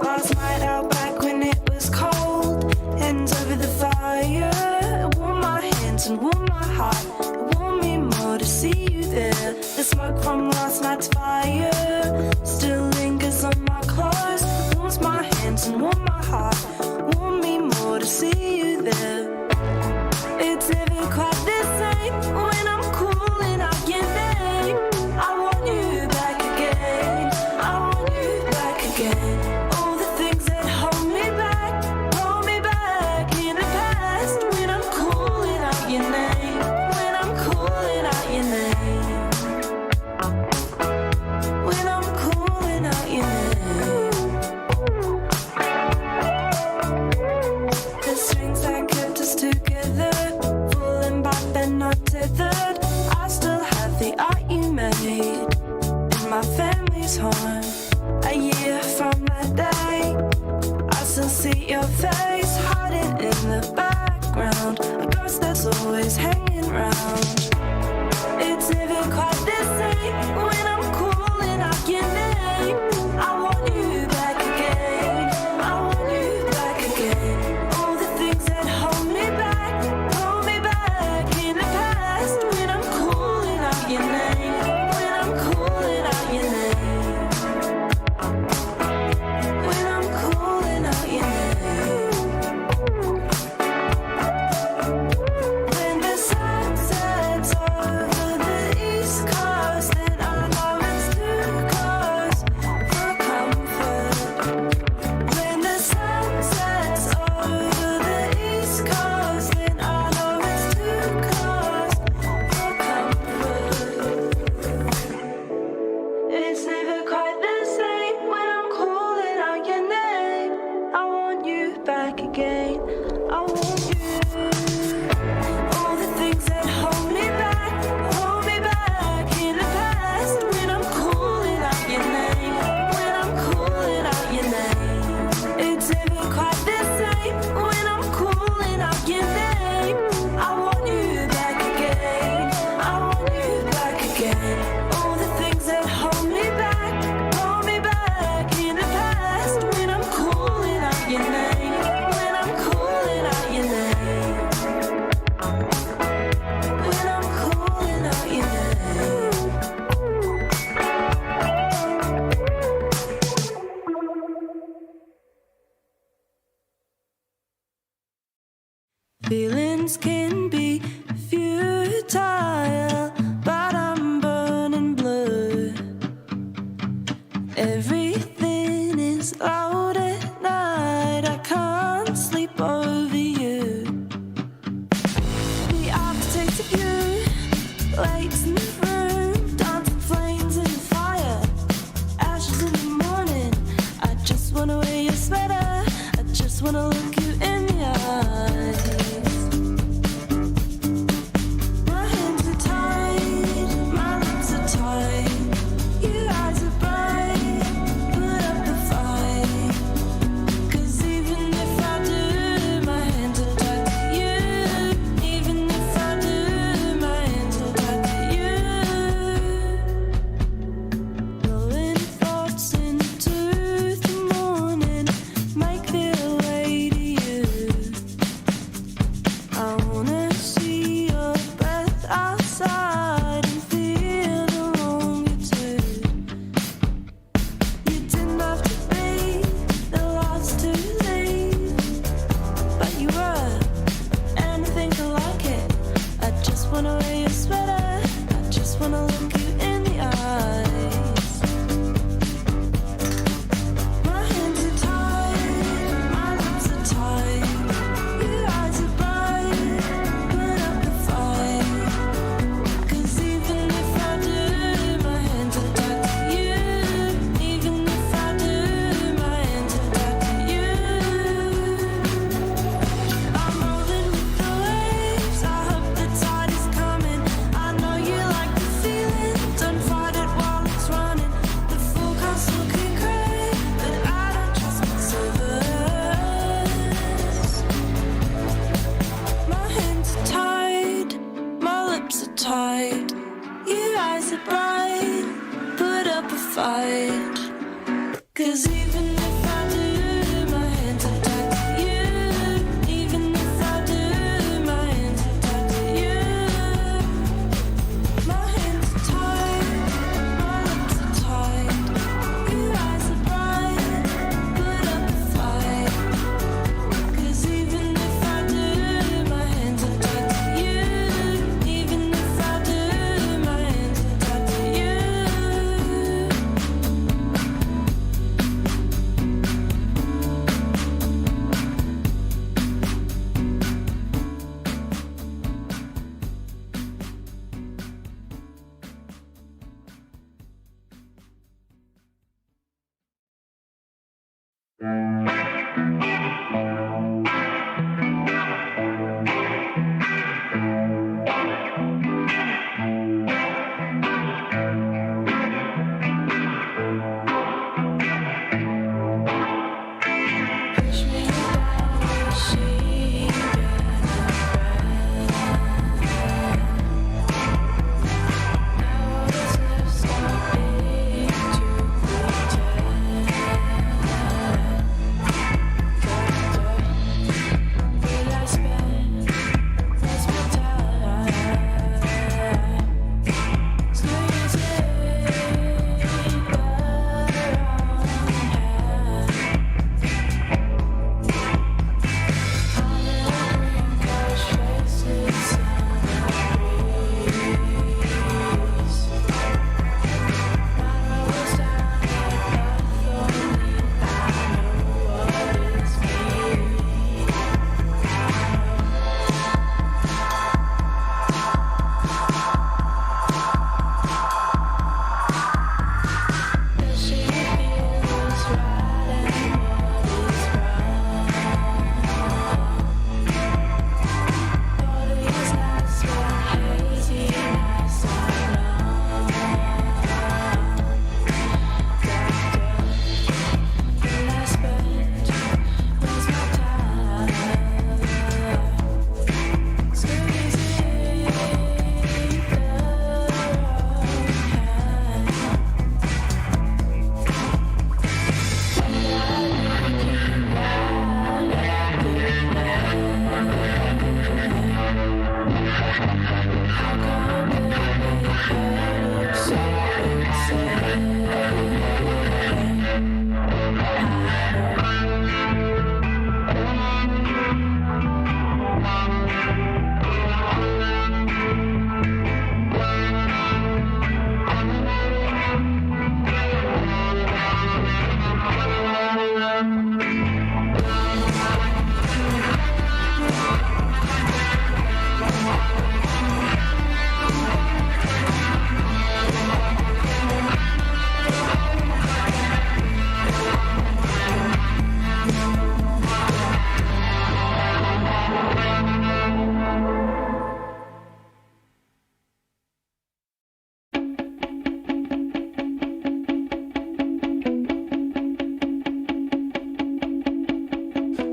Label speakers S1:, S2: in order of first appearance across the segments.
S1: Last night out back when it was cold, hands over the fire. It warmed my hands and warmed my heart. It warmed me more to see you there. The smoke from last night's fire still lingers on my clothes. It warms my hands and warmed my heart. Warmed me more to see you there. It's never quite the same when I'm calling out your name. I want you back again. I want you back again. All the things that hold me back in the past. When I'm calling out your name. When I'm calling out your name. When I'm calling out your name. The strings that kept us together, falling back but not tethered. I still have the art you made in my family's home. A year from that day, I still see your face hiding in the background, a ghost that's always hanging round. It's never quite the same when I'm calling out your name. I want you back again. I want you back again. All the things that hold me back in the past. When I'm calling out your name. When I'm calling out your name. When I'm calling out your name. When the sun sets over the east coast, then I know it's too close for comfort. When the sun sets over the east coast, then I know it's too close for comfort. It's never quite the same when I'm calling out your name. I want you back again. I want you. All the things that hold me back in the past. When I'm calling out your name. When I'm calling out your name. It's never quite the same when I'm calling out your name. I want you back again. I want you back again. All the things that hold me back in the past. When I'm calling out your name. When I'm calling out your name. When I'm calling out your name. Feelings can be futile, but I'm burning blue. Everything is loud at night. I can't sleep over you. The aftertaste of you, lakes in the room, dancing flames in the fire, ashes in the morning. I just wanna wear your sweater. I just wanna look you in the eyes. My hands are tied, my lips are tied. Your eyes are bright, put up a fight. 'Cause even if I do, my hands are tied to you. Even if I do, my hands are tied to you. Blowing thoughts into the morning, make their way to you. I wanna see your breath outside and feel the longitude. You didn't have to be the last to leave, but you were anything like it. I just wanna wear your sweater. I just wanna look you in the eyes. My hands are tied, my lips are tied. Your eyes are bright, put up a fight. 'Cause even if I do, my hands are tied to you. Even if I do, my hands are tied to you. I'm rolling with the waves. I hope the tide is coming. I know you like the feeling. Don't fight it while it's running. The forecast looking great, but I don't trust what's over us. My hands are tied, my lips are tied. Your eyes are bright, put up a fight. 'Cause even if I do,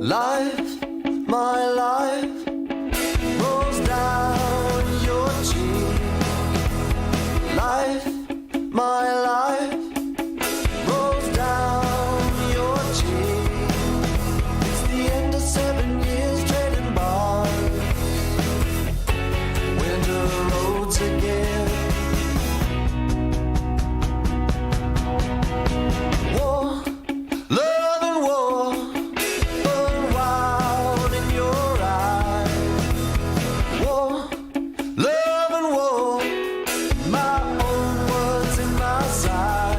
S2: Life, my life, rolls down your cheek. Life, my life, rolls down your cheek. It's the end of 7 years trading bars. Winter roads again. War, love and war. Love and war, my own words in my side.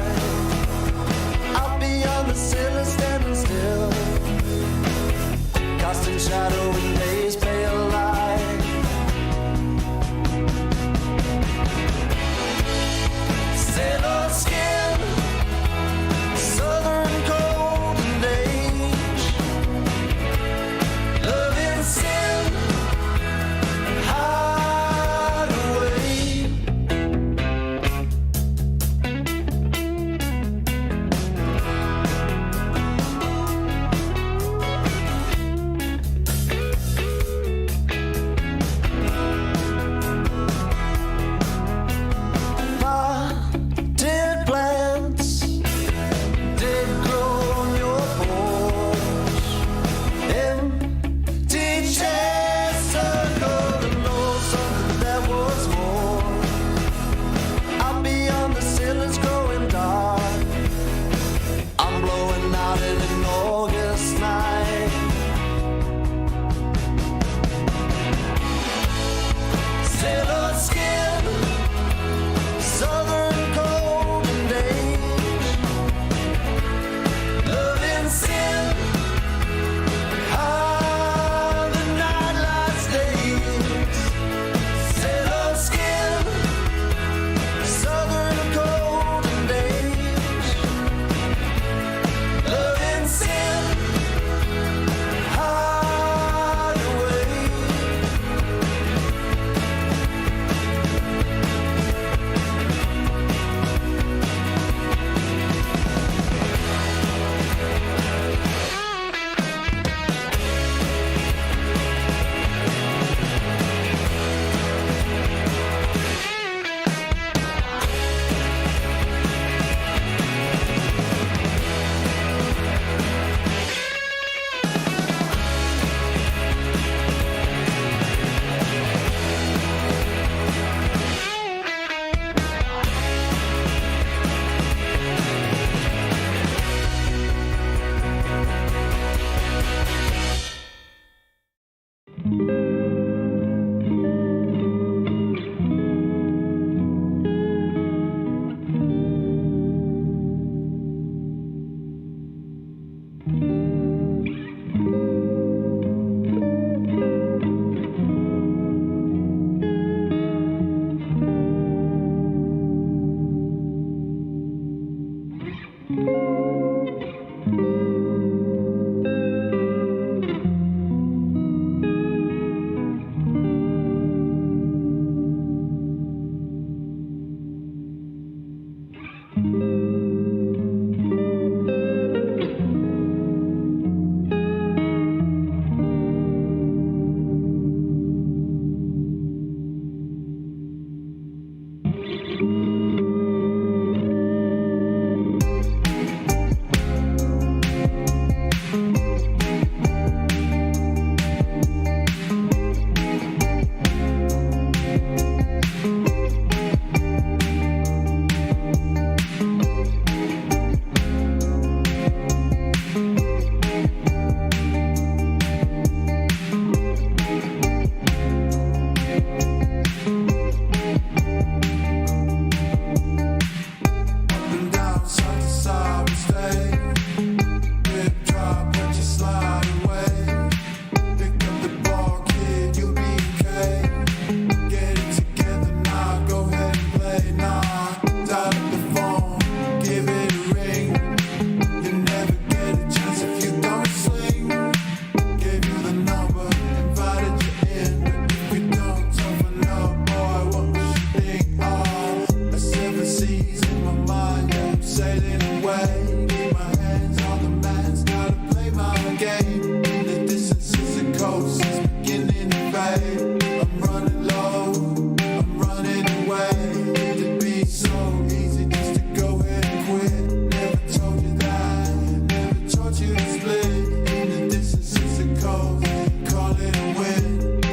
S2: sailing away. Keep my hands on the mats, now to play my game. The distance is the coast, it's beginning to fade. I'm running low, I'm running away. It'd be so easy just to go ahead and quit. Never told you that, never taught you to split. The distance is the coast, call it a win.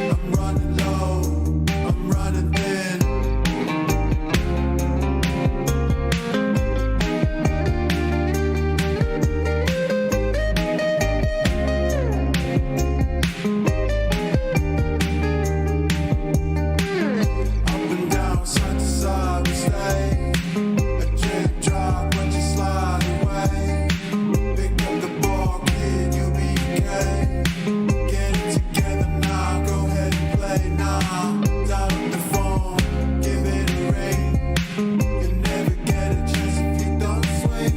S2: I'm running low, I'm running thin. Up and down, side to side, we stay. A drip drop, watch it slide away. Pick up the ball, kid, you'll be okay. Get it together now, go ahead and play now. Dial up the phone, give it a ring. You never get a chance if you don't swing.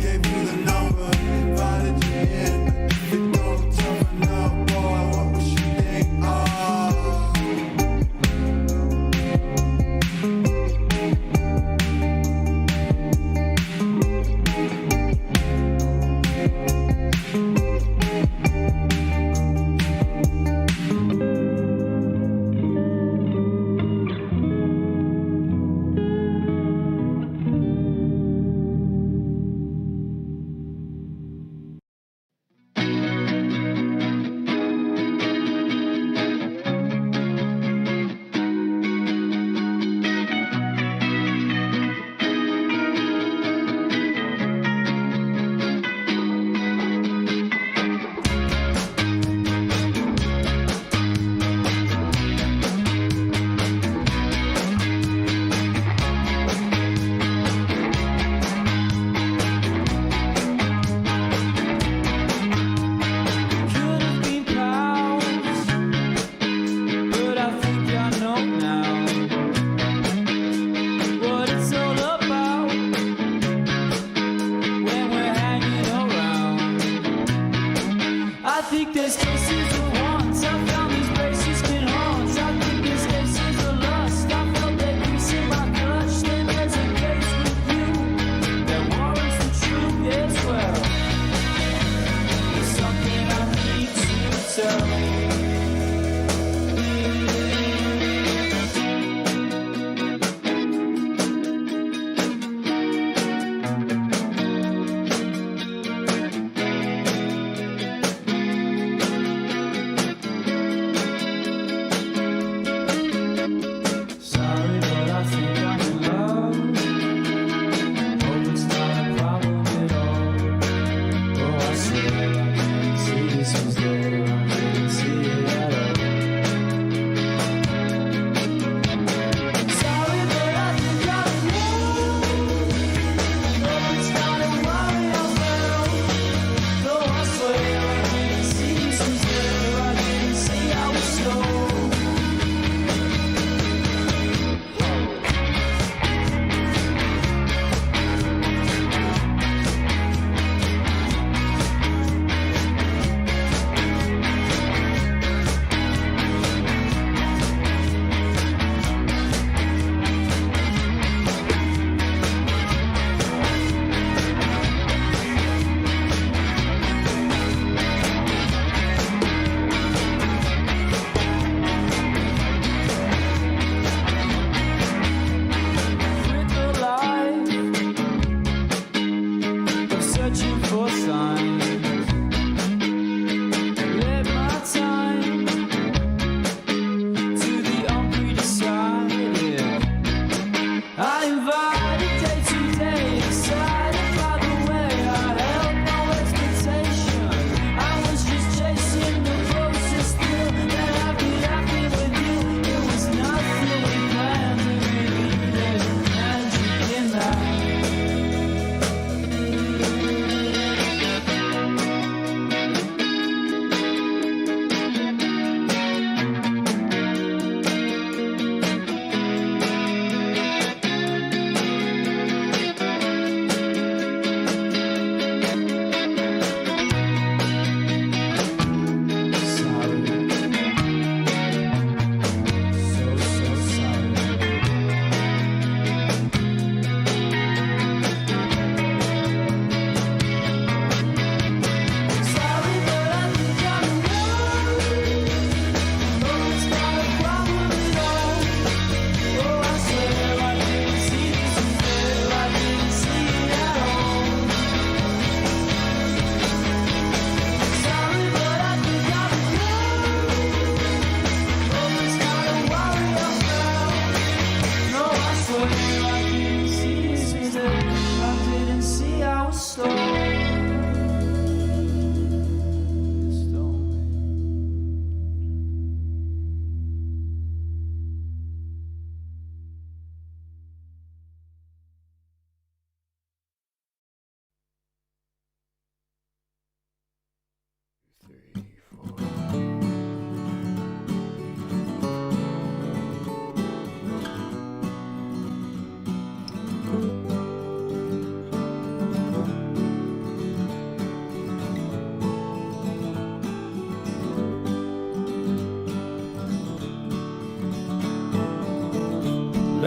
S2: Gave you the number, invited you in. But if you don't turn up, boy, what was you think? Oh. Could have been pals, but I think I know now what it's all about when we're hanging around. I think there's cases of wants, I found these braces can haunt. I think there's cases of lust, I felt that grease in my clutch. Then there's a case with you that warrants the truth as well. There's something I need to tell.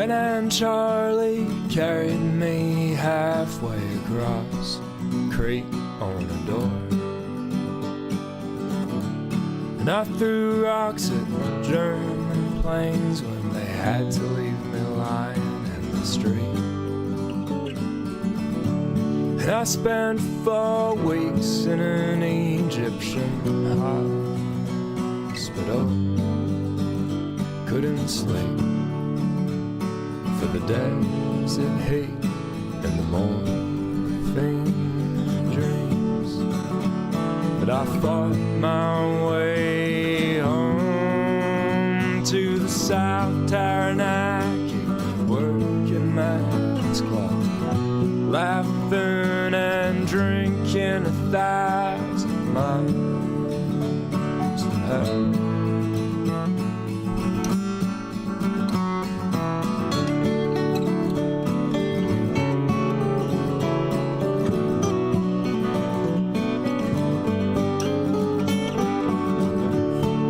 S3: Ben and Charlie carried me halfway across the creek on a door, and I threw rocks at the German planes when they had to leave me lying in the street. And I spent 4 weeks in an Egyptian hospital. Couldn't sleep for the desert heat and the morphine dreams. But I fought my way home to the South Taranaki working man's club, laughing and drinking 1,000 miles of hell.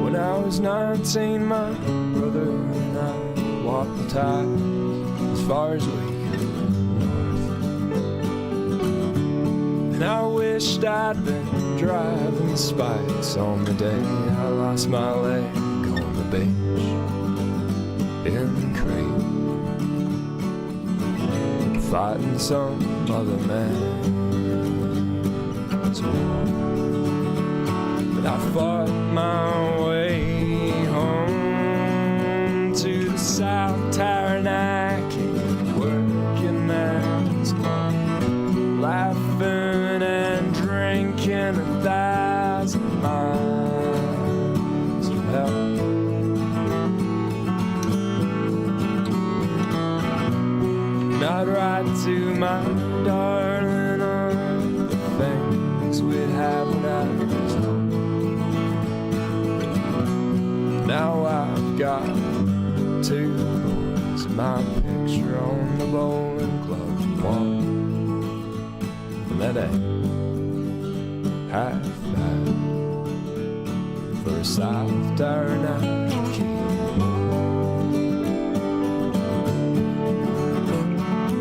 S3: When I was 19, my brother and I walked the tide as far as we could north. And I wished I'd been driving spikes on the day I lost my leg on the beach in Crete, fighting some other man's war. But I fought my way home to the South Taranaki working man's club, laughing and drinking 1,000 miles from hell. And I'd write to my darling of the things we'd have when I was home. Now I've got 2 boys and my picture on the bowling club wall. And that ain't half bad for a South Taranaki.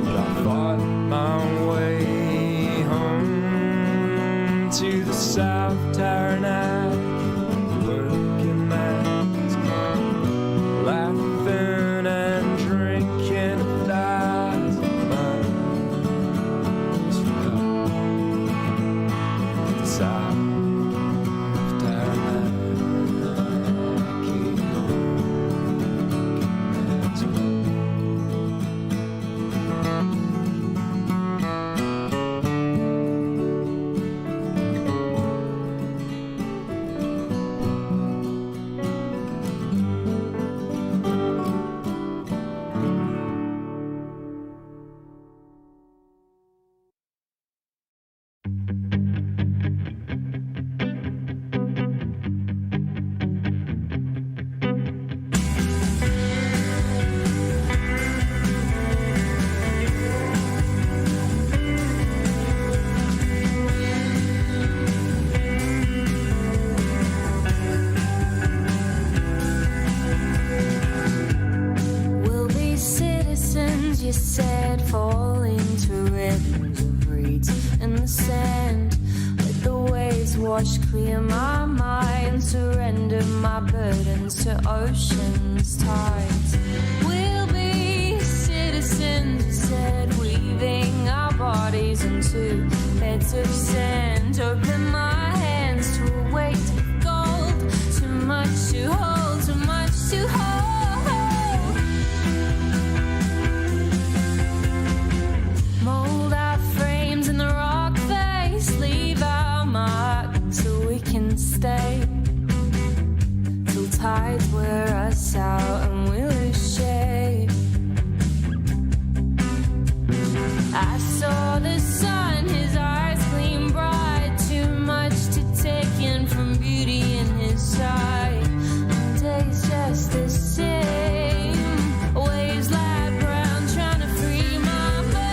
S3: But I fought my way home to the South Taranaki working man's club, laughing and drinking 1,000 miles from hell. The South Taranaki man's club.
S1: We'll be citizens, you said, falling to ribbons of reeds in the sand. Let the waves wash clear my mind, surrender my burdens to ocean's tides. We'll be citizens, you said, weaving our bodies into beds of sand. Open my hands to a weight of gold, too much to hold, too much to hold. Mold our frames in the rock face, leave our mark so we can stay till tides wear us out and we lose shape. I saw the sun, his eyes gleam bright, too much to take in from beauty in his sight. And days just the same, waves lie brown, trying to free my mind.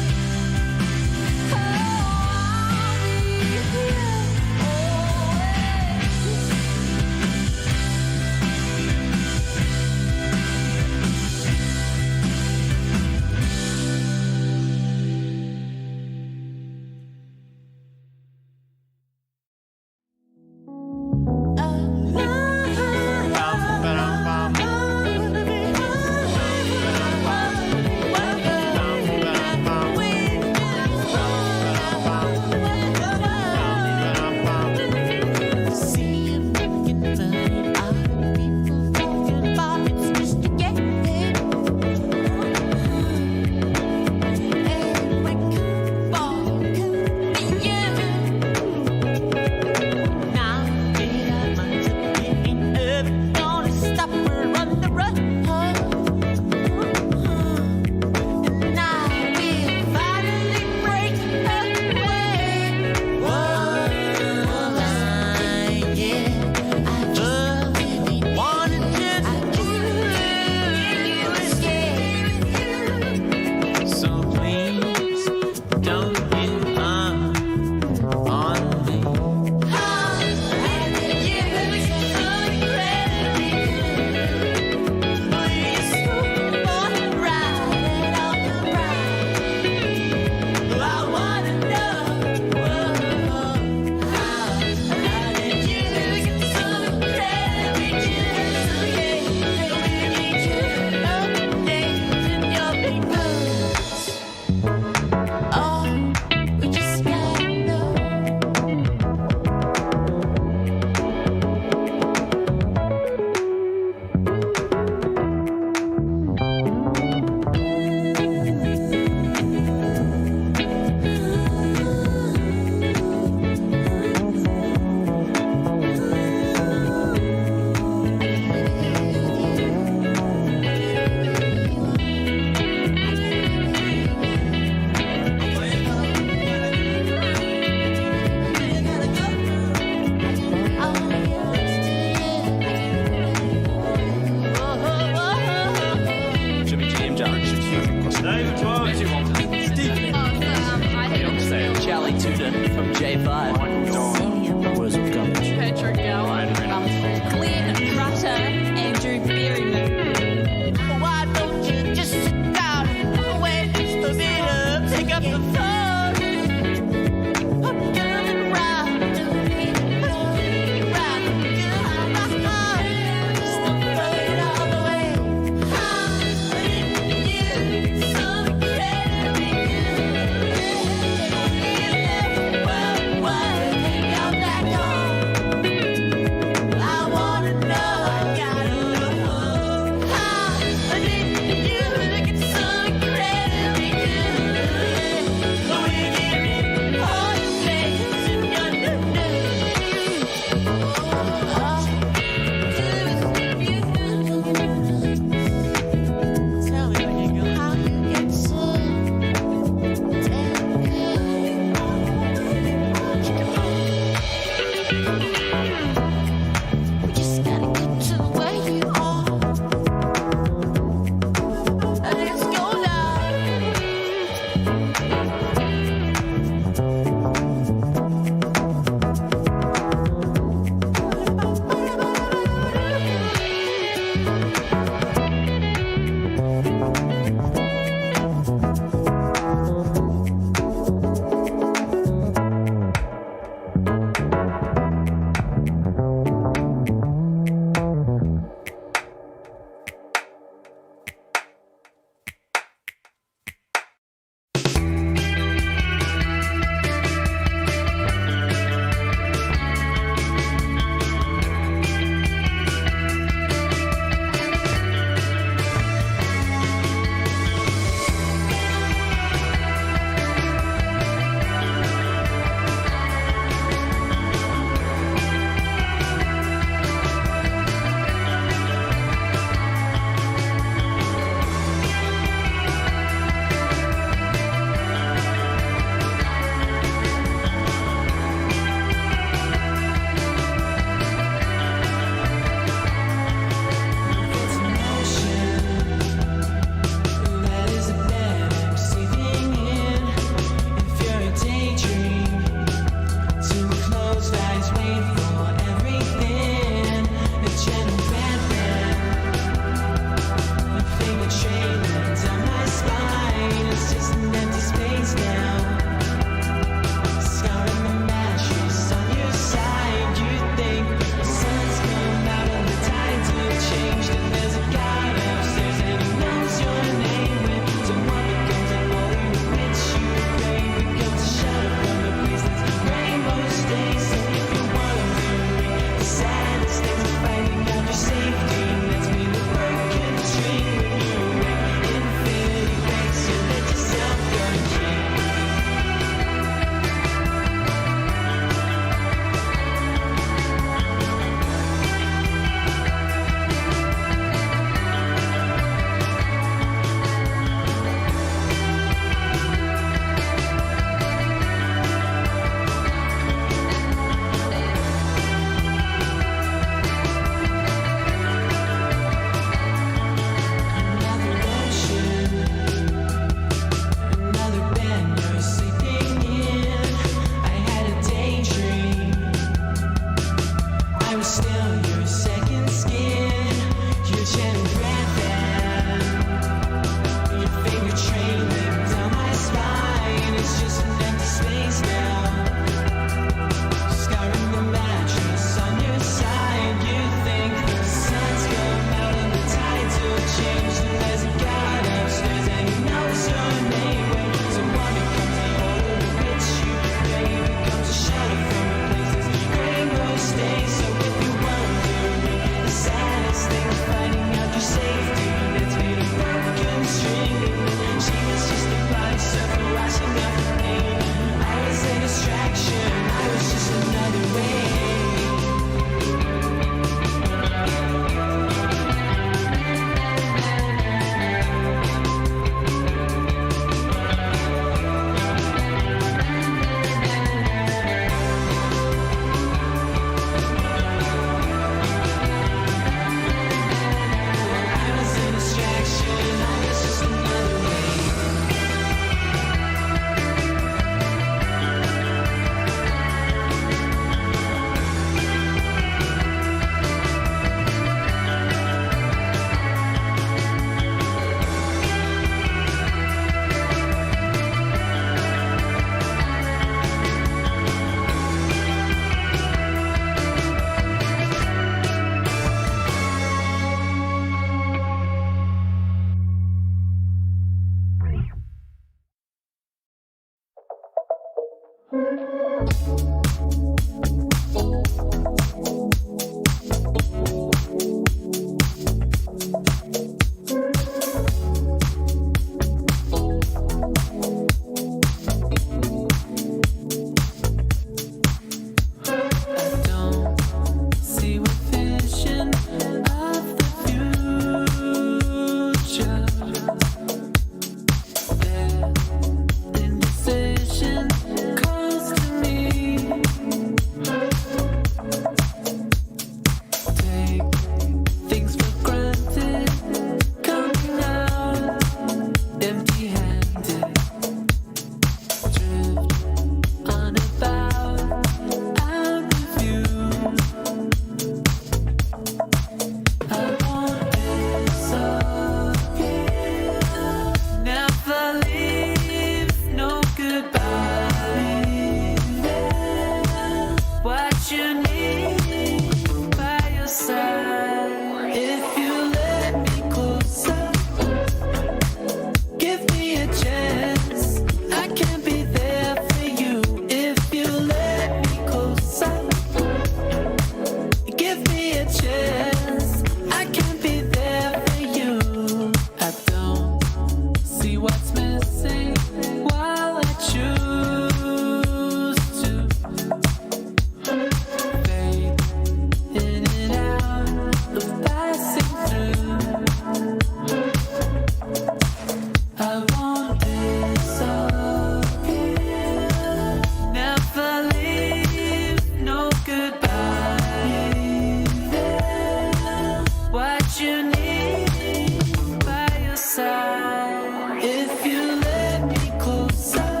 S1: what you need by your side. If you let me closer,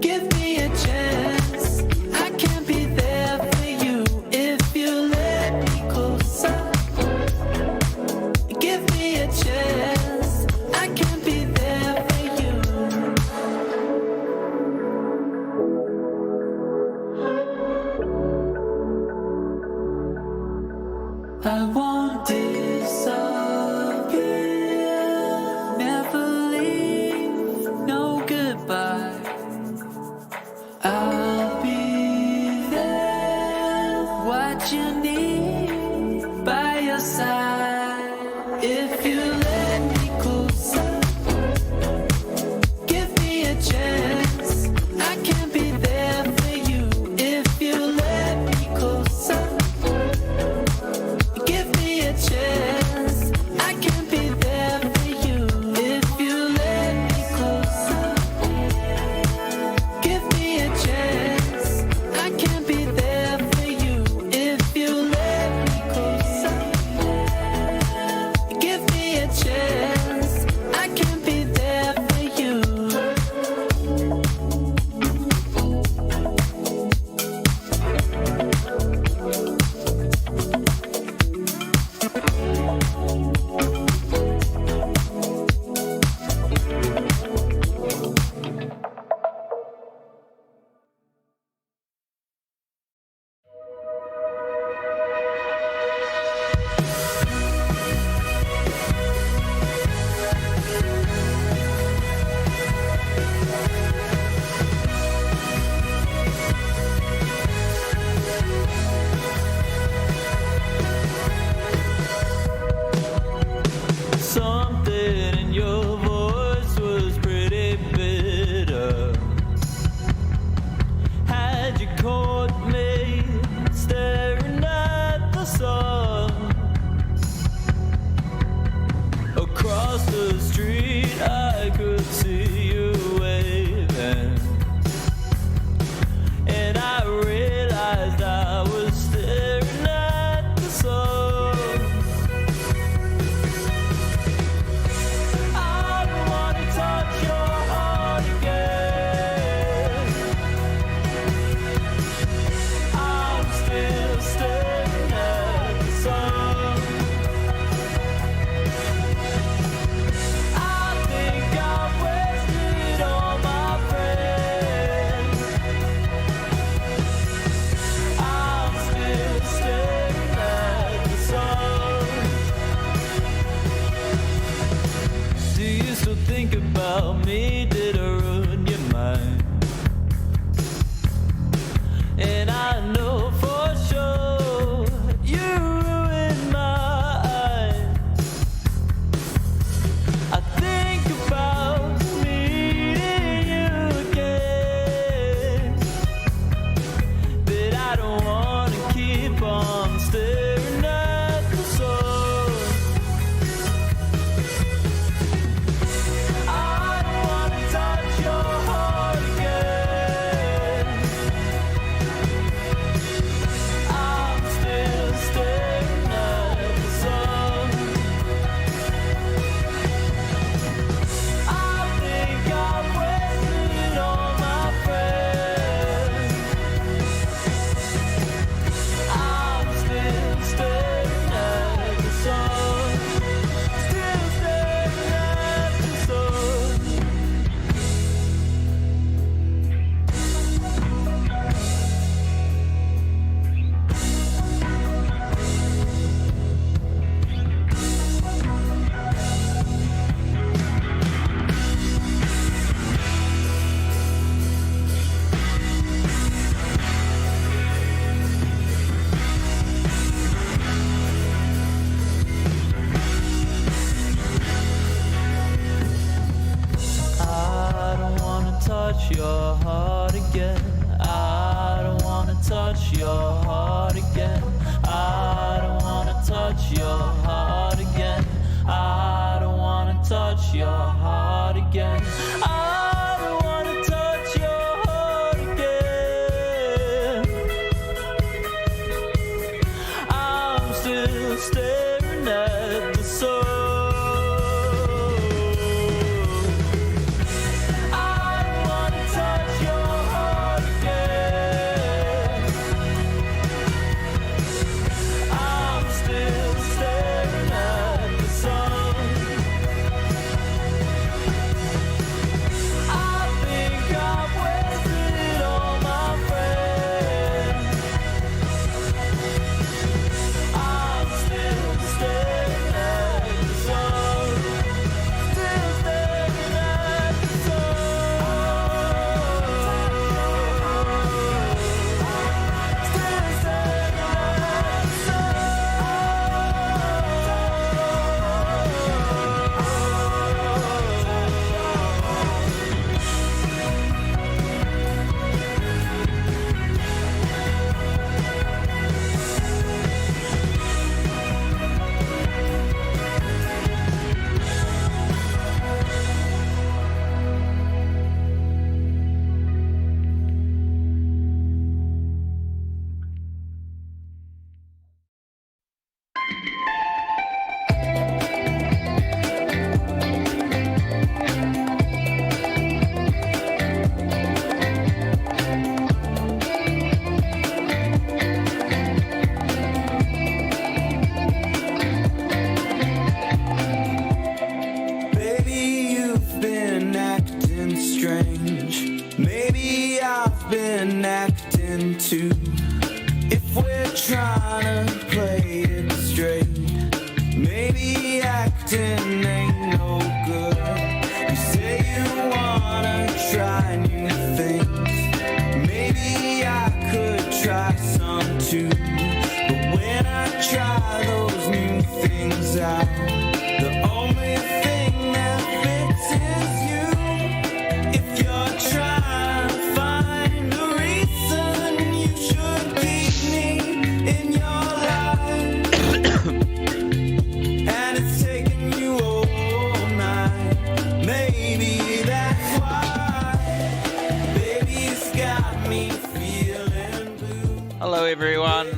S1: give me a chance. I can be there for you. If you let me closer, give me a chance. I can be there for you. I won't disappear, never leave, no goodbye. I'll be there, what you need by your side. If you let me closer, give me a chance. I can be there for you. If you let me closer, give me a chance. I can be there for you. If you let me closer, give me a chance. I can be there for you. If you let me closer, give me a chance. I can be there for you. Something in your voice was pretty bitter. Had you caught me staring at the sun? Across the street I could see you waving, and I realized I was staring at the sun. I don't wanna touch your heart again. I'm still staring at the sun. I think I've wasted all my friends. I'm still staring at the sun. Do you still think about me? Did I ruin your mind? And I know for sure you ruined mine. I think about meeting you again, but I don't wanna keep on staring at the sun. I don't wanna touch your heart again. I'm still staring at the sun. I think I've wasted all my friends. I'm still staring at the sun. Still staring at the sun. I don't wanna touch your heart again. I don't wanna touch your heart again. I don't wanna touch your heart again. I don't wanna touch your heart again. I don't wanna touch your heart again. I'm still staying. acting ain't no good. You say you wanna try new things. Maybe I could try some too. But when I try those new things out, the only thing that fits is you. If you're trying to find a reason you should keep me in your life, and it's taking you all night, maybe that's why, baby, it's got me feeling blue.
S4: Hello, everyone.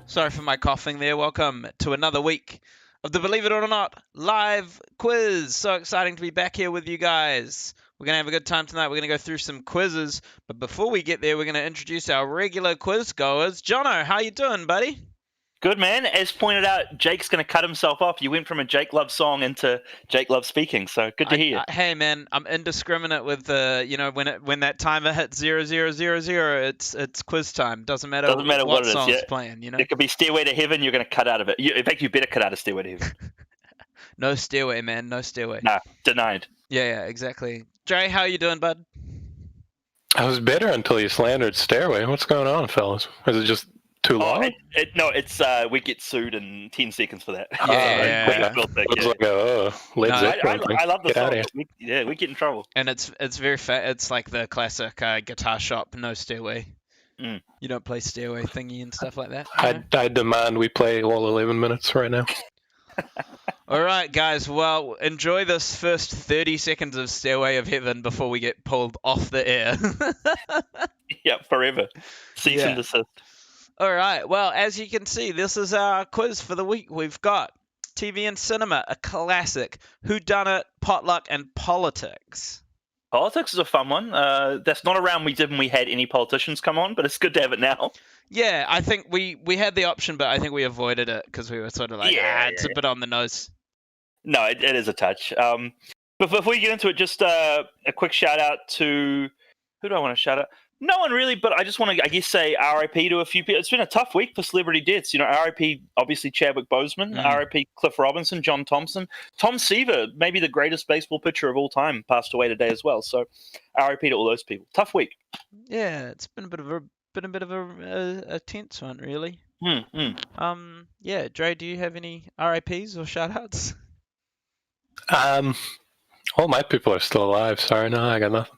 S4: Sorry for my coughing there. Welcome to another week of the Believe It or Not live quiz. So exciting to be back here with you guys. We're going to have a good time tonight. We're going to go through some quizzes. But before we get there, we're going to introduce our regular quiz goers. Jono, how you doing, buddy?
S5: Good, man. As pointed out, Jake's going to cut himself off. You went from a Jake Love song into Jake Love speaking, so good to hear.
S4: Hey, man, I'm indiscriminate with when that timer hits 0000, it's quiz time. Doesn't matter what
S5: it is.
S4: song's
S5: Yeah.
S4: playing.
S5: It could be Stairway to Heaven. You're going to cut out of it. In fact, you better cut out of Stairway to Heaven.
S4: No stairway, man. No stairway.
S5: Nah, denied.
S4: Yeah, exactly. Dre, how you doing, bud?
S6: I was better until you slandered Stairway. What's going on, fellas? Is it just too long?
S5: It's we get sued in 10 seconds for that.
S4: Yeah.
S6: It's like a Led Zeppelin thing.
S5: I love the
S6: Get out
S5: song.
S6: of here.
S5: We get in trouble.
S4: And it's very it's like the classic guitar shop, no stairway.
S5: Mm.
S4: You don't play stairway thingy and stuff like that. You know?
S6: I demand we play all 11 minutes right now.
S4: All right, guys. Well, enjoy this first 30 seconds of Stairway of Heaven before we get pulled off the air.
S5: Yeah, forever. Cease and desist.
S4: All right. Well, as you can see, this is our quiz for the week. We've got TV and cinema, a classic, whodunit, potluck, and politics.
S5: Politics is a fun one. That's not a round we did when we had any politicians come on, but it's good to have it now.
S4: Yeah, I think we had the option, but I think we avoided it because we were sort of like, it's a bit on the nose.
S5: No, it is a touch. But before we get into it, just a quick shout out to who do I want to shout out? No one really, but I just want to, I guess, say RIP to a few people. It's been a tough week for celebrity deaths. You know, RIP, obviously, Chadwick Boseman, RIP, Cliff Robinson, John Thompson. Tom Seaver, maybe the greatest baseball pitcher of all time, passed away today as well. So RIP to all those people. Tough week.
S4: Yeah, it's been a bit of a tense one, really. Yeah, Dre, do you have any RIPs or shout-outs?
S6: All my people are still alive. Sorry, no, I got nothing.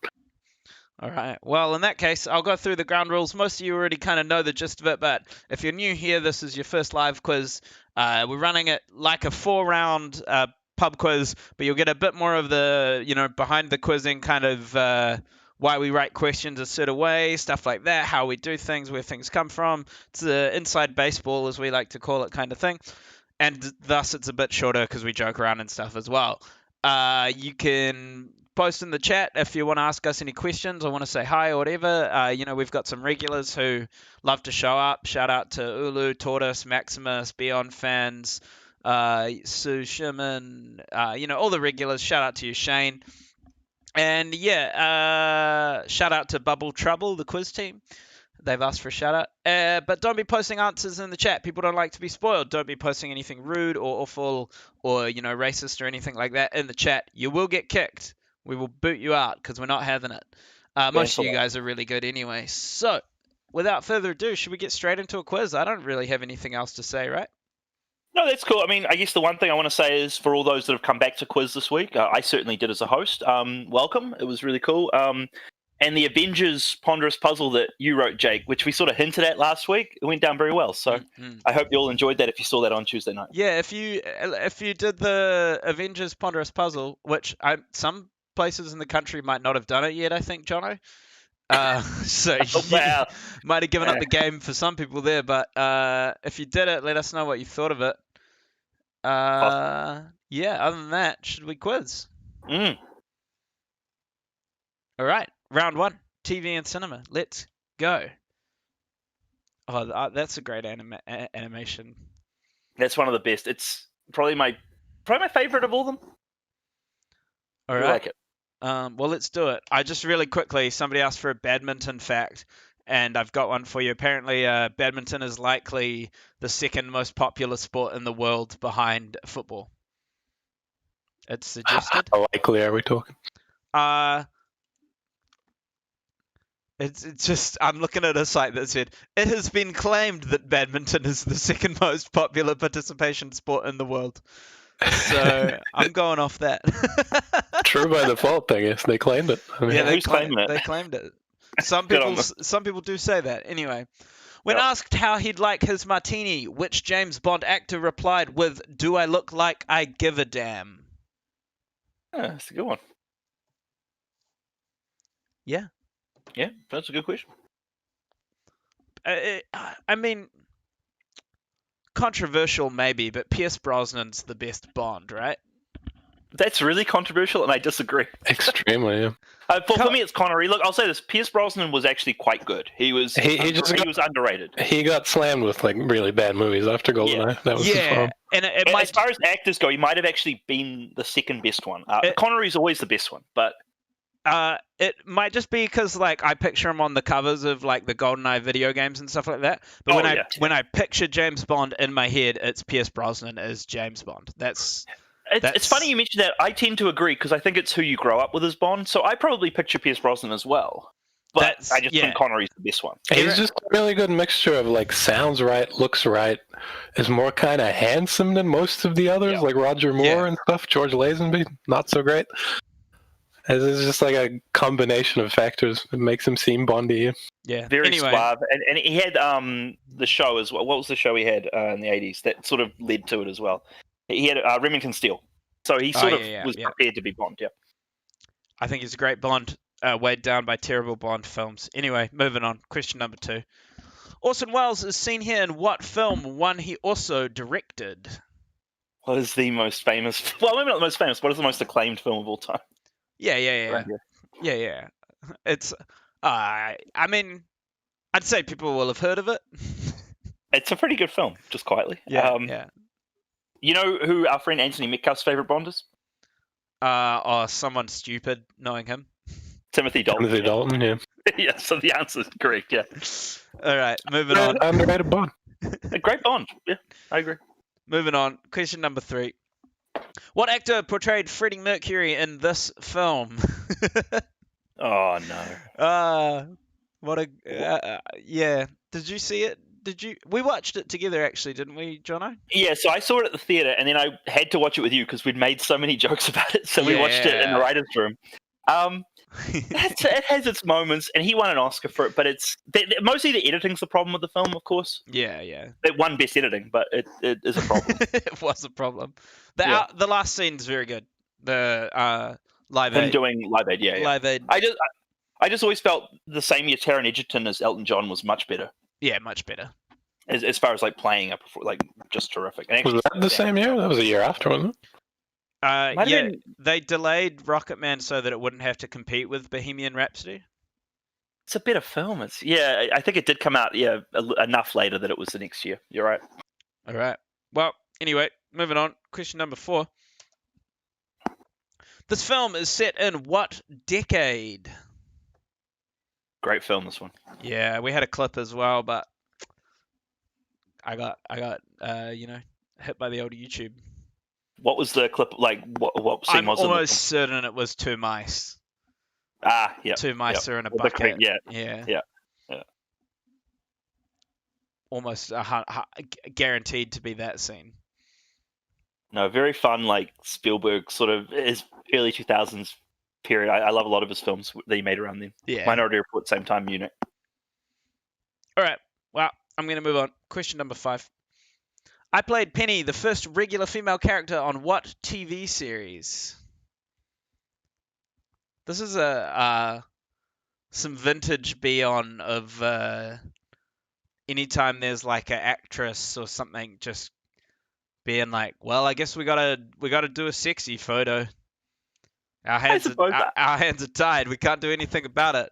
S4: All right. Well, in that case, I'll go through the ground rules. Most of you already kind of know the gist of it, but if you're new here, this is your first live quiz. We're running it like a 4-round pub quiz, but you'll get a bit more of the, behind the quizzing kind of why we write questions a certain way, stuff like that, how we do things, where things come from. It's the inside baseball, as we like to call it, kind of thing. And thus, it's a bit shorter because we joke around and stuff as well. You can post in the chat if you want to ask us any questions or want to say hi or whatever. We've got some regulars who love to show up. Shout out to Ulu, Tortoise, Maximus, BION fans, Sue Sherman, all the regulars. Shout out to you, Shane. And shout out to Bubble Trouble, the quiz team. They've asked for a shout out. But don't be posting answers in the chat. People don't like to be spoiled. Don't be posting anything rude or awful or, racist or anything like that in the chat. You will get kicked. We will boot you out because we're not having it. Most of you guys are really good anyway. So, without further ado, should we get straight into a quiz? I don't really have anything else to say, right?
S5: No, that's cool. I mean, I guess the one thing I want to say is for all those that have come back to quiz this week, I certainly did as a host. Welcome. It was really cool. And the Avengers Ponderous Puzzle that you wrote, Jake, which we sort of hinted at last week, it went down very well. So I hope you all enjoyed that if you saw that on Tuesday night.
S4: Yeah, if you did the Avengers Ponderous Puzzle, which some places in the country might not have done it yet, I think, Jono. So you might have given up the game for some people there, but if you did it, let us know what you thought of it. Other than that, should we quiz? All right, round 1, TV and cinema. Let's go. Oh, that's a great animation.
S5: That's one of the best. It's probably my favorite of all of them.
S4: All right.
S5: I like it.
S4: Well, let's do it. I just really quickly, somebody asked for a badminton fact, and I've got one for you. Apparently, badminton is likely the second most popular sport in the world behind football. It's suggested.
S6: How likely are we talking?
S4: It's just I'm looking at a site that said it has been claimed that badminton is the second most popular participation sport in the world. So I'm going off that.
S6: True by default, I guess. They claimed it. I mean,
S4: Yeah,
S5: Who's claiming it?
S4: They claimed it. Some
S5: Good on
S4: people do say that. Anyway, when
S5: Yep.
S4: asked how he'd like his martini, which James Bond actor replied with, "Do I look like I give a damn?"
S5: Yeah, that's a good one.
S4: Yeah.
S5: Yeah, that's a good question.
S4: I mean, controversial maybe, but Pierce Brosnan's the best Bond, right?
S5: That's really controversial, and I disagree.
S6: extremely, yeah.
S5: For me, it's Connery. Look, I'll say this: Pierce Brosnan was actually quite good. He was
S6: He
S5: was underrated.
S6: He got slammed with like really bad movies after GoldenEye. That was his
S4: Yeah,
S6: problem.
S4: and it
S5: As
S4: might.
S5: far as actors go, he might have actually been the second best one. Connery's always the best one, but
S4: It might just be because like I picture him on the covers of like the GoldenEye video games and stuff like that. But when I picture James Bond in my head, it's Pierce Brosnan as James Bond.
S5: it's funny you mentioned that. I tend to agree because I think it's who you grow up with as Bond. So I probably picture Pierce Brosnan as well. But I just think Connery's the best one.
S6: He's just a really good mixture of like sounds right, looks right, is more kind of handsome than most of the others, like Roger Moore and stuff. George Lazenby, not so great. It's just like a combination of factors that makes him seem Bondy.
S4: Yeah.
S5: Very suave, and he had the show as well. What was the show he had in the 80s that sort of led to it as well? He had Remington Steele, so he sort of was prepared to be Bond. Yeah,
S4: I think he's a great Bond, weighed down by terrible Bond films. Anyway, moving on. Question number 2. Orson Welles is seen here in what film? One he also directed.
S5: what is the most famous? Well, maybe not the most famous. What is the most acclaimed film of all time?
S4: Yeah. It's, I mean, I'd say people will have heard of it.
S5: It's a pretty good film, just quietly.
S4: Yeah.
S5: You know who our friend Anthony Metcalf's favorite Bond is?
S4: Or someone stupid knowing him.
S5: Timothy Dalton.
S6: Timothy Dalton, yeah.
S5: Yeah, so the answer is correct. Yeah,
S4: All right, moving on.
S6: Underrated Bond.
S5: a great Bond. Yeah, I agree.
S4: Moving on. Question number 3. What actor portrayed Freddie Mercury in this film?
S5: Oh no.
S4: What a yeah. Did you see it? We watched it together actually, didn't we, Jono?
S5: Yeah, so I saw it at the theater, and then I had to watch it with you because we'd made so many jokes about it. So we watched it in the writers' room. It has its moments, and he won an Oscar for it. But it's mostly the editing's the problem with the film, of course.
S4: Yeah.
S5: It won best editing, but it is a problem.
S4: It was a problem. The last scene's very good. The Live Aid.
S5: Doing Live Aid, yeah.
S4: Live Aid.
S5: I just always felt the same year Taron Egerton as Elton John was much better.
S4: Yeah, much better.
S5: As far as like playing up, like just terrific. And
S6: Was that the same year? That was a year after, wasn't it?
S4: They delayed Rocketman so that it wouldn't have to compete with Bohemian Rhapsody.
S5: It's a better film. I think it did come out enough later that it was the next year. You're right.
S4: All right. Well, anyway, moving on. Question number 4. This film is set in what decade?
S5: Great film, this one.
S4: Yeah, we had a clip as well, but I got hit by the old YouTube.
S5: What was the clip like? What scene
S4: I'm
S5: was it?
S4: almost certain it was 2 mice.
S5: Yeah.
S4: 2 mice are in a bucket.
S5: Yeah.
S4: Almost guaranteed to be that scene.
S5: No, very fun, like Spielberg sort of his early 2000s period. I love a lot of his films that he made around then.
S4: Yeah.
S5: Minority Report, same time, Munich.
S4: All right. Well, I'm going to move on. Question number 5. I played Penny, the first regular female character on what TV series? This is some vintage BION of anytime there's like an actress or something just being like, well, I guess we gotta do a sexy photo. Our hands are tied. We can't do anything about it.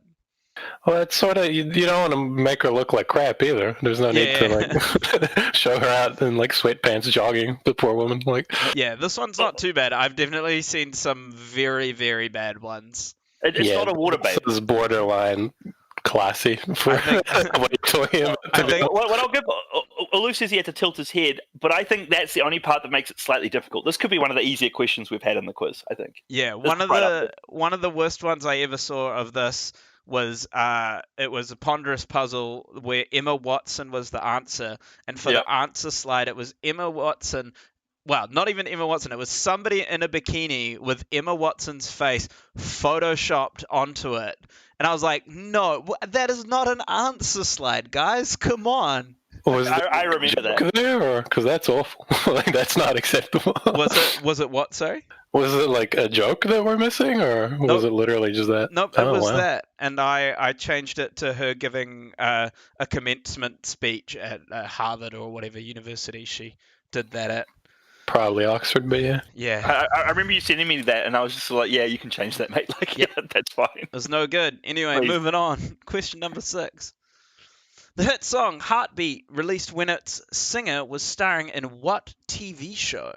S6: Well, it's sort of, you don't want to make her look like crap either. There's no need to like show her out in like sweatpants jogging, the poor woman. Like,
S4: yeah, this one's not too bad. I've definitely seen some very, very bad ones.
S5: It's not a water baby.
S6: This is borderline classy for what you're talking about.
S5: What I'll give, Olu says he had to tilt his head, but I think that's the only part that makes it slightly difficult. This could be one of the easier questions we've had in the quiz, I think.
S4: Yeah,
S5: This
S4: one
S5: is
S4: of
S5: right up
S4: the worst ones I ever saw of this was it was a ponderous puzzle where Emma Watson was the answer, and for
S5: Yep.
S4: the answer slide it was Emma Watson. Well, not even Emma Watson. It was somebody in a bikini with Emma Watson's face photoshopped onto it, and I was like, no, that is not an answer slide, guys. Come on.
S5: I remember that.
S6: there, because that's awful. Like that's not acceptable.
S4: Was it what? Sorry.
S6: Was it like a joke that we're missing, or was it literally just that?
S4: Nope, it
S6: Oh,
S4: was
S6: wow.
S4: that, and I changed it to her giving a commencement speech at Harvard or whatever university she did that at.
S6: Probably Oxford, but yeah.
S4: Yeah,
S5: I remember you sending me that, and I was just like, yeah, you can change that, mate. Like,
S4: Yep.
S5: yeah, that's fine.
S4: it was no good. Anyway,
S5: Please.
S4: moving on. Question number 6. The hit song Heartbeat, released when its singer was starring in what TV show?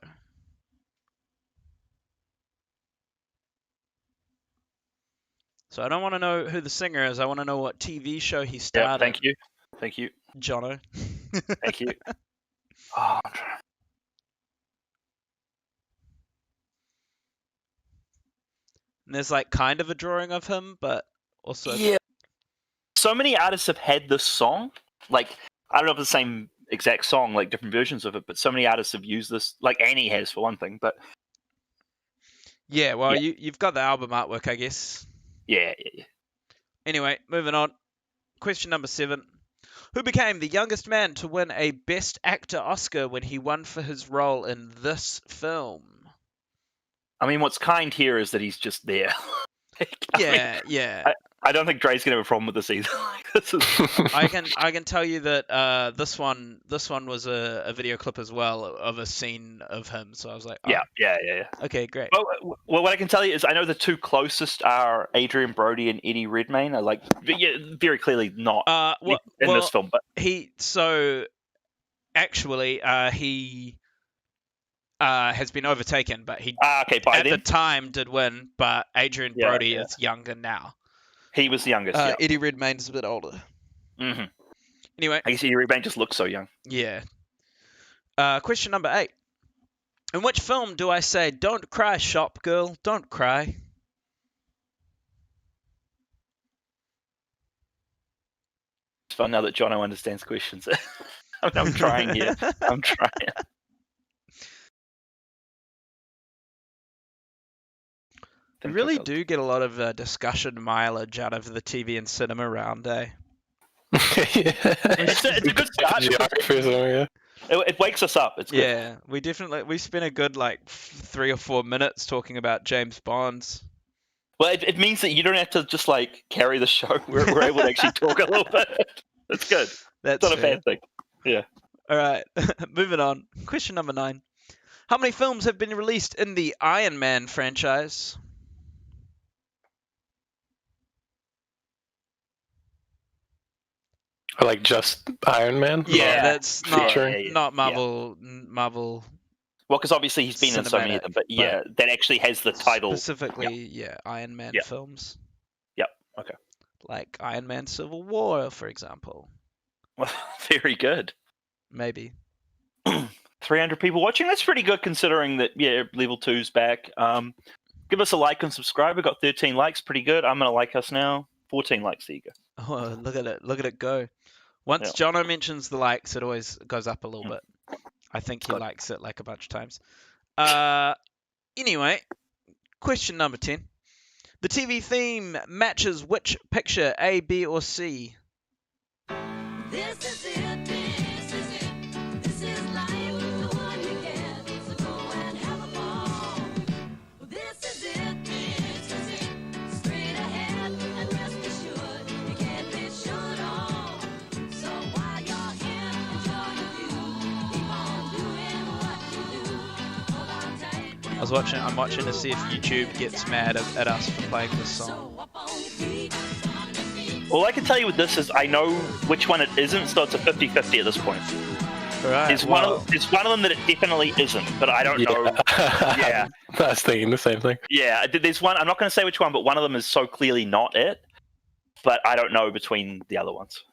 S4: So I don't want to know who the singer is. I want to know what TV show he starred
S5: Yeah, thank you. Thank you.
S4: in. Jono.
S5: Thank you. Oh, I'm trying.
S4: And there's like kind of a drawing of him, but also
S5: Yeah. So many artists have had this song. Like, I don't know if it's the same exact song, like different versions of it, but so many artists have used this. Like Annie has, for one thing. But
S4: yeah. Well,
S5: Yeah.
S4: you've got the album artwork, I guess.
S5: yeah.
S4: Anyway, moving on. Question number 7. Who became the youngest man to win a Best Actor Oscar when he won for his role in this film?
S5: I mean, what's kind here is that he's just there. Like, I mean,
S4: Yeah.
S5: I don't think Dre's gonna have a problem with this either. Like, this is.
S4: I can tell you that this one was a video clip as well of a scene of him. So I was like, oh,
S5: Yeah.
S4: okay, great.
S5: Well, what I can tell you is I know the two closest are Adrian Brody and Eddie Redmayne. Are like, very clearly not in this film, but
S4: he has been overtaken, but he
S5: okay, by
S4: at
S5: then
S4: the time did win. But Adrian
S5: Yeah,
S4: Brody
S5: yeah.
S4: is younger now.
S5: he was the youngest. Yeah.
S4: Eddie Redmayne's a bit older.
S5: hmm
S4: Anyway,
S5: I guess Eddie Redmayne just looks so young.
S4: yeah. Question number 8. In which film do I say, "Don't cry, shop girl, don't cry"?
S5: It's fun now that Jono understands questions. I'm trying here. I'm trying.
S4: We really do get a lot of discussion mileage out of the TV and cinema round, eh?
S5: It's a good start.
S6: Geography or something, yeah.
S5: It wakes us up. It's good.
S4: Yeah, we spent a good 3 or 4 minutes talking about James Bonds.
S5: Well, it means that you don't have to just like carry the show. We're able to actually talk a little bit. That's good.
S4: That's
S5: It's not a
S4: fair.
S5: bad thing. Yeah.
S4: All right, moving on. Question number 9. How many films have been released in the Iron Man franchise?
S6: Or like just Iron Man?
S5: Yeah.
S4: That's not
S6: Featuring.
S4: not Marvel.
S5: Well, because obviously he's been in so many of them, but yeah, that actually has the title.
S4: Specifically, Iron Man
S5: Yeah.
S4: films.
S5: Yep. Okay.
S4: Like Iron Man Civil War, for example.
S5: Well, very good.
S4: Maybe.
S5: 300 people watching. That's pretty good considering that. Yeah, level 2's back. Give us a like and subscribe. We got 13 likes. Pretty good. I'm gonna like us now. 14 likes. There you go.
S4: Oh, look at it! Look at it go! Once Jono mentions the likes, it always goes up a little bit. I think he
S5: Good.
S4: likes it like a bunch of times. Anyway, question number 10. The TV theme matches which picture, A, B, or C?
S1: This is it, this is it. This is life, the one you get. So go and have a ball. This is it, this is it. Straight ahead and rest assured, you can't be sure at all. So while you're here, enjoy the view. Keep on doing what you do. Hold on tight.
S4: I'm watching to see if YouTube gets mad at us for playing this song.
S1: So up on your feet.
S5: All I can tell you with this is I know which one it isn't, so it's a 50-50 at this point.
S4: Right.
S5: There's one of them that it definitely isn't, but I don't know. Yeah.
S6: I was thinking the same thing.
S5: Yeah, there's one. I'm not going to say which one, but one of them is so clearly not it. But I don't know between the other ones.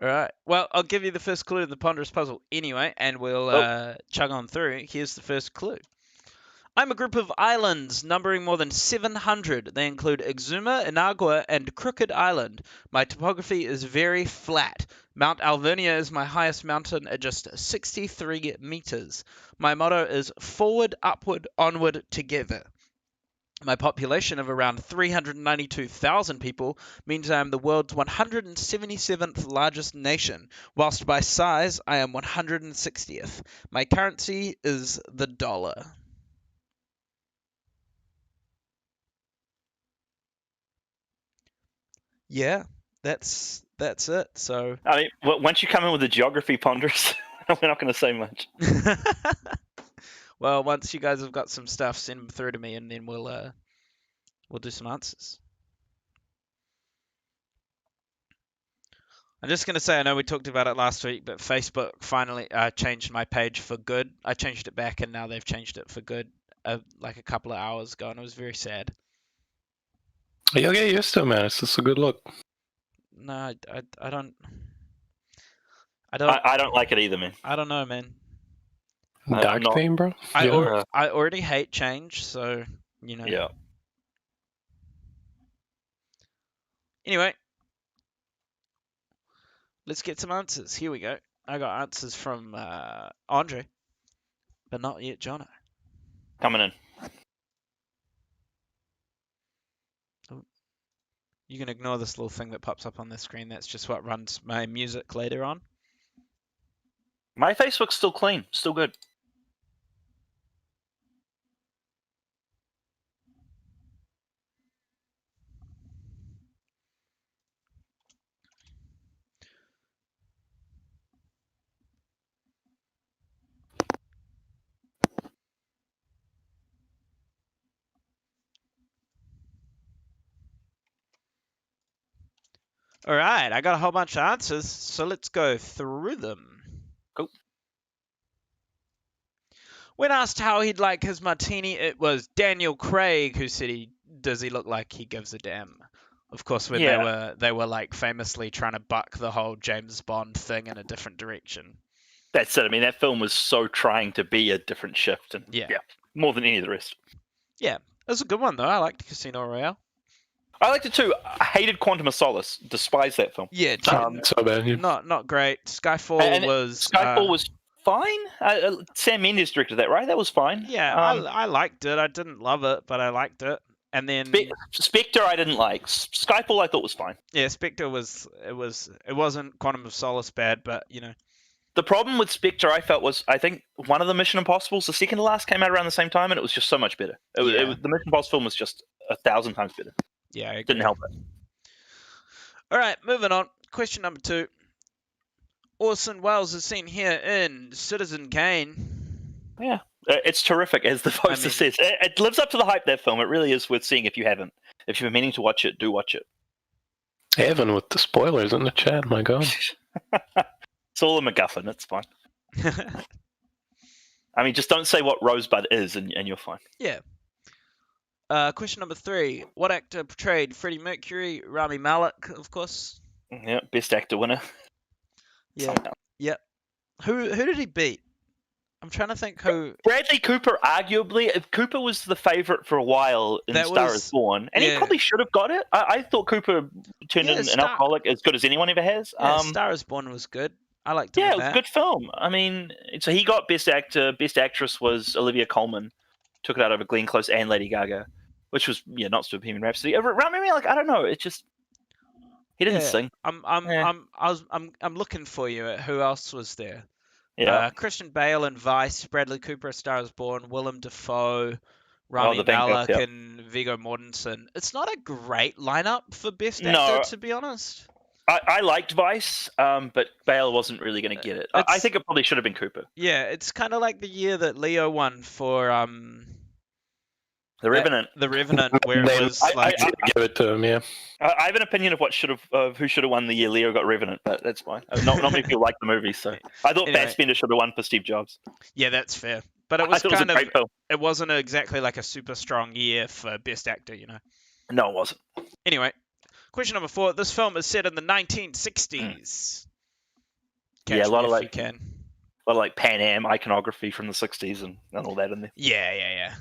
S4: All right. Well, I'll give you the first clue in the ponderous puzzle anyway, and we'll chug on through. Here's the first clue. I'm a group of islands numbering more than 700. They include Exuma, Inagua, and Crooked Island. My topography is very flat. Mount Alvernia is my highest mountain at just 63 meters. My motto is forward, upward, onward, together. My population of around 392,000 people means I am the world's 177th largest nation, whilst by size I am 160th. My currency is the dollar. Yeah, that's it. So
S5: I mean, once you come in with the geography ponderous, we're not going to say much.
S4: well, once you guys have got some stuff, send them through to me, and then we'll do some answers. I'm just going to say, I know we talked about it last week, but Facebook finally changed my page for good. I changed it back, and now they've changed it for good, like a couple of hours ago, and it was very sad.
S6: You'll get used to it, man. It's just a good look.
S4: No, I don't.
S5: I don't like it either, man.
S4: I don't know, man.
S6: Dark theme, bro.
S4: I already hate change, so you know.
S5: Yeah.
S4: Anyway, let's get some answers. Here we go. I got answers from Andre, but not yet Jono.
S5: Coming in.
S4: You can ignore this little thing that pops up on the screen. That's just what runs my music later on.
S5: My Facebook's still clean. Still good.
S4: All right, I got a whole bunch of answers, so let's go through them.
S5: Cool.
S4: When asked how he'd like his martini, it was Daniel Craig who said does he look like he gives a damn. Of course, when they were like famously trying to buck the whole James Bond thing in a different direction.
S5: That's it. I mean, that film was so trying to be a different shift, and yeah more than any of the rest.
S4: Yeah, it was a good one though. I liked Casino Royale.
S5: I liked it too. I hated Quantum of Solace. Despised that film.
S4: Yeah,
S6: so bad. Yeah.
S4: Not great. Skyfall
S5: was fine. Sam Mendes directed that, right? That was fine.
S4: Yeah, I liked it. I didn't love it, but I liked it. And then
S5: Spectre, I didn't like. Skyfall, I thought was fine.
S4: Yeah, Spectre it wasn't Quantum of Solace bad, but you know.
S5: The problem with Spectre, I felt, was I think one of the Mission Impossibles, the second to last, came out around the same time, and it was just so much better. The Mission Impossible film was just 1,000 times better.
S4: Yeah, I agree.
S5: Didn't help it.
S4: All right, moving on. Question number 2. Orson Welles is seen here in Citizen Kane.
S5: Yeah, it's terrific, as the poster says. It lives up to the hype, that film. It really is worth seeing if you haven't. If you've been meaning to watch it, do watch it.
S6: Evan with the spoilers in the chat, my God.
S5: It's all a MacGuffin, it's fine. I mean, just don't say what Rosebud is and you're fine.
S4: Yeah. Question number 3. What actor portrayed Freddie Mercury? Rami Malek, of course.
S5: Yeah, best actor winner.
S4: Yeah.
S5: Somehow.
S4: Yep. Who did he beat? I'm trying to think who.
S5: Bradley Cooper, arguably. Cooper was the favourite for a while in Star is Born, and he probably should have got it. I thought Cooper turned in an alcoholic as good as anyone ever has.
S4: Yeah, Star is Born was good. I liked him.
S5: Yeah, it was a good film. I mean, so he got Best Actor. Best Actress was Olivia Colman. Took it out over Glenn Close and Lady Gaga, which was not so Bohemian Rhapsody. Around me, like I don't know. It just he didn't sing.
S4: I'm looking for you at who else was there.
S5: Yeah.
S4: Christian Bale in Vice, Bradley Cooper, A Star is Born, Willem Dafoe, Rami Malek, and Viggo Mortensen. It's not a great lineup for Best Actor, to be honest.
S5: I liked Vice, but Bale wasn't really going to get it. I think it probably should have been Cooper.
S4: Yeah, it's kind of like the year that Leo won for
S5: The Revenant.
S4: The Revenant, where it was
S6: I give it to him. Yeah.
S5: I have an opinion of who should have won the year Leo got Revenant, but that's fine. Not many people like the movie, so I thought Fassbender should have won for Steve Jobs.
S4: Yeah, that's fair. But it was it wasn't exactly like a super strong year for Best Actor, you know.
S5: No, it wasn't.
S4: Anyway. Question number 4. This film is set in the 1960s. Catch
S5: Yeah, a lot
S4: me
S5: of
S4: if
S5: like
S4: you can.
S5: a lot of like Pan Am iconography from the 60s and all that in there.
S4: Yeah.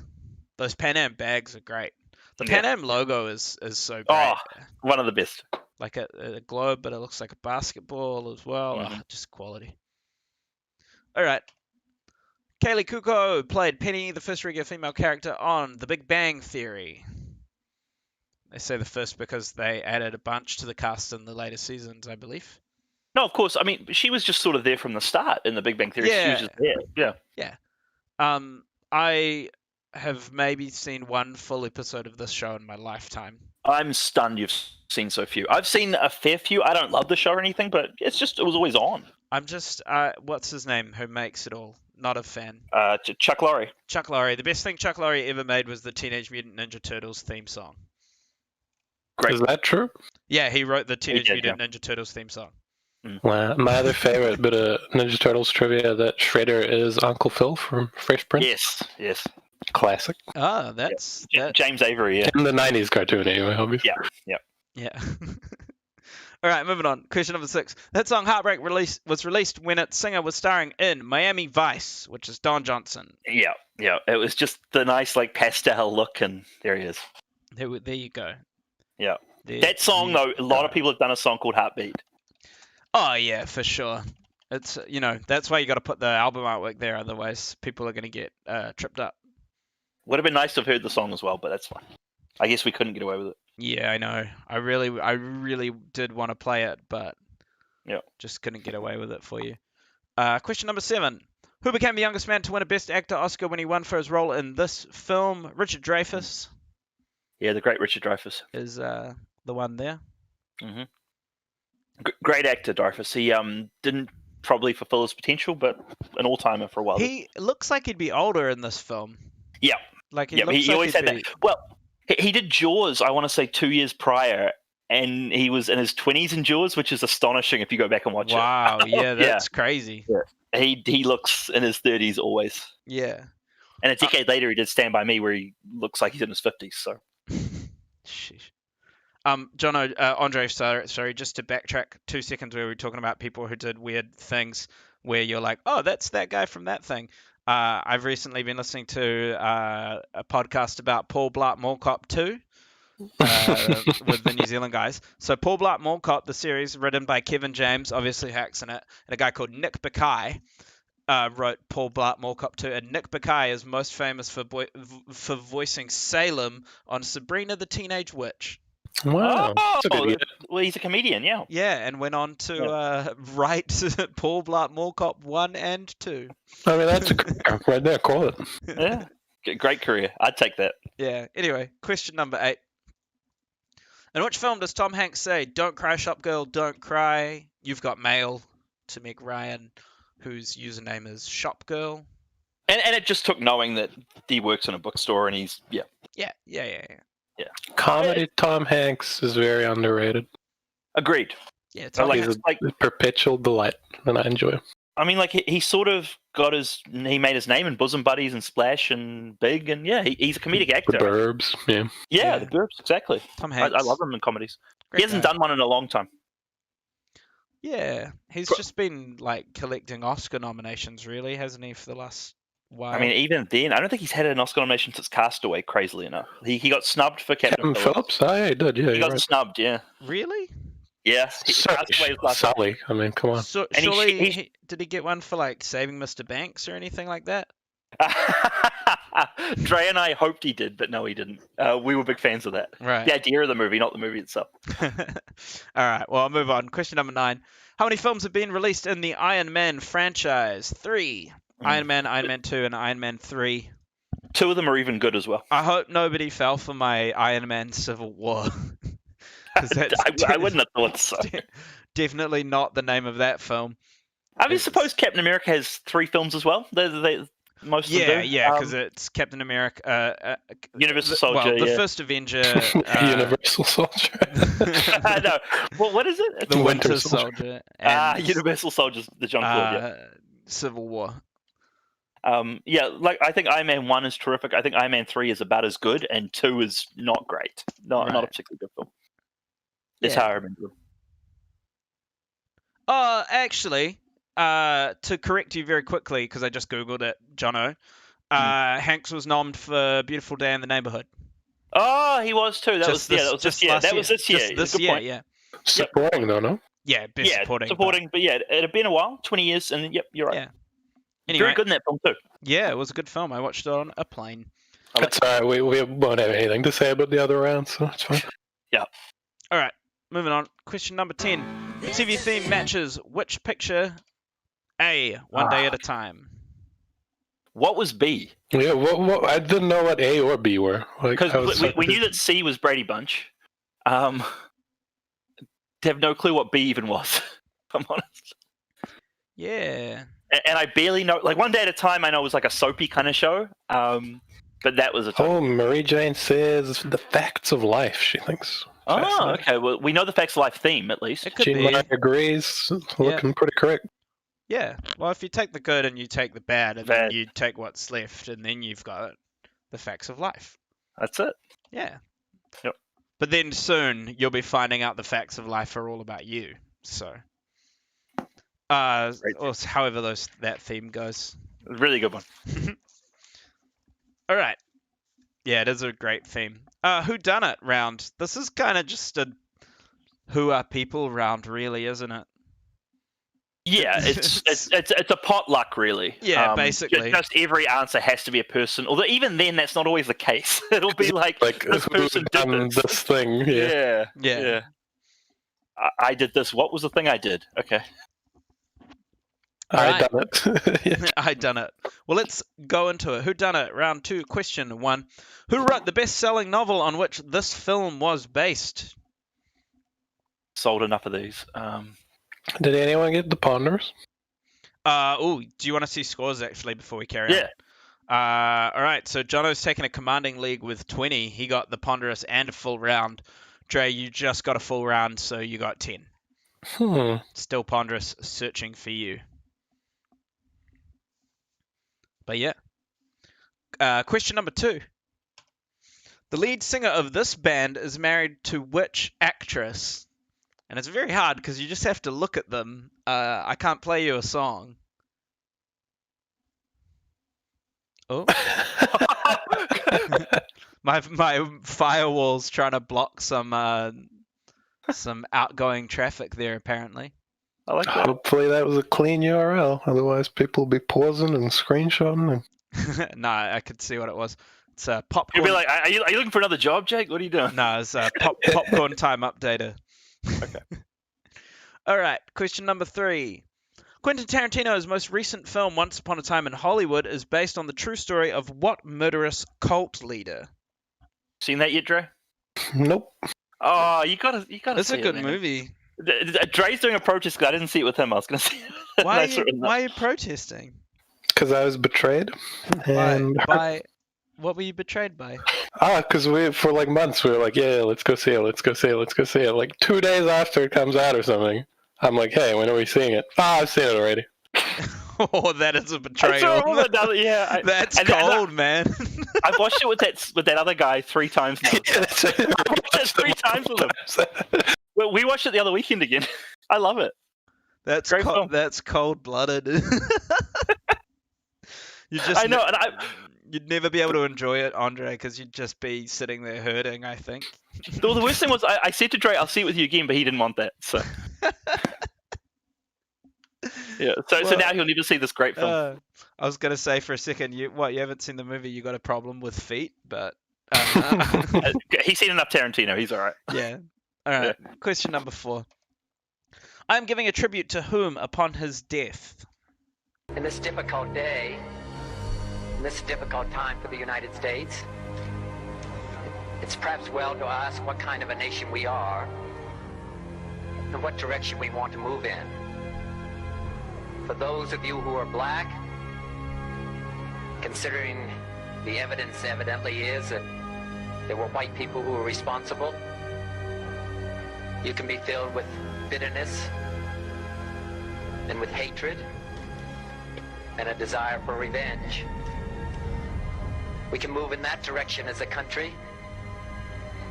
S4: Those Pan Am bags are great. The
S5: Yeah.
S4: Pan Am logo is so great.
S5: Oh, one of the best.
S4: Like a globe, but it looks like a basketball as well.
S5: Mhm.
S4: Oh, just quality. All right. Kaylee Kuko played Penny, the first regular female character on The Big Bang Theory. They say the first because they added a bunch to the cast in the later seasons, I believe.
S5: No, of course. I mean, she was just sort of there from the start in the Big Bang Theory. She was
S4: Yeah.
S5: just there. Yeah.
S4: I have maybe seen one full episode of this show in my lifetime.
S5: I'm stunned you've seen so few. I've seen a fair few. I don't love the show or anything, but it was always on.
S4: I'm just, what's his name who makes it all? Not a fan.
S5: Chuck Lorre.
S4: Chuck Lorre. The best thing Chuck Lorre ever made was the Teenage Mutant Ninja Turtles theme song.
S5: Great.
S6: Is that true?
S4: Yeah, he wrote the Teenage
S5: did,
S4: Mutant Ninja Turtles theme song.
S6: Wow. My other favorite bit of Ninja Turtles trivia that Shredder is Uncle Phil from Fresh Prince.
S5: Yes.
S6: Classic.
S4: Oh, that's that.
S5: James Avery. Yeah.
S6: In the 90s cartoon, anyway, obviously.
S4: Yeah. All right, moving on. Question number 6. That song "Heartbreak" was released when its singer was starring in Miami Vice, which is Don Johnson.
S5: Yeah. It was just the nice like pastel look, and there he is.
S4: There you go.
S5: Yeah.
S4: There
S5: That song
S4: you
S5: though, a lot of
S4: go.
S5: people have done a song called Heartbeat.
S4: Oh yeah, for sure. It's that's why you got to put the album artwork there, otherwise people are going to get tripped up.
S5: Would have been nice to have heard the song as well, but that's fine. I guess we couldn't get away with it.
S4: Yeah, I know. I really did want to play it, but just couldn't get away with it for you. Question number 7. Who became the youngest man to win a Best Actor Oscar when he won for his role in this film? Richard Dreyfuss
S5: Yeah, the great Richard Dreyfuss.
S4: is the one there.
S5: Mm-hmm. Great actor, Dreyfuss. He didn't probably fulfill his potential, but an all-timer for a while.
S4: He looks like he'd be older in this film.
S5: Yeah.
S4: Like
S5: He
S4: looks
S5: always
S4: like
S5: had that. Well, he did Jaws, I want to say 2 years prior, and he was in his 20s in Jaws, which is astonishing if you go back and watch
S4: Wow,
S5: it.
S4: yeah, that's crazy.
S5: He looks in his 30s always.
S4: Yeah.
S5: And a decade later, he did Stand By Me, where he looks like he's in his 50s. So,
S4: Sheesh. Jono, Andre, sorry, just to backtrack 2 seconds where we were talking about people who did weird things where you're like, oh, that's that guy from that thing. I've recently been listening to a podcast about Paul Blart Mall Cop 2 with the New Zealand guys. So Paul Blart Mall Cop, the series written by Kevin James, obviously Hacks in it, and a guy called Nick Bakay wrote Paul Blart Mall Cop 2. And Nick Bakay is most famous for voicing Salem on Sabrina the Teenage Witch.
S6: Wow. That's a good hit.
S5: well, he's a comedian, yeah.
S4: Yeah, and went on to write Paul Blart Mall Cop 1 and 2.
S6: I mean, that's a career right there. Call it.
S5: Yeah. Great career. I'd take that.
S4: Yeah. Anyway, question number 8. In which film does Tom Hanks say, "Don't cry, shop girl, don't cry. You've got mail," to Meg Ryan, whose username is shopgirl?
S5: And it just took knowing that he works in a bookstore and he's,
S4: Yeah.
S6: Comedy Tom Hanks is very underrated.
S5: Agreed.
S4: Yeah, it's
S5: Like,
S6: He's a perpetual delight, and I enjoy him.
S5: I mean, like he sort of he made his name in Bosom Buddies and Splash and Big, and he's a comedic actor.
S6: The Burbs, yeah.
S5: Yeah, The Burbs, exactly.
S4: Tom Hanks.
S5: I love him in comedies.
S4: Great
S5: He hasn't
S4: guy.
S5: done one in a long time.
S4: Yeah, he's just been like collecting Oscar nominations, really, hasn't he, for the last while?
S5: I mean, even then, I don't think he's had an Oscar nomination since Castaway. Crazily enough, he got snubbed for Captain Phillips.
S6: Phillips? Oh, yeah, he did. Yeah,
S5: He
S6: you're
S5: got
S6: right.
S5: snubbed. Yeah,
S4: really?
S5: yeah. Castaway was last.
S6: Sully. I mean, come on.
S4: So,
S5: And
S4: surely, did he get one for like Saving Mr. Banks or anything like that?
S5: Dre and I hoped he did, but no, he didn't. We were big fans of that.
S4: Right.
S5: The idea of the movie, not the movie itself.
S4: All right, well, I'll move on. Question number 9. How many films have been released in the Iron Man franchise? 3. Iron Man 2, and Iron Man 3.
S5: 2 of them are even good as well.
S4: I hope nobody fell for my Iron Man Civil War. 'Cause that's
S5: I wouldn't have thought so.
S4: definitely not the name of that film.
S5: I mean, suppose Captain America has 3 films as well. Most of them do.
S4: Yeah, because it's Captain America,
S5: Universal Soldier.
S4: the first Avenger,
S6: Universal Soldier.
S5: No, well, what is it? It's
S4: the
S6: Winter
S4: Winter
S6: Soldier.
S4: Soldier, and
S5: Universal Soldier's the John Claude.
S4: Civil War.
S5: Like I think Iron Man 1 is terrific. I think Iron Man 3 is about as good, and 2 is not great. Not a particularly good film. That's how I remember them.
S4: Actually, to correct you very quickly, because I just googled it, Jono. Hanks was nommed for Beautiful Day in the Neighborhood.
S5: Oh, he was too. That was this year. That was this year.
S4: Just this
S5: Good
S4: year,
S5: point.
S4: yeah.
S6: Supporting though, no?
S4: Yeah, best supporting.
S5: But yeah, it had been a while, 20 years, and yep, you're right.
S4: Yeah. Anyway,
S5: very good in that film too.
S4: Yeah, it was a good film. I watched it on a plane.
S6: It's alright. We won't have anything to say about the other round, so it's fine.
S5: Yeah.
S4: All right, moving on. Question number 10. The TV theme matches which picture? A. One Day at a Time.
S5: What was B?
S6: Yeah, what I didn't know what A or B were.
S5: Because we knew that C was Brady Bunch. Have no clue what B even was, if I'm honest.
S4: Yeah.
S5: And I barely know. Like, One Day at a Time, I know was like a soapy kind of show. But that was a
S6: Oh, Marie Jane says the facts of life, she thinks.
S5: Oh, okay. Well, we know the facts of life theme, at least.
S4: It could
S6: She
S4: be.
S6: agrees. Looking pretty correct.
S4: Yeah. Well, if you take the good and you take the bad, and then you take what's left, and then you've got the facts of life.
S5: That's it.
S4: Yeah.
S5: Yep.
S4: But then soon you'll be finding out the facts of life are all about you. So, or however that theme goes.
S5: Really good one.
S4: All right. Yeah, it is a great theme. Who done it round? This is kind of just a who are people round, really, isn't it?
S5: Yeah, it's a potluck, really.
S4: Yeah, basically.
S5: Just every answer has to be a person. Although even then, that's not always the case. It'll be like this person did
S6: this thing.
S5: Yeah. I did this. What was the thing I did? Okay.
S6: I done it.
S4: I done it. Well, let's go into it. Who done it? Round 2, question 1. Who wrote the best-selling novel on which this film was based?
S5: Sold enough of these.
S6: Did anyone get the Ponderous?
S4: Do you want to see scores, actually, before we carry on?
S5: Yeah.
S4: All right, so Jono's taken a commanding lead with 20. He got the Ponderous and a full round. Dre, you just got a full round, so you got 10. Still Ponderous searching for you. But yeah. Question number 2. The lead singer of this band is married to which actress? And it's very hard because you just have to look at them. I can't play you a song. Oh. my firewall's trying to block some outgoing traffic there, apparently.
S5: I like that.
S6: Hopefully that was a clean URL. Otherwise people will be pausing and screenshotting.
S4: No, I could see what it was. It's a popcorn.
S5: You'll be like, are you looking for another job, Jake? What are you doing?
S4: No, it's a popcorn time updater.
S5: Okay.
S4: All right, question number 3. Quentin Tarantino's most recent film, Once Upon a Time in Hollywood, is based on the true story of what murderous cult leader?
S5: Seen that yet, Dre?
S6: Nope.
S5: Oh, you gotta.
S4: It's a good movie.
S5: Dre's doing a protest because I didn't see it with him. I was gonna see it.
S4: Why are you protesting?
S6: Because I was betrayed.
S4: By what were you betrayed by?
S6: Because for like months we were like, yeah, let's go see it. Like 2 days after it comes out or something, I'm like, hey, when are we seeing it? I've seen it already.
S4: Oh, that is a betrayal. That's cold, man.
S5: I've watched it with that other guy 3 times now. I watched it 3 times with him. Well, we watched it the other weekend again. I love it.
S4: That's cold-blooded.
S5: I know, and
S4: you'd never be able to enjoy it, Andre, because you'd just be sitting there hurting, I think.
S5: Well, the worst thing was I said to Dre, I'll see it with you again, but he didn't want that. So yeah, so now he'll never see this great film.
S4: I was going to say for a second, you haven't seen the movie, you got a problem with feet, but...
S5: He's seen enough Tarantino, he's all right.
S4: Yeah. All right, yeah. Question number 4. I am giving a tribute to whom upon his death?
S7: In this difficult day, in this difficult time for the United States, it's perhaps well to ask what kind of a nation we are and what direction we want to move in. For those of you who are black, considering the evidence evidently is that there were white people who were responsible, you can be filled with bitterness and with hatred and a desire for revenge. We can move in that direction as a country,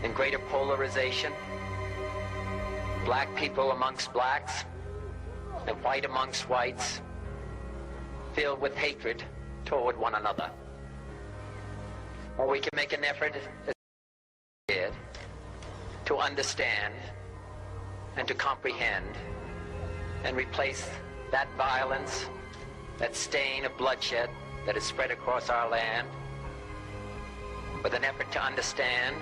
S7: in greater polarization, black people amongst blacks, and white amongst whites, filled with hatred toward one another. Or we can make an effort to understand and to comprehend and replace that violence, that stain of bloodshed that is spread across our land with an effort to understand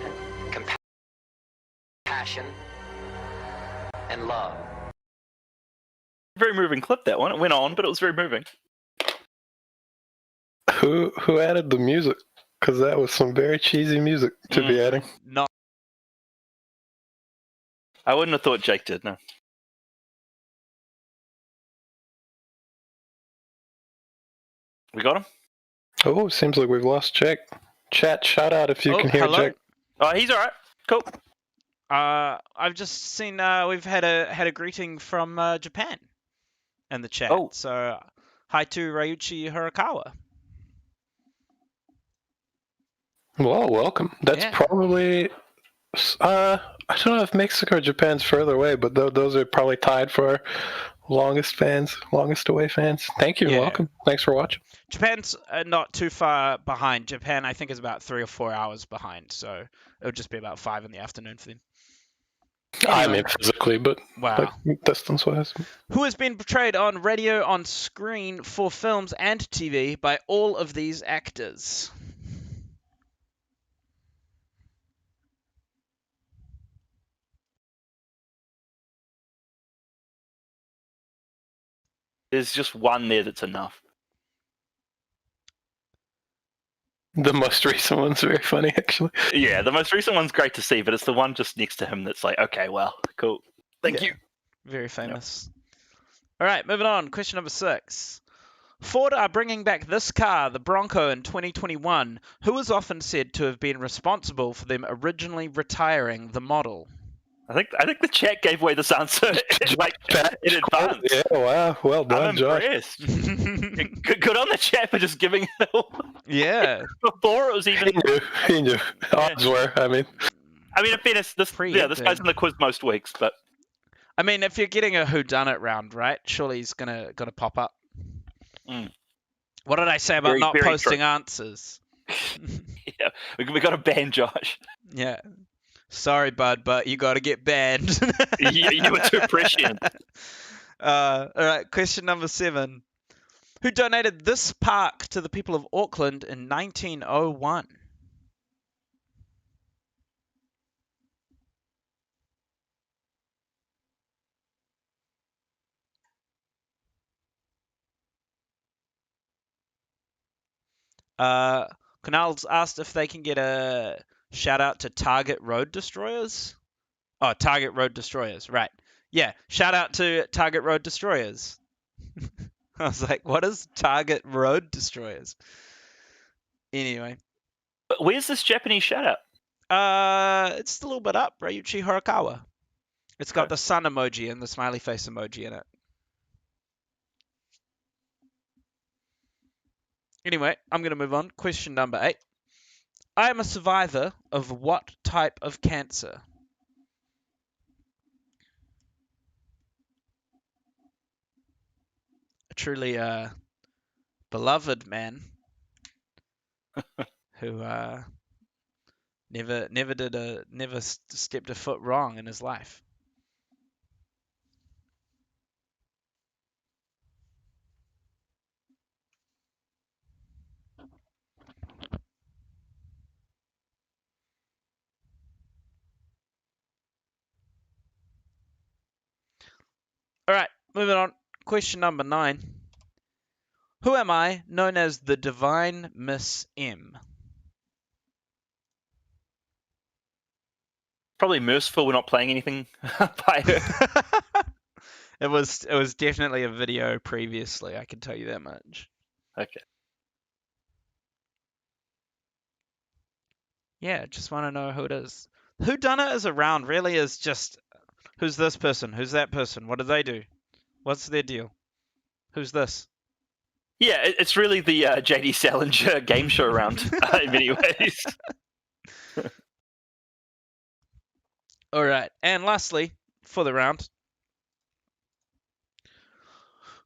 S7: and compassion and love.
S5: Very moving clip, that one. It went on, but it was very moving.
S6: Who added the music? Because that was some very cheesy music to be adding.
S4: Not.
S5: I wouldn't have thought Jake did, no. We got him?
S6: Oh, seems like we've lost Jake. Chat, shout out if you can hear
S4: hello.
S6: Jake.
S5: Oh, he's all right. Cool.
S4: I've just seen we've had a greeting from Japan in the chat.
S5: Oh.
S4: So hi to Ryuichi Horikawa.
S6: Well, welcome. That's probably... I don't know if Mexico or Japan's further away, but those are probably tied for our longest away fans. Thank you and welcome. Thanks for watching.
S4: Japan's not too far behind. Japan, I think, is about 3 or 4 hours behind, so it would just be about 5 in the afternoon for them.
S6: I mean physically, but
S4: wow.
S6: Like, distance-wise.
S4: Who has been portrayed on radio, on screen, for films and TV by all of these actors?
S5: There's just one there that's enough.
S6: The most recent one's very funny, actually.
S5: Yeah, the most recent one's great to see, but it's the one just next to him that's like, okay, well, cool. Thank you.
S4: Very famous. Yep. All right, moving on. Question number 6. Ford are bringing back this car, the Bronco, in 2021. Who is often said to have been responsible for them originally retiring the model?
S5: I think the chat gave away this answer like in advance.
S6: Yeah, wow, well done,
S5: I'm impressed. Good on the chat for just giving it all.
S4: Yeah.
S5: Before it was even.
S6: He knew. Odds were. I mean, in
S5: fairness, this guy's in the quiz most weeks, but.
S4: I mean, if you're getting a whodunit round, right? Surely he's gonna pop up.
S5: Mm.
S4: What did I say about not posting answers?
S5: Yeah, we got to ban Josh.
S4: Yeah. Sorry, bud, but you got to get banned.
S5: You were too prescient.
S4: All right, question number 7. Who donated this park to the people of Auckland in 1901? Canals asked if they can get a shout out to Target Road Destroyers. Oh, Target Road Destroyers, right. Yeah, shout out to Target Road Destroyers. I was like, what is Target Road Destroyers? Anyway.
S5: But where's this Japanese shout out?
S4: It's a little bit up, Ryuichi Horikawa. It's got the sun emoji and the smiley face emoji in it. Anyway, I'm going to move on. Question number 8. I am a survivor of what type of cancer? A truly beloved man who never stepped a foot wrong in his life. All right, moving on. Question number 9. Who am I, known as the Divine Miss M?
S5: Probably merciful we're not playing anything by her.
S4: It was definitely a video previously, I can tell you that much.
S5: Okay.
S4: Yeah, just want to know who it is. Who done it is around really is just who's this person, who's that person, what do they do? What's their deal? Who's this?
S5: Yeah, it's really the JD Salinger game show round in many ways.
S4: All right, and lastly, for the round,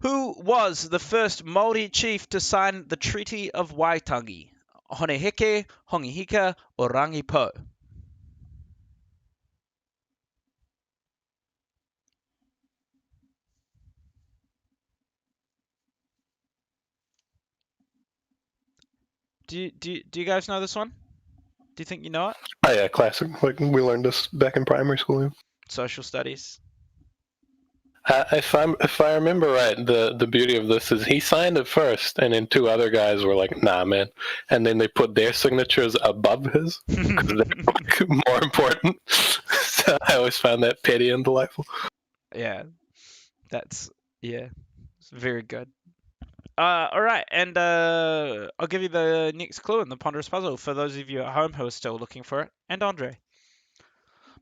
S4: Who was the first Māori chief to sign the Treaty of Waitangi? Honeheke, Hongihika, or Rangipo? Do you guys know this one? Do you think you know it?
S6: Oh yeah, classic. Like we learned this back in primary school. Yeah.
S4: Social studies.
S6: If I remember right, the beauty of this is he signed it first, and then two other guys were like, "Nah, man," and then they put their signatures above his because they're more important. So I always found that petty and delightful.
S4: Yeah, it's very good. All right, and I'll give you the next clue in the Ponderous Puzzle for those of you at home who are still looking for it, and Andre.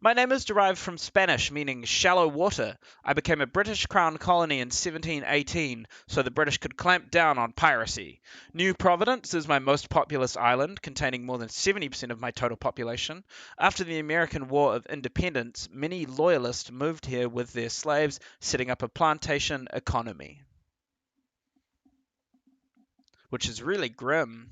S4: My name is derived from Spanish, meaning shallow water. I became a British Crown colony in 1718, so the British could clamp down on piracy. New Providence is my most populous island, containing more than 70% of my total population. After the American War of Independence, many loyalists moved here with their slaves, setting up a plantation economy. Which is really grim.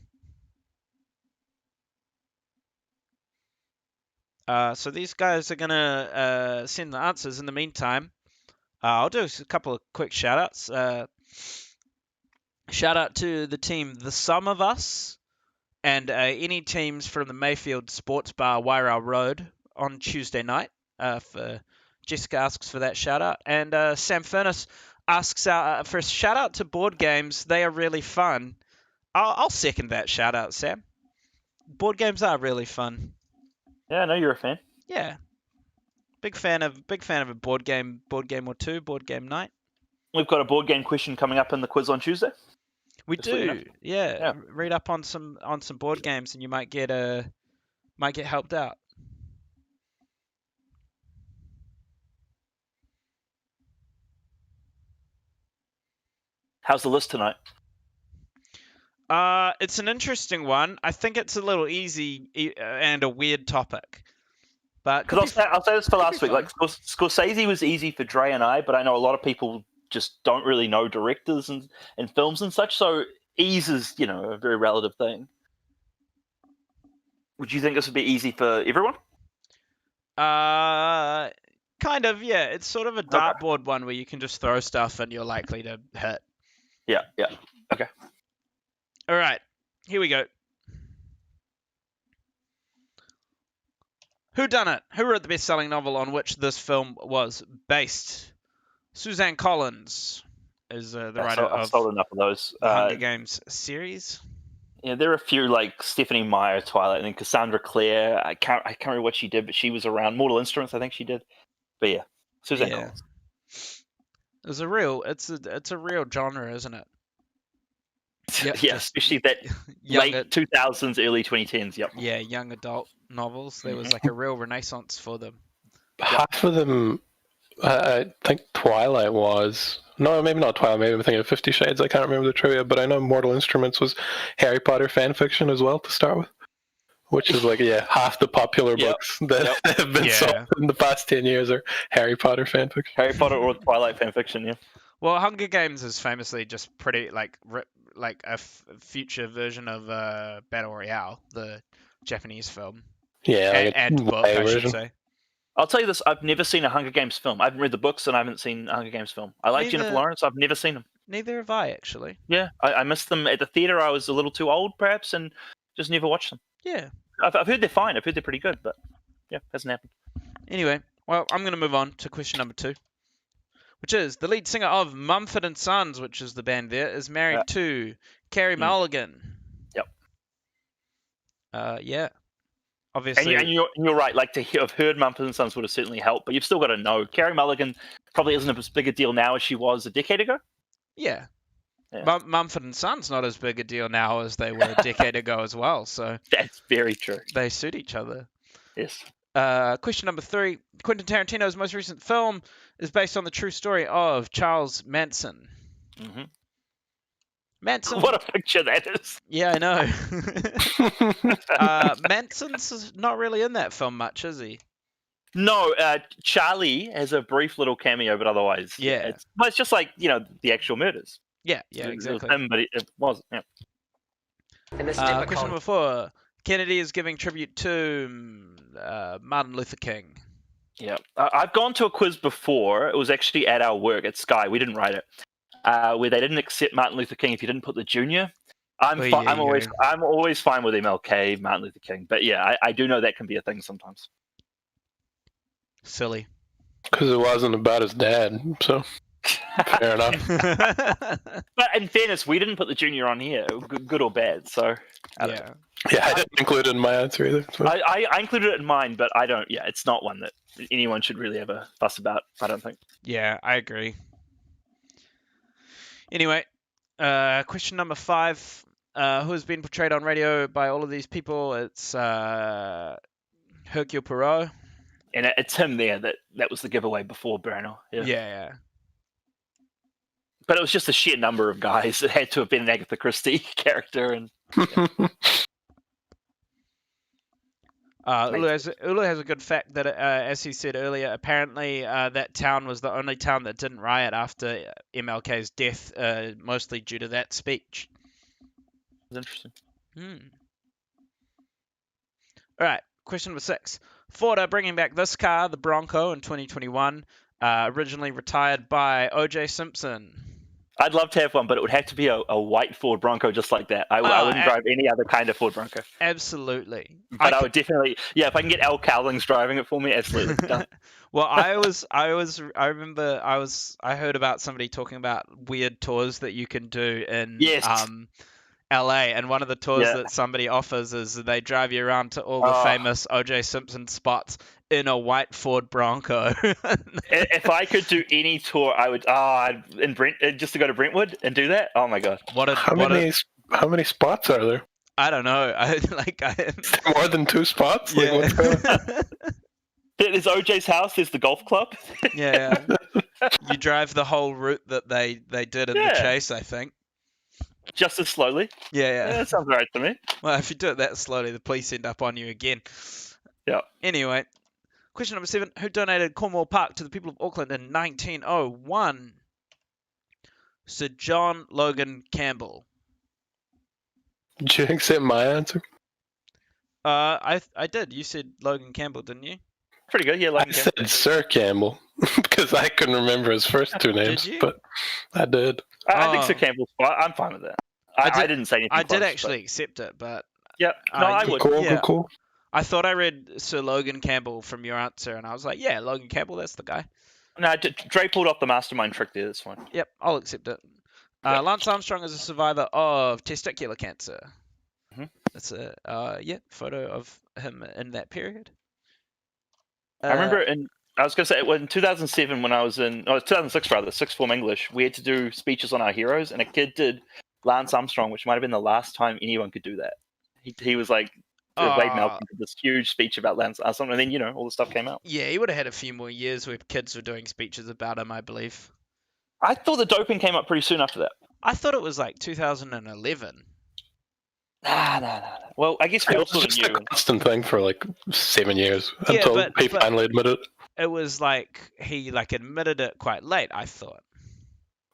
S4: So these guys are going to send the answers. In the meantime, I'll do a couple of quick shout-outs. Shout out to the team The Sum of Us and any teams from the Mayfield Sports Bar, Wairau Road on Tuesday night. For Jessica asks for that shout-out. And Sam Furness asks for a shout-out to board games. They are really fun. I'll second that shout-out, Sam. Board games are really fun.
S5: Yeah, I know you're a fan.
S4: Yeah, big fan of a board game or two, board game night.
S5: We've got a board game question coming up in the quiz on Tuesday.
S4: We
S5: Just so you know.
S4: do, yeah. Read up on some board games, and you might get helped out.
S5: How's the list tonight?
S4: It's an interesting one. I think it's a little easy and a weird topic. But
S5: Because I'll say this for last week. Like Scorsese was easy for Dre and I, but I know a lot of people just don't really know directors and films and such. So ease is, a very relative thing. Would you think this would be easy for everyone?
S4: Kind of, yeah. It's sort of a dartboard one where you can just throw stuff and you're likely to hit.
S5: Yeah. Okay.
S4: All right, here we go. Who done it? Who wrote the best-selling novel on which this film was based? Suzanne Collins is the writer
S5: I've
S4: of
S5: sold enough of those.
S4: the Hunger Games series.
S5: Yeah, there are a few like Stephanie Meyer, Twilight, and Cassandra Clare. I can't remember what she did, but she was around. Mortal Instruments, I think she did. But yeah, Suzanne Collins.
S4: It's a real genre, isn't it? Yep,
S5: Yeah, especially that late 2000s, early 2010s. Yep.
S4: Yeah, young adult novels. There was like a real renaissance for them.
S6: Half of them, I think Twilight was. No, maybe not Twilight. Maybe I'm thinking of 50 Shades. I can't remember the trivia, but I know Mortal Instruments was Harry Potter fan fiction as well to start with, which is like half the popular books that have been sold in the past 10 years are Harry Potter fan fiction.
S5: Harry Potter or Twilight fan fiction, yeah.
S4: Well, Hunger Games is famously just pretty like a future version of Battle Royale, the Japanese film.
S6: Yeah, like
S4: and book, I should say.
S5: I'll tell you this: I've never seen a Hunger Games film. I haven't read the books, and I haven't seen a Hunger Games film. I like Jennifer Lawrence. I've never seen them.
S4: Neither have I, actually.
S5: Yeah, I missed them at the theater. I was a little too old, perhaps, and just never watched them.
S4: Yeah,
S5: I've heard they're fine. I've heard they're pretty good, but yeah, hasn't happened.
S4: Anyway, well, I'm going to move on to question number 2, which is the lead singer of Mumford & Sons, which is the band there, is married to Carey Mulligan.
S5: Yep.
S4: Yeah. Obviously.
S5: And you're right. Like to have heard Mumford & Sons would have certainly helped, but you've still got to know. Carey Mulligan probably isn't as big a deal now as she was a decade ago.
S4: Yeah. Mumford & Sons not as big a deal now as they were a decade ago as well. So
S5: that's very true.
S4: They suit each other.
S5: Yes.
S4: Question number 3. Quentin Tarantino's most recent film is based on the true story of Charles Manson.
S5: Mm-hmm.
S4: Manson.
S5: What a picture that is.
S4: Yeah, I know. Manson's not really in that film much, is he?
S5: No, Charlie has a brief little cameo, but otherwise,
S4: Yeah.
S5: it's just like the actual murders.
S4: Yeah,
S5: It was
S4: exactly.
S5: him, but it wasn't. Yeah.
S7: In this
S4: Question
S7: typical
S4: number 4. Kennedy is giving tribute to Martin Luther King.
S5: Yeah, I've gone to a quiz before. It was actually at our work at Sky. We didn't write it, where they didn't accept Martin Luther King if you didn't put the junior. I'm always fine with MLK, Martin Luther King, but yeah, I do know that can be a thing sometimes.
S4: Silly.
S6: Because it wasn't about his dad, so fair enough.
S5: But in fairness, we didn't put the junior on here, good or bad. So I don't know.
S6: Yeah, I didn't include it in my answer either. So.
S5: I included it in mine, but I don't. Yeah, it's not one that anyone should really have a fuss about. I don't think.
S4: Yeah, I agree. Anyway, question number 5. Who has been portrayed on radio by all of these people? It's Hercule Poirot.
S5: And it's him there that was the giveaway before Bruno.
S4: Yeah.
S5: But it was just a sheer number of guys that had to have been an Agatha Christie character. And
S4: Ulu has a good fact that, as he said earlier, apparently that town was the only town that didn't riot after MLK's death, mostly due to that speech.
S5: it's interesting.
S4: All right, question number 6. Ford are bringing back this car, the Bronco, in 2021, originally retired by O.J. Simpson.
S5: I'd love to have one, but it would have to be a white Ford Bronco just like that. I wouldn't drive any other kind of Ford Bronco.
S4: Absolutely.
S5: But I would definitely, if I can get Al Cowlings driving it for me, absolutely. Done.
S4: Well, I remember I heard about somebody talking about weird tours that you can do in LA, and one of the tours that somebody offers is they drive you around to all the famous O.J. Simpson spots in a white Ford Bronco.
S5: If I could do any tour, I would. Just to go to Brentwood and do that. Oh my god!
S6: How many spots are there?
S4: I don't know.
S6: More than 2 spots?
S4: Yeah.
S6: Like, what's going on?
S5: There's OJ's house. There's the golf club.
S4: Yeah. You drive the whole route that they did in the chase, I think.
S5: Just as slowly.
S4: Yeah.
S5: That sounds right to me.
S4: Well, if you do it that slowly, the police end up on you again.
S5: Yeah.
S4: Anyway, question number 7. Who donated Cornwall Park to the people of Auckland in 1901? Sir John Logan Campbell.
S6: Did you accept my answer?
S4: I did. You said Logan Campbell, didn't you?
S5: Pretty good. Yeah, Logan
S6: I
S5: Campbell.
S6: said Sir Campbell because I couldn't remember his first 2 names,
S4: Did you?
S6: but I did.
S5: I think Sir Campbell's fine. I'm fine with that. I didn't say anything.
S4: I did
S5: close,
S4: actually accept it, but
S5: yeah, no, I would.
S6: Cool.
S4: I thought I read Sir Logan Campbell from your answer, and I was like, yeah, Logan Campbell, that's the guy.
S5: No, Dre pulled off the mastermind trick there. That's fine.
S4: Yep, I'll accept it. Lance Armstrong is a survivor of testicular cancer.
S5: Mm-hmm.
S4: That's a photo of him in that period.
S5: I remember I was going to say, in 2007, when I was in 2006 rather, sixth form English, we had to do speeches on our heroes, and a kid did Lance Armstrong, which might have been the last time anyone could do that. He was like, Wade Malcolm did this huge speech about Lance Armstrong, and then all the stuff came out.
S4: Yeah, he would have had a few more years where kids were doing speeches about him, I believe.
S5: I thought the doping came up pretty soon after that.
S4: I thought it was like 2011.
S5: Nah. Well, I guess we
S6: It was
S5: also
S6: just
S5: knew.
S6: a constant thing for like 7 years
S4: Yeah,
S6: until
S4: but
S6: he finally admitted it.
S4: It was like he admitted it quite late, I thought.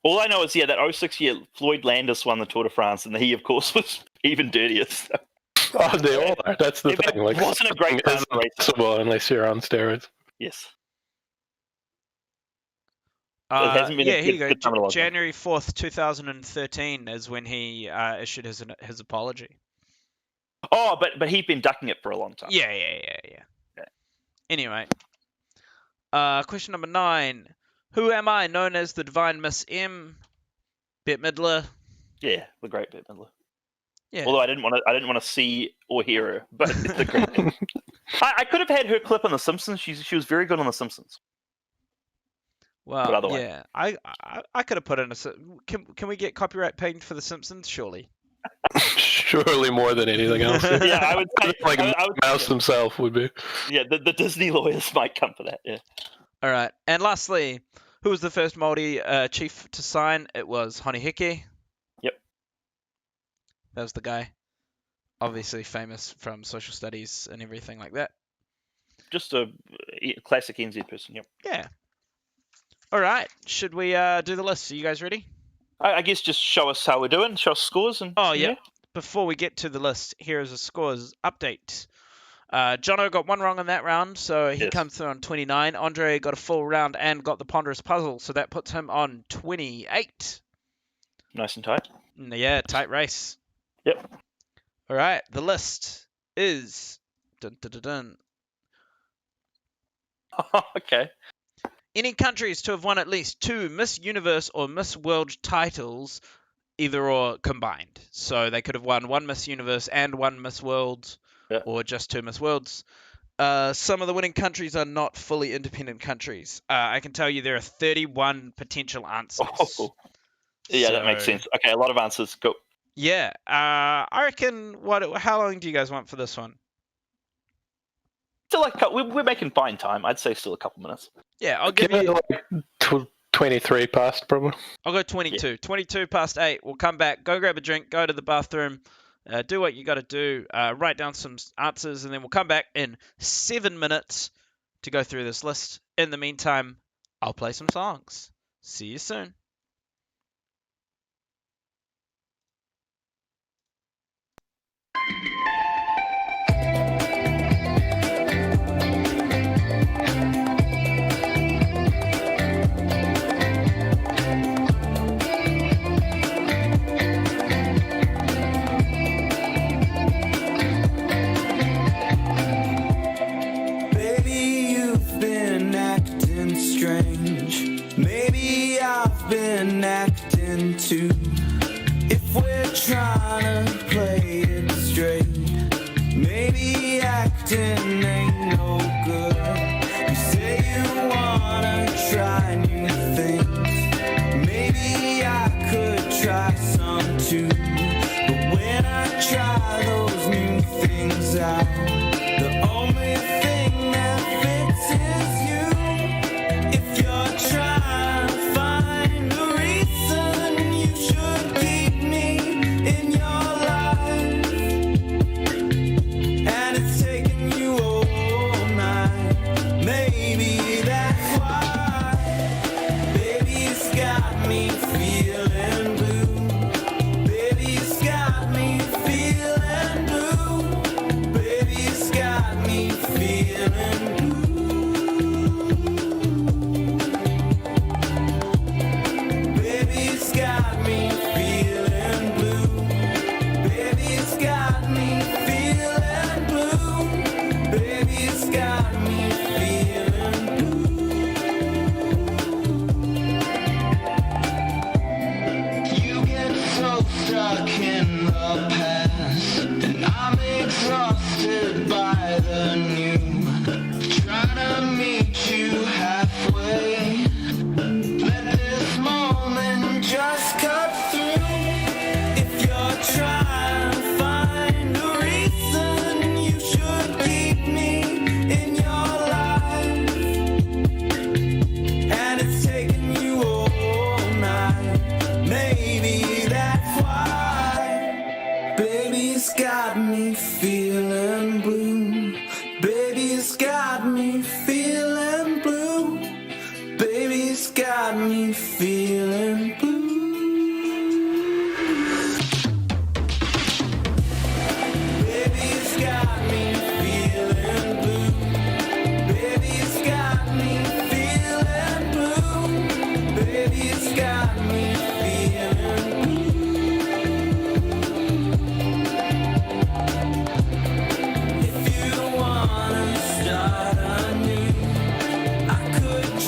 S5: All I know is, that 06 year, Floyd Landis won the Tour de France, and he, of course, was even dirtier. So.
S6: Oh, they all are. That's the thing. Like,
S5: wasn't a great
S6: it's impossible unless you're on steroids.
S5: Yes.
S4: Here you go. January 4th, 2013 is when he issued his apology.
S5: Oh, but he'd been ducking it for a long time.
S4: Yeah. Anyway, question number 9. Who am I, known as the Divine Miss M? Bette Midler.
S5: Yeah, the great Bette Midler.
S4: Yeah.
S5: Although I didn't want to see or hear her, but it's the great. I could have had her clip on The Simpsons. She was very good on The Simpsons.
S4: Well, yeah, I could have put in a. Can we get copyright paid for The Simpsons? Surely.
S6: Surely more than anything else.
S5: Yeah, I would say
S6: like Mouse himself would be.
S5: Yeah, the Disney lawyers might come for that. Yeah.
S4: All right, and lastly, who was the first Māori chief to sign? It was Honi Heke.
S5: Yep.
S4: That was the guy, obviously famous from social studies and everything like that.
S5: just a classic NZ person. Yep.
S4: Yeah. All right. Should we do the list? Are you guys ready?
S5: I guess just show us how we're doing. Show us scores and.
S4: Oh yeah. Before we get to the list, here is a scores update. Jono got one wrong in that round, so he comes through on 29. Andre got a full round and got the ponderous puzzle, so that puts him on 28.
S5: Nice and tight.
S4: Yeah, tight race.
S5: Yep.
S4: All right, the list is... Dun, dun, dun, dun.
S5: Okay.
S4: Any countries to have won at least 2 Miss Universe or Miss World titles, either or combined. So they could have won 1 Miss Universe and 1 Miss World, or just 2 Miss Worlds. Some of the winning countries are not fully independent countries. I can tell you there are 31 potential answers.
S5: Oh. Yeah, that makes sense. Okay, a lot of answers. Go.
S4: Yeah. I reckon, how long do you guys want for this one?
S5: Still like we're making fine time. I'd say still a couple minutes.
S4: Yeah, I'll give you...
S6: Like 23 past, probably.
S4: I'll go 22. Yeah. 22 past 8. We'll come back, go grab a drink, go to the bathroom, do what you got to do, write down some answers, and then we'll come back in 7 minutes to go through this list. In the meantime, I'll play some songs. See you soon.
S1: Been acting too. If we're trying to play it straight, maybe acting ain't no good. You say you wanna try new things, maybe I could try some too. But when I try those new things out, the only thing that fits is you. If you're trying to find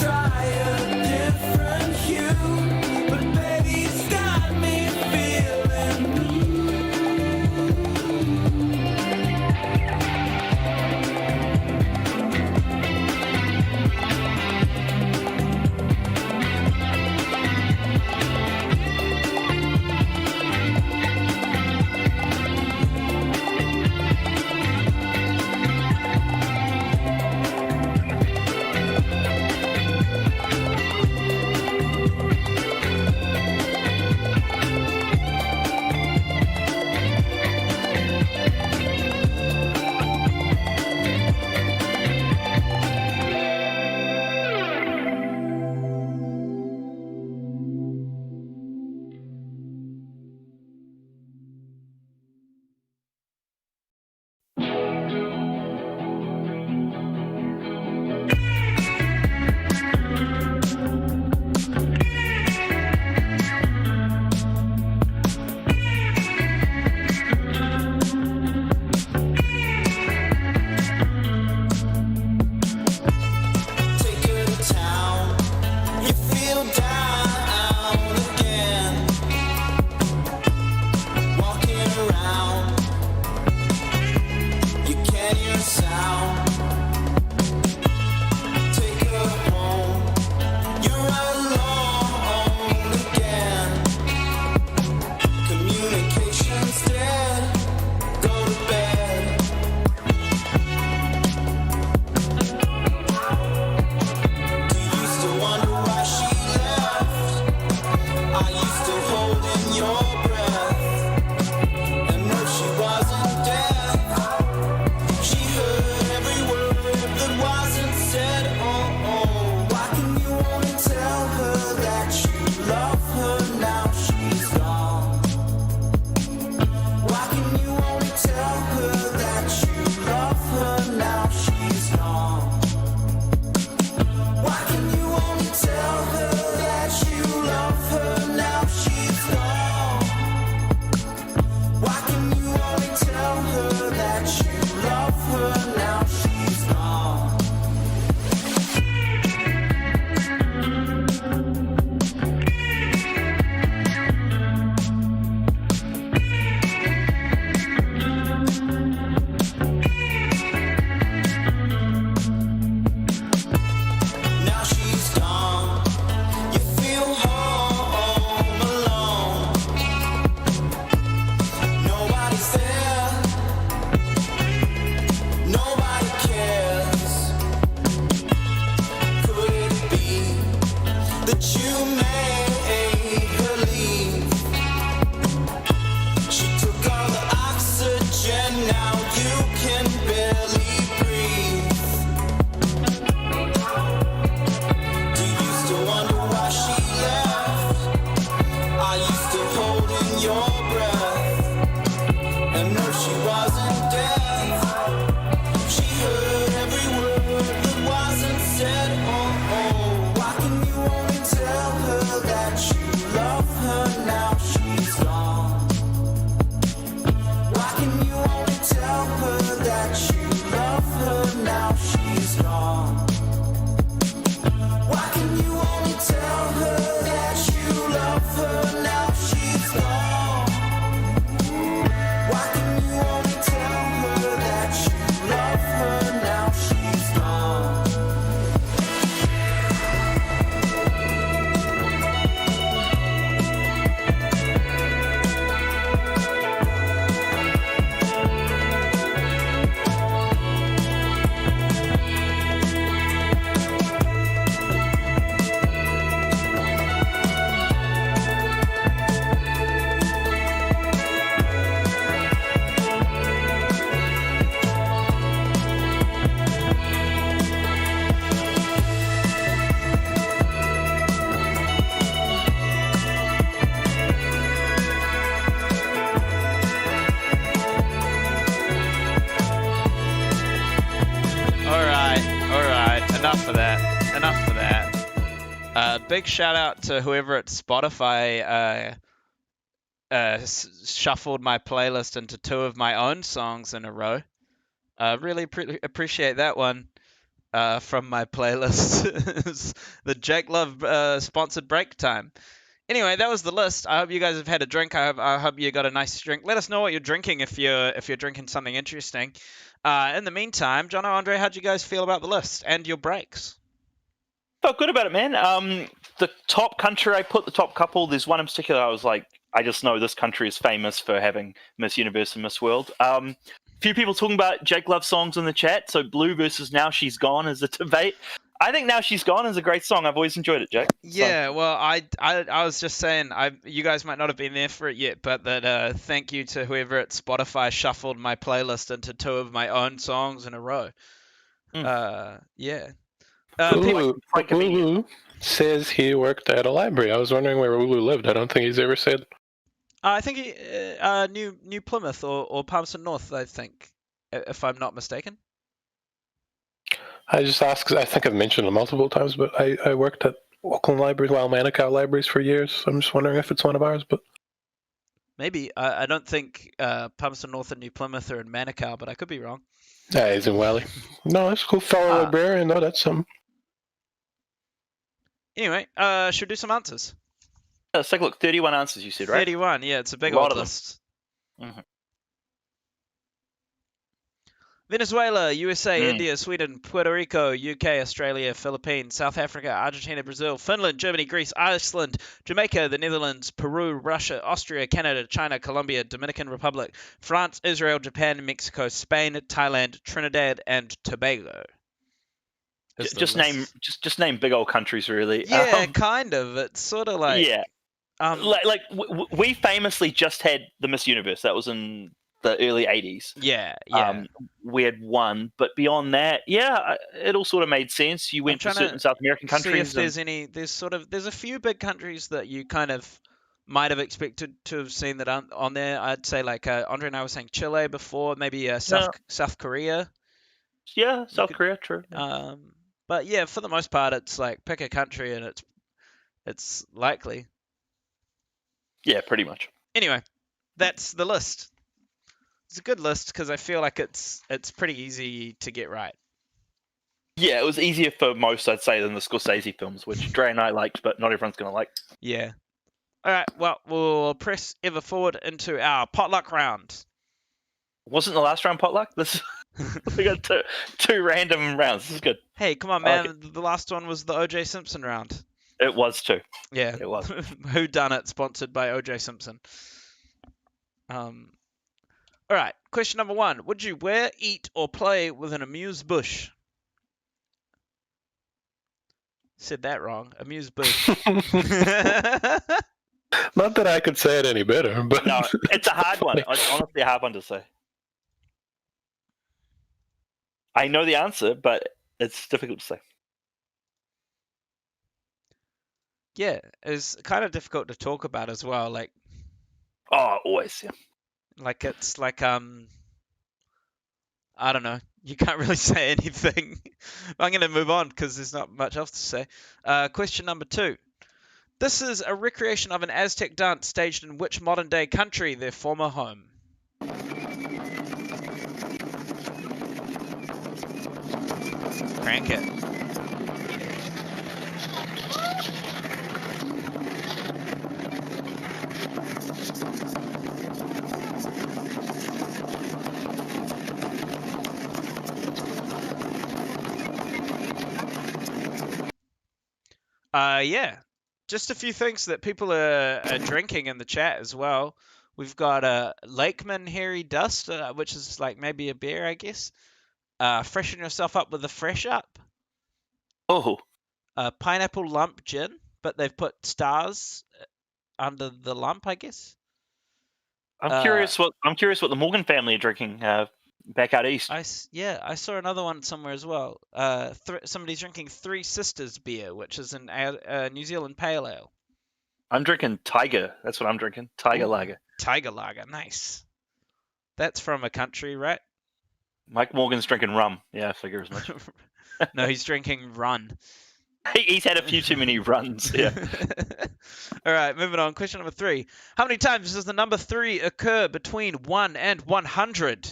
S1: try a different hue.
S2: death. She heard every word that wasn't said. Why can you only tell her that you love her now she's gone? Why can you only tell her that you love her now she's gone? Why can you only tell her that you love her now she's gone? Why can you only tell her that you love her now she's gone? Now she's gone. You feel home alone. Nobody's there. Nobody cares. Could it be that you made her leave? She took all the oxygen. Now you can barely breathe. Do you still wonder why she left? Are you still holding your breath? And no, she wasn't deaf. She heard every word that wasn't said. Why can you only tell her that you love her now she's gone? Why can you only tell her that you love her now she's gone? Why can you only tell her that you love her now she's gone? Why can you only tell her that you love her now she's gone?
S4: All right. Enough of that. Big shout out to whoever at Spotify shuffled my playlist into 2 of my own songs in a row. Really appreciate that one from my playlist. The Jake Love sponsored break time. Anyway, that was the list. I hope you guys have had a drink. I hope you got a nice drink. Let us know what you're drinking if you're drinking something interesting. In the meantime, John or Andre, how'd you guys feel about the list and your breaks?
S5: Felt good about it, man. The top country I put, the top couple, there's one in particular I was like, I just know this country is famous for having Miss Universe and Miss World. Few people talking about Jake Love songs in the chat. So Blue versus Now She's Gone is a debate. I think Now She's Gone is a great song. I've always enjoyed it, Jake.
S4: Yeah, well, I was just saying, you guys might not have been there for it yet, but that thank you to whoever at Spotify shuffled my playlist into 2 of my own songs in a row. Yeah.
S6: Ulu says he worked at a library. I was wondering where Ulu lived. I don't think he's ever said.
S4: I think he, New Plymouth or Palmerston North, I think, if I'm not mistaken.
S6: I just asked because I think I've mentioned it multiple times, but I worked at Auckland Libraries, while Manukau Libraries for years. So I'm just wondering if it's one of ours, but
S4: Maybe. I don't think Palmerston North and New Plymouth are in Manukau, but I could be wrong.
S6: yeah, he's in Wally. No, that's cool. Fellow librarian, no, that's something.
S4: Anyway, should we do some answers?
S5: Let's take a look. 31 answers, you said, right?
S4: 31, yeah, it's a big
S5: A lot
S4: old
S5: of them.
S4: list.
S5: Mhm.
S4: Venezuela, USA, India, Sweden, Puerto Rico, UK, Australia, Philippines, South Africa, Argentina, Brazil, Finland, Germany, Greece, Iceland, Jamaica, the Netherlands, Peru, Russia, Austria, Canada, China, Colombia, Dominican Republic, France, Israel, Japan, Mexico, Spain, Thailand, Trinidad, and Tobago. is the
S5: Just
S4: list.
S5: name big old countries, really.
S4: Yeah, kind of. It's sort of like
S5: yeah. We famously just had the Miss Universe. That was in the early 80s.
S4: Yeah, yeah.
S5: We had one, but beyond that, it all sort of made sense. You went to
S4: trying to
S5: certain South American countries.
S4: See if there's any. There's a few big countries that you kind of might have expected to have seen that aren't on there. I'd say like Andre and I were saying Chile before, maybe South Korea.
S5: Yeah, South Korea, true.
S4: But yeah, for the most part, it's like pick a country and it's likely.
S5: Yeah, pretty much.
S4: Anyway, that's the list. It's a good list because I feel like it's pretty easy to get right.
S5: Yeah, it was easier for most, I'd say, than the Scorsese films, which Dre and I liked, but not everyone's going to like.
S4: Yeah. All right, well, we'll press ever forward into our potluck round.
S5: Wasn't the last round potluck? We got two random rounds. This is good.
S4: Hey, come on, man. The last one was the O.J. Simpson round.
S5: It was too.
S4: Yeah.
S5: It was.
S4: Who Done It, sponsored by O.J. Simpson. All right, question number 1. Would you wear, eat, or play with an amuse bush? Said that wrong. Amuse bush.
S6: Not that I could say it any better, but
S5: No, it's a hard one. It's honestly a hard one to say. I know the answer, but it's difficult to say.
S4: Yeah, it's kind of difficult to talk about as well. Like,
S5: always, yeah.
S4: like it's like I don't know. You can't really say anything. I'm going to move on because there's not much else to say. Question number 2. This is a recreation of an Aztec dance staged in which modern-day country, their former home? Crank it. Yeah. Just a few things that people are drinking in the chat as well. We've got Lakeman Hairy Dust, which is like maybe a beer, I guess. Freshen yourself up with a Fresh Up.
S5: Oh.
S4: Pineapple Lump Gin, but they've put stars under the lump, I guess.
S5: I'm curious what the Morgan family are drinking back out east.
S4: I saw another one somewhere as well. Somebody's drinking Three Sisters beer, which is an New Zealand Pale Ale.
S5: I'm drinking Tiger. That's what I'm drinking. Tiger Lager.
S4: Tiger Lager, nice. That's from a country, right?
S5: Mike Morgan's drinking rum. Yeah, I figure as much.
S4: No, he's drinking run.
S5: He's had a few too many runs. Yeah.
S4: All right, moving on. Question number 3. How many times does the number 3 occur between 1 and 100?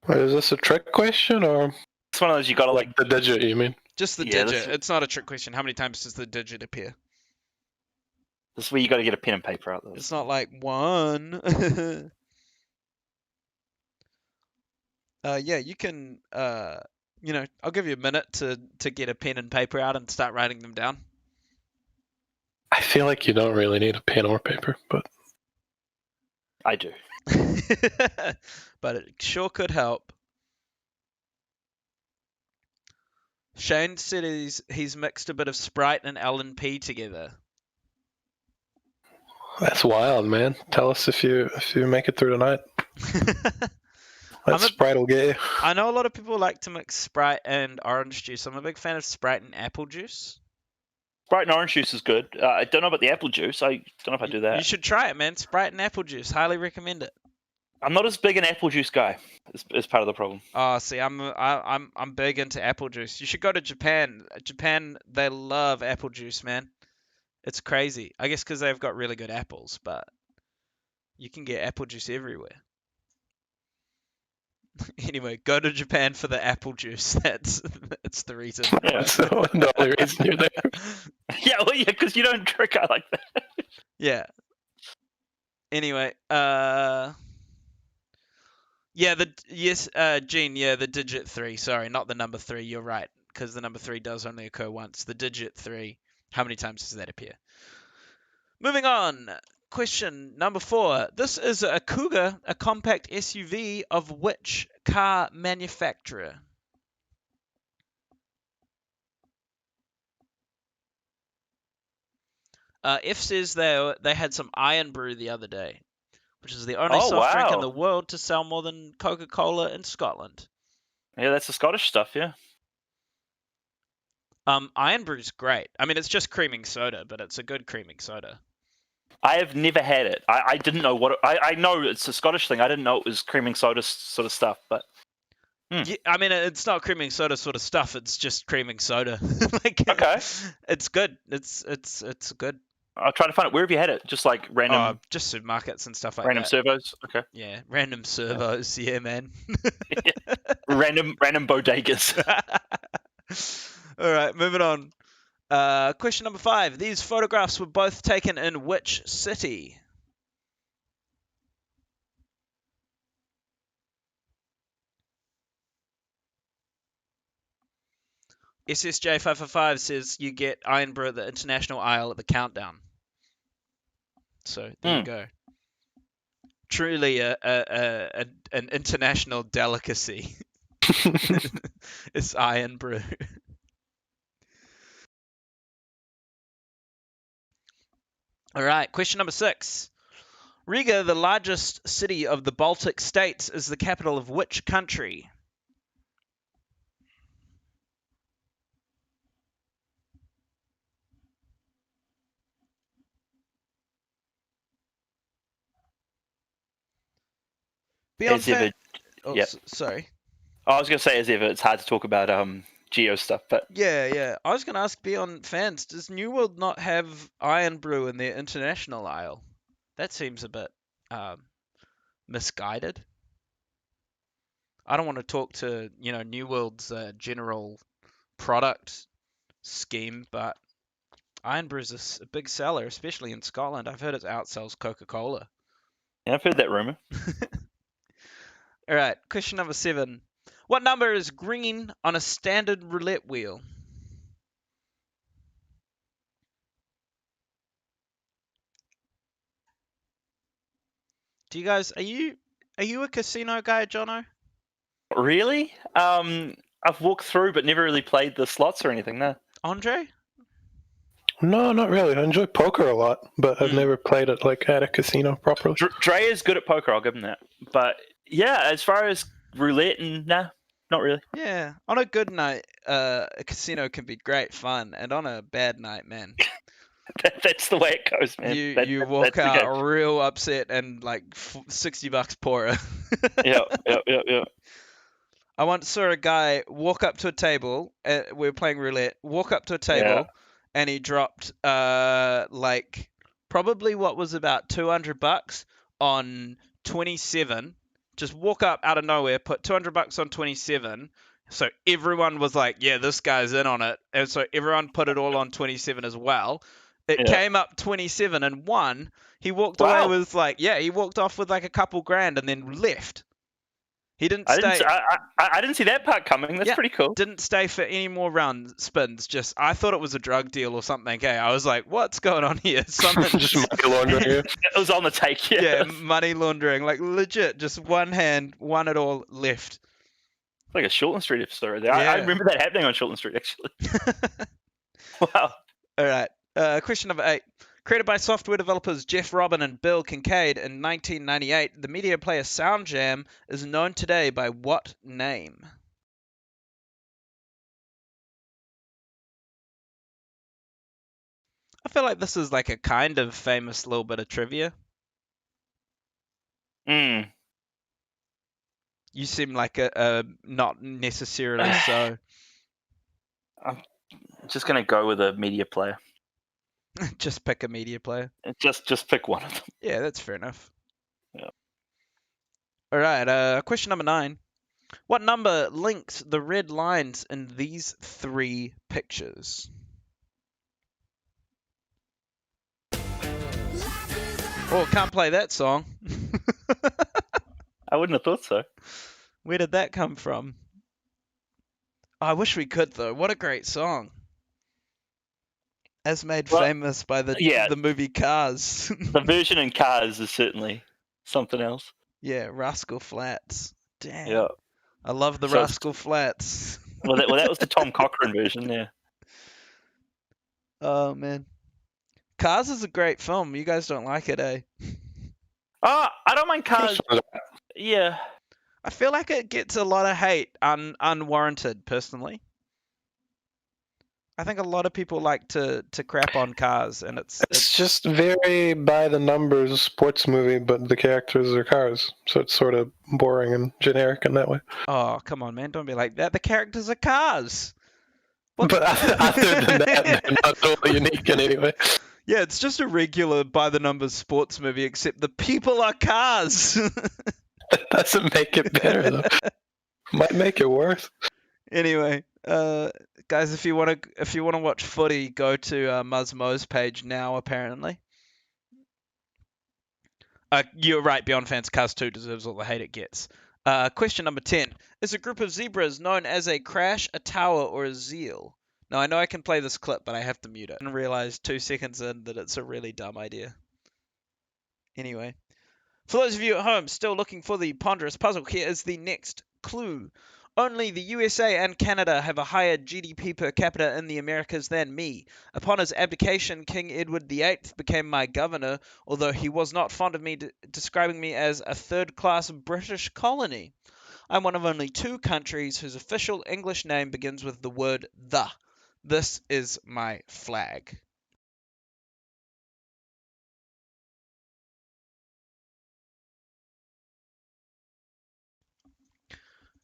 S6: Wait, is this a trick question or?
S5: It's one of those you got to like
S6: the digit. You mean?
S4: Just the digit. It's not a trick question. How many times does the digit appear?
S5: This is where you got to get a pen and paper out. Though.
S4: It's not like 1. Yeah, you can. I'll give you a minute to get a pen and paper out and start writing them down.
S6: I feel like you don't really need a pen or paper, but
S5: I do.
S4: But it sure could help. Shane said he's mixed a bit of Sprite and L&P together.
S6: That's wild, man. Tell us if you make it through tonight. Sprite will get you.
S4: I know a lot of people like to mix Sprite and orange juice. I'm a big fan of Sprite and apple juice.
S5: Sprite and orange juice is good. I don't know about the apple juice. I don't know if I do that.
S4: You should try it, man. Sprite and apple juice. Highly recommend it.
S5: I'm not as big an apple juice guy. Is part of the problem.
S4: Oh, see, I'm big into apple juice. You should go to Japan. Japan, they love apple juice, man. It's crazy. I guess because they've got really good apples, but you can get apple juice everywhere. Anyway, go to Japan for the apple juice. That's the reason.
S6: Yeah, that's the only reason you're there.
S5: Yeah, because you don't drink out like that.
S4: Yeah. Anyway, Gene, the digit 3. Sorry, not the number 3. You're right, because the number 3 does only occur once. The digit 3. How many times does that appear? Moving on. Question number 4. This is a Cougar, a compact SUV of which car manufacturer? F says they had some iron brew the other day. which is the only
S5: Oh,
S4: soft drink in
S5: wow.
S4: the world to sell more than Coca-Cola in Scotland.
S5: Yeah, that's the Scottish stuff. Yeah.
S4: Iron Brew's great. I mean, it's just creaming soda, but it's a good creaming soda.
S5: I have never had it. I didn't know what I know it's a Scottish thing. I didn't know it was creaming soda sort of stuff, but
S4: Yeah, I mean, it's not creaming soda sort of stuff. It's just creaming soda.
S5: Okay.
S4: It's good. It's good.
S5: I'll try to find it. Where have you had it? Just like random
S4: Just supermarkets and stuff like
S5: random
S4: that.
S5: servos. Okay.
S4: Yeah, random servos. Yeah, man.
S5: Random bodegas.
S4: All right, moving on. Question number 5. These photographs were both taken in which city? SSJ555 says you get Iron Brew at the international aisle at the countdown. So there you go. Truly an international delicacy. It's Iron Brew. All right, question number 6. Riga, the largest city of the Baltic states, is the capital of which country?
S5: As ever, yep.
S4: Sorry.
S5: I was going to say, as ever, it's hard to talk about geo stuff, but
S4: Yeah. I was going to ask BION fans, does New World not have Iron Brew in their international aisle? That seems a bit misguided. I don't want to talk to New World's general product scheme, but Iron Brew is a big seller, especially in Scotland. I've heard it outsells Coca-Cola.
S5: yeah, I've heard that rumor.
S4: All right, question number 7. What number is green on a standard roulette wheel? Do you guys are you a casino guy, Jono?
S5: Really? I've walked through, but never really played the slots or anything. No.
S4: Andre?
S6: No, not really. I enjoy poker a lot, but I've never played it like at a casino properly.
S5: Dre is good at poker. I'll give him that. But yeah, as far as roulette, nah, not really.
S4: Yeah, on a good night, a casino can be great fun, and on a bad night, man,
S5: That's the way it goes, man.
S4: you walk out real upset and like $60 poorer.
S5: Yeah.
S4: I once saw a guy walk up to a table. We were playing roulette. Walk up to a table, and he dropped like probably what was about $200 on 27. Just walk up out of nowhere, put $200 on 27. So everyone was like, "Yeah, this guy's in on it," and so everyone put it all on 27 as well. It came up 27 and won. He walked away with he walked off with like a couple grand and then left. He didn't stay.
S5: I didn't see that part coming. That's pretty cool.
S4: Didn't stay for any more round spins. Just I thought it was a drug deal or something. Okay, I was like, what's going on here? Something
S6: Just money laundering.
S5: It was on the take.
S4: Yeah, money laundering. Like legit, just one hand, won it all, left.
S5: Like a Shortland Street episode.
S4: Yeah.
S5: I remember that happening on Shortland Street actually. Wow.
S4: All right. Question number 8. Created by software developers Jeff Robin and Bill Kincaid in 1998, the media player Sound Jam is known today by what name? I feel like this is like a kind of famous little bit of trivia. You seem like a not necessarily so.
S5: I'm just gonna go with a media player.
S4: Just pick a media player.
S5: Just pick one of them.
S4: Yeah, that's fair enough.
S5: Yeah.
S4: All right. Question number 9. What number links the red lines in these 3 pictures? Oh, can't play that song.
S5: I wouldn't have thought so.
S4: Where did that come from? Oh, I wish we could though. What a great song. As made famous by the movie Cars.
S5: The version in Cars is certainly something else.
S4: Yeah, Rascal Flatts. Damn.
S5: Yeah.
S4: I love the Rascal Flatts.
S5: Well, that was the Tom Cochran version, yeah.
S4: Oh man, Cars is a great film. You guys don't like it, eh?
S5: I don't mind cars. Yeah.
S4: I feel like it gets a lot of hate, unwarranted, personally. I think a lot of people like to crap on cars, and
S6: It's just very by the numbers sports movie, but the characters are cars, so it's sort of boring and generic in that way.
S4: Oh, come on, man! Don't be like that. The characters are cars.
S6: But other than that, they're not totally unique in any way.
S4: Yeah, it's just a regular by the numbers sports movie, except the people are cars.
S6: That doesn't make it better though. Might make it worse.
S4: Anyway, guys, if you want to watch footy, go to Muzmo's page now. Apparently, you're right. Beyond Fans Cars 2 deserves all the hate it gets. Question number 10: is a group of zebras known as a crash, a tower, or a zeal? Now I know I can play this clip, but I have to mute it. And realize 2 seconds in that it's a really dumb idea. Anyway, for those of you at home still looking for the ponderous puzzle, here is the next clue. Only the USA and Canada have a higher GDP per capita in the Americas than me. Upon his abdication, King Edward VIII became my governor, although he was not fond of me describing me as a third-class British colony. I'm one of only 2 countries whose official English name begins with the word the. This is my flag.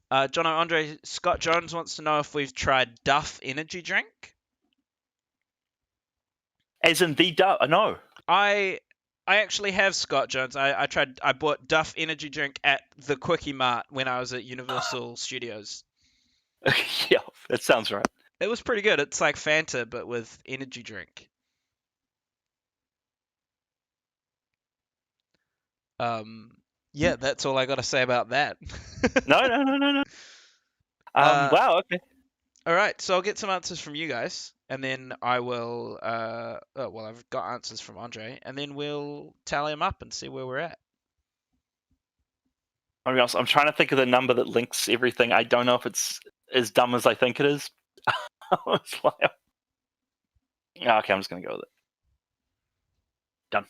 S4: Jono Andre Scott Jones wants to know if we've tried Duff energy drink.
S5: As in the Duff? No.
S4: I actually have Scott Jones. I bought Duff energy drink at the Quickie Mart when I was at Universal Studios.
S5: Yeah, that sounds right.
S4: It was pretty good. It's like Fanta but with energy drink. Yeah, that's all I got to say about that.
S5: No. Wow, okay.
S4: All right, so I'll get some answers from you guys, and then I will. I've got answers from Andre, and then we'll tally them up and see where we're at.
S5: I'll be honest, I'm trying to think of the number that links everything. I don't know if it's as dumb as I think it is. It's like, okay, I'm just gonna go with it. Done.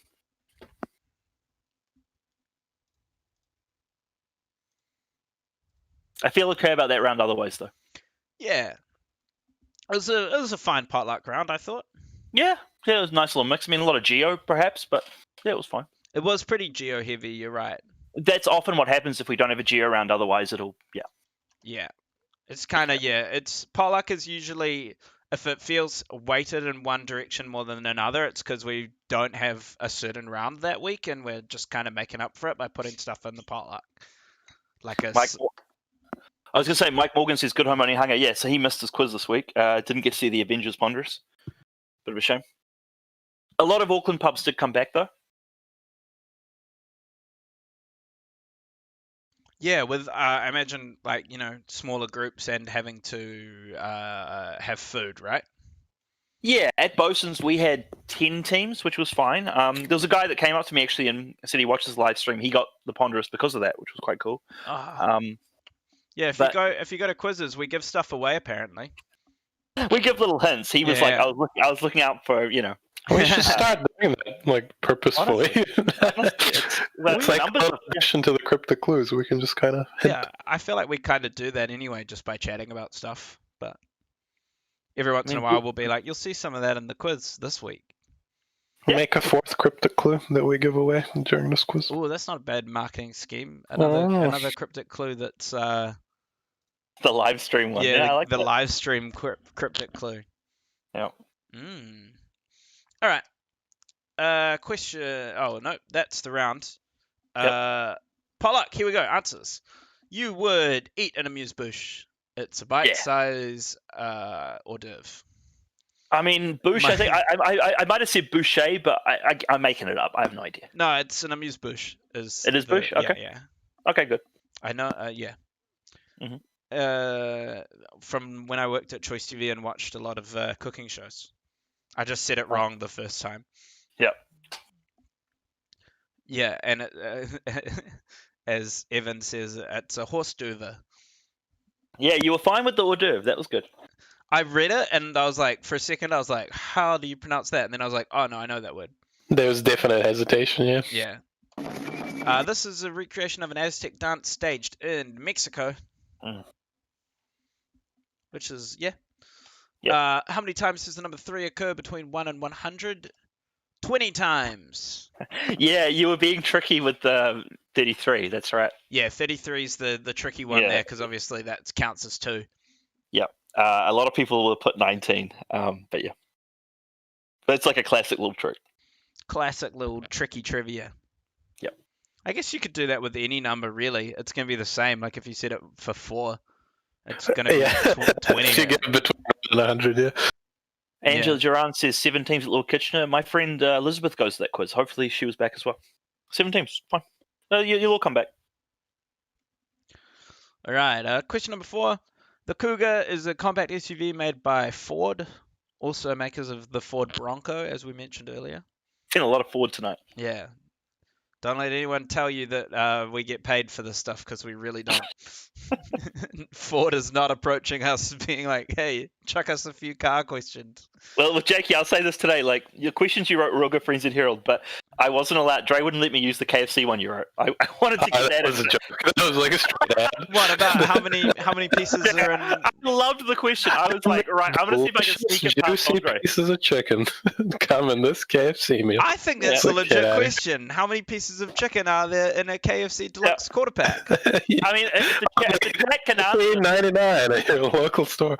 S5: I feel okay about that round otherwise, though.
S4: Yeah. It was a fine potluck round, I thought.
S5: Yeah, it was a nice little mix. I mean, a lot of geo, perhaps, but yeah, it was fine.
S4: It was pretty geo-heavy, you're right.
S5: That's often what happens if we don't have a geo round. Otherwise, it'll, yeah.
S4: Yeah. It's kind of, it's potluck is usually, if it feels weighted in one direction more than another, it's because we don't have a certain round that week, and we're just kind of making up for it by putting stuff in the potluck. Like a...
S5: I was going to say, Mike Morgan says, good home only hunger. Yeah, so he missed his quiz this week. Didn't get to see the Avengers Ponderous. Bit of a shame. A lot of Auckland pubs did come back, though.
S4: Yeah, with, I imagine, like, smaller groups and having to have food, right?
S5: Yeah, at Bosun's, we had 10 teams, which was fine. There was a guy that came up to me, actually, and said he watched his live stream. He got the Ponderous because of that, which was quite cool.
S4: Yeah, if you go to quizzes, we give stuff away apparently.
S5: We give little hints. He was I was looking out for,
S6: We should start doing that, like, purposefully. That's like a addition to the cryptic clues. We can just kind of hint.
S4: Yeah, I feel like we kind of do that anyway, just by chatting about stuff. But every once in a while, we'll be like, you'll see some of that in the quiz this week.
S6: Make a 4th cryptic clue that we give away during this quiz.
S4: Oh, that's not a bad marketing scheme. Another cryptic clue that's...
S5: the live stream one.
S4: Yeah,
S5: I like
S4: the
S5: that.
S4: live stream cryptic clue.
S5: Yeah.
S4: All right. Question. Oh no, that's the round. Potluck. Here we go. Answers. You would eat an amuse-bouche. It's a bite-size hors d'oeuvre.
S5: I mean, bouche. I think I might have said boucher, but I'm making it up. I have no idea.
S4: No, it's an amuse-bouche. It is
S5: bouche. Okay.
S4: Yeah.
S5: Okay. Good.
S4: I know. Yeah.
S5: Mhm.
S4: From when I worked at Choice TV and watched a lot of cooking shows. I just said it wrong the first time.
S5: Yep.
S4: Yeah, and as Evan says, it's a horse d'oeuvre.
S5: Yeah, you were fine with the hors d'oeuvre. That was good.
S4: I read it and I was like, for a second, I was like, how do you pronounce that? And then I was like, oh no, I know that word.
S6: There's definite hesitation, yeah.
S4: Yeah. This is a recreation of an Aztec dance staged in Mexico.
S5: Mm.
S4: Which is, yeah.
S5: Yep.
S4: How many times does the number 3 occur between 1 and 100? 20 times.
S5: Yeah, you were being tricky with the 33. That's right.
S4: Yeah, 33 is the tricky one
S5: Yeah.
S4: there, because obviously that counts as 2.
S5: Yep. A lot of people will put 19. But yeah. But it's like a classic little trick.
S4: Classic little tricky trivia.
S5: Yep.
S4: I guess you could do that with any number, really. It's going to be the same. Like if you set it for 4, it's going to be 20.
S6: You get between 100, yeah.
S5: Angela Duran says 7 teams at Lord Kitchener. My friend Elizabeth goes to that quiz. Hopefully she was back as well. 7 teams. Fine. You'll all come back.
S4: All right. Question number 4. The Cougar is a compact SUV made by Ford, also makers of the Ford Bronco, as we mentioned earlier.
S5: Seen a lot of Ford tonight.
S4: Yeah. Don't let anyone tell you that we get paid for this stuff, because we really don't. Ford is not approaching us being like, hey, chuck us a few car questions.
S5: Well, with Jakey, I'll say this today. Like, your questions you wrote were real good for NZ Herald, but I wasn't allowed. Dre wouldn't let me use the KFC one you wrote. I wanted to get
S6: that was a joke. That was like a straight ad.
S4: What about how many pieces are in?
S5: I loved the question. I was like, right, I'm going to see if I can sneak it past
S6: Juicy
S5: Andre.
S6: pieces of chicken come in this KFC meal.
S4: I think that's
S6: Yeah.
S4: a legit question. How many pieces of chicken are there in a KFC deluxe quarter pack?
S5: I mean, if the cat can answer,
S6: $3.99 at your local store.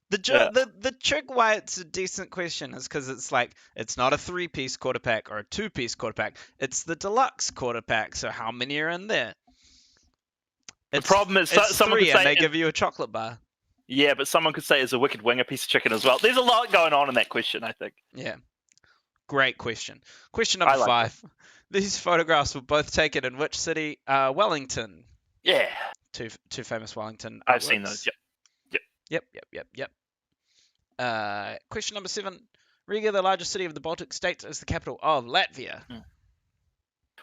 S4: The trick why it's a decent question is because it's like, it's not a 3-piece quarter pack or a 2-piece quarter pack. It's the deluxe quarter pack. So how many are in there?
S5: the problem is
S4: It's
S5: someone
S4: 3,
S5: could
S4: and
S5: say,
S4: they give you a chocolate bar.
S5: yeah, but someone could say it's a wicked wing, a piece of chicken as well. There's a lot going on in that question, I think.
S4: Yeah. Great question. Question number
S5: I like
S4: 5. These photographs were both taken in which city? Wellington.
S5: Yeah,
S4: Two famous Wellington.
S5: I've seen
S4: artworks.
S5: those.
S4: Yep. Question number 7. Riga, the largest city of the Baltic states, is the capital of Latvia.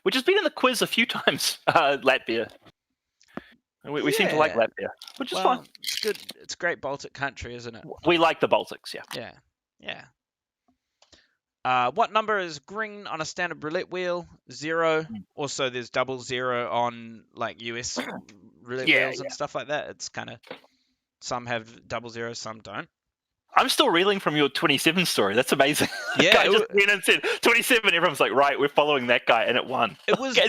S5: Which has been in the quiz a few times. Latvia. We seem to like
S4: Yeah.
S5: Latvia, which is
S4: Well,
S5: fine.
S4: it's good. It's a great Baltic country, isn't it?
S5: We like the Baltics, yeah.
S4: Yeah. What number is green on a standard roulette wheel? 0. Also, there's 00 on like US roulette wheels and stuff like that. It's kind of, some have 00, some don't.
S5: I'm still reeling from your 27 story. That's amazing.
S4: Yeah,
S5: I just went and said 27. Everyone's like, right, we're following that guy, and it won.
S4: It was.
S5: Okay,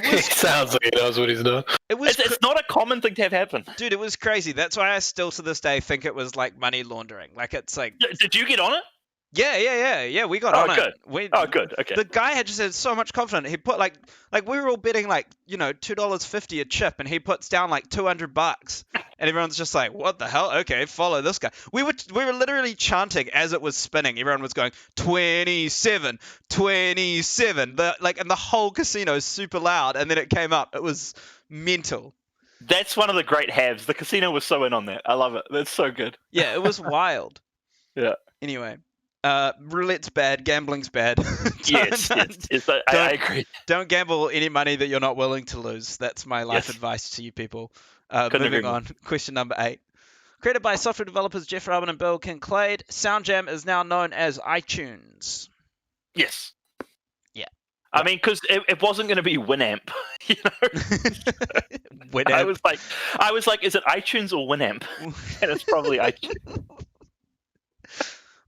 S6: He sounds like he knows what he's doing.
S4: It was.
S5: it's not a common thing to have happen.
S4: Dude, it was crazy. That's why I still to this day think it was like money laundering. Like it's like.
S5: Did you get on it?
S4: Yeah. We got
S5: Oh,
S4: on
S5: good.
S4: it.
S5: Oh, good. Okay.
S4: The guy had just had so much confidence. He put like we were all betting like $2.50 a chip, and he puts down like $200, and everyone's just like, what the hell? Okay, follow this guy. We were literally chanting as it was spinning. Everyone was going 27, 27. And the whole casino is super loud, and then it came up. It was mental.
S5: That's one of the great haves. The casino was so in on that. I love it. That's so good.
S4: Yeah, it was wild.
S5: Yeah.
S4: Anyway. Roulette's bad, gambling's bad.
S5: Yes, I agree.
S4: Don't gamble any money that you're not willing to lose. That's my life advice to you people. Moving on. Question number 8. Created by software developers Jeff Rubin and Bill Kincaid, SoundJam is now known as iTunes.
S5: Yes.
S4: Yeah.
S5: I mean, because it wasn't going to be Winamp,
S4: Winamp.
S5: I was like, is it iTunes or Winamp? And it's probably iTunes.